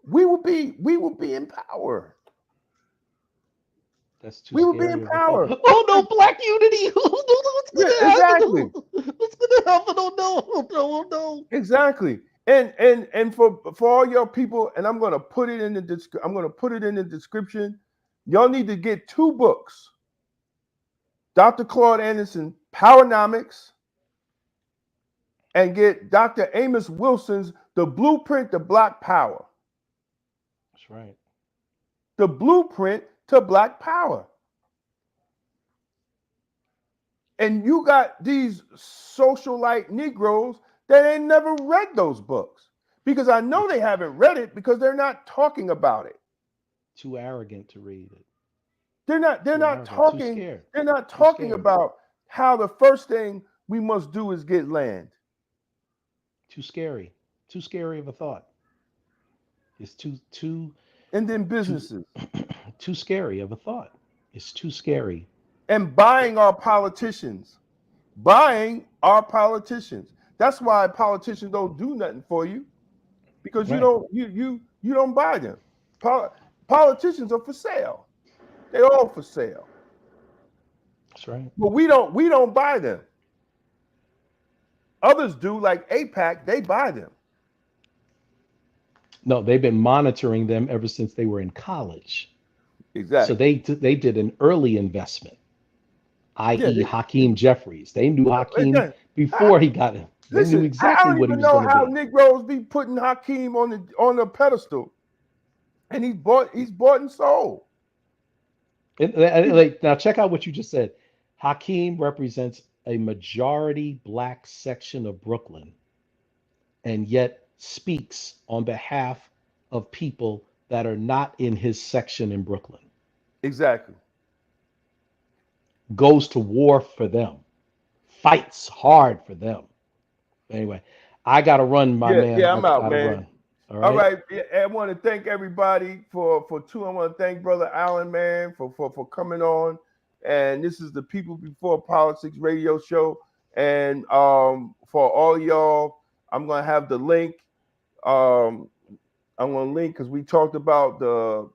we will be in power. That's too we will be scary in of a power. thought. Oh no, black unity. Oh no, what's gonna Exactly. happen? What's gonna happen? Oh no. Exactly. And for all your people, and I'm gonna put it in the description. Y'all need to get 2 books. Dr. Claude Anderson, Powernomics, and get Dr. Amos Wilson's The Blueprint to Black Power. That's right. The Blueprint to Black Power. And you got these socialite Negroes that ain't never read those books, because I know they haven't read it because they're not talking about it. Too arrogant to read it. They're not talking. They're not talking about how the first thing we must do is get land. Too scary. Too scary of a thought. It's too And then businesses. Too scary of a thought. It's too scary. And buying our politicians. That's why politicians don't do nothing for you, because you don't buy them. Politicians are for sale. They're all for sale. That's right. But we don't buy them. Others do, like AIPAC, they buy them. No, they've been monitoring them ever since they were in college. Exactly. So they did an early investment, i.e. Hakeem Jeffries. They knew Hakeem before he got him. They knew exactly what he was going to be. I don't even know how Negroes be putting Hakeem on the pedestal, and he's bought and sold. Now check out what you just said. Hakeem represents a majority black section of Brooklyn, and yet speaks on behalf of people that are not in his section in Brooklyn. Exactly. Goes to war for them. Fights hard for them. Anyway, I got to run, my man. Yeah, I'm out, man. Run. All right. I want to thank everybody for I want to thank Brother Allen, man, for coming on. And this is the People Before Politics radio show. And for all y'all, I'm going to have the link. I'm going to link, because we talked about the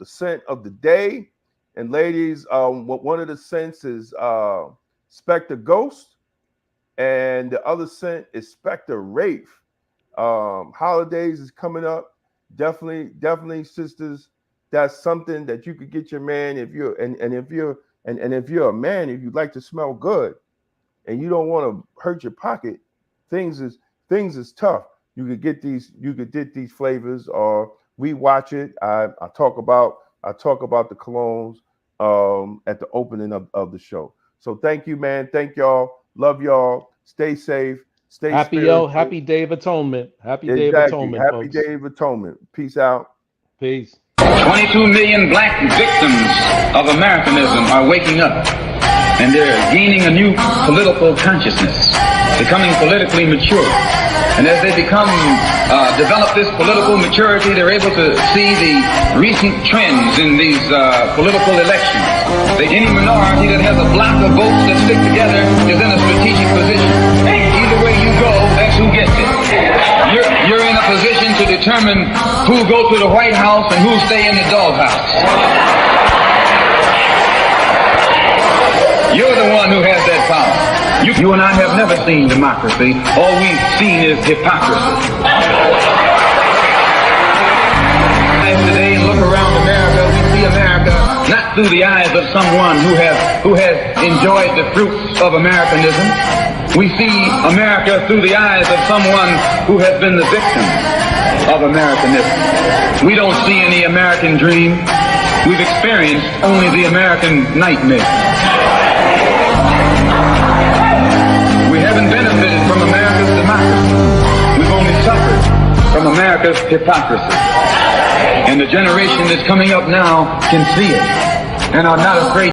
scent of the day. And ladies, one of the scents is Spectre Ghost, and the other scent is Spectre Wraith. Holidays is coming up. Definitely, sisters. That's something that you could get your man if you're if you're a man, if you like to smell good and you don't want to hurt your pocket, things is tough. You could get these flavors, or we watch it. I talk about the colognes, at the opening of the show. So thank you, man. Thank y'all. Love y'all. Stay safe. Stay spiritual. Happy Day of Atonement. Happy Day of Exactly. Atonement, Happy folks. Day of Atonement. Peace out. Peace. 22 million black victims of Americanism are waking up, and they're gaining a new political consciousness, becoming politically mature. And as they develop this political maturity, they're able to see the recent trends in these political elections. Any minority that has a block of votes that stick together is in a strategic position. Either way you go, that's who gets it. You're in a position to determine who go to the White House and who stay in the doghouse. You're the one who has that power. You and I have never seen democracy. All we've seen is hypocrisy. Today and look around America, we see America not through the eyes of someone who has enjoyed the fruits of Americanism. We see America through the eyes of someone who has been the victim of Americanism. We don't see any American dream. We've experienced only the American nightmare. We haven't benefited from America's democracy. We've only suffered from America's hypocrisy. And the generation that's coming up now can see it and are not afraid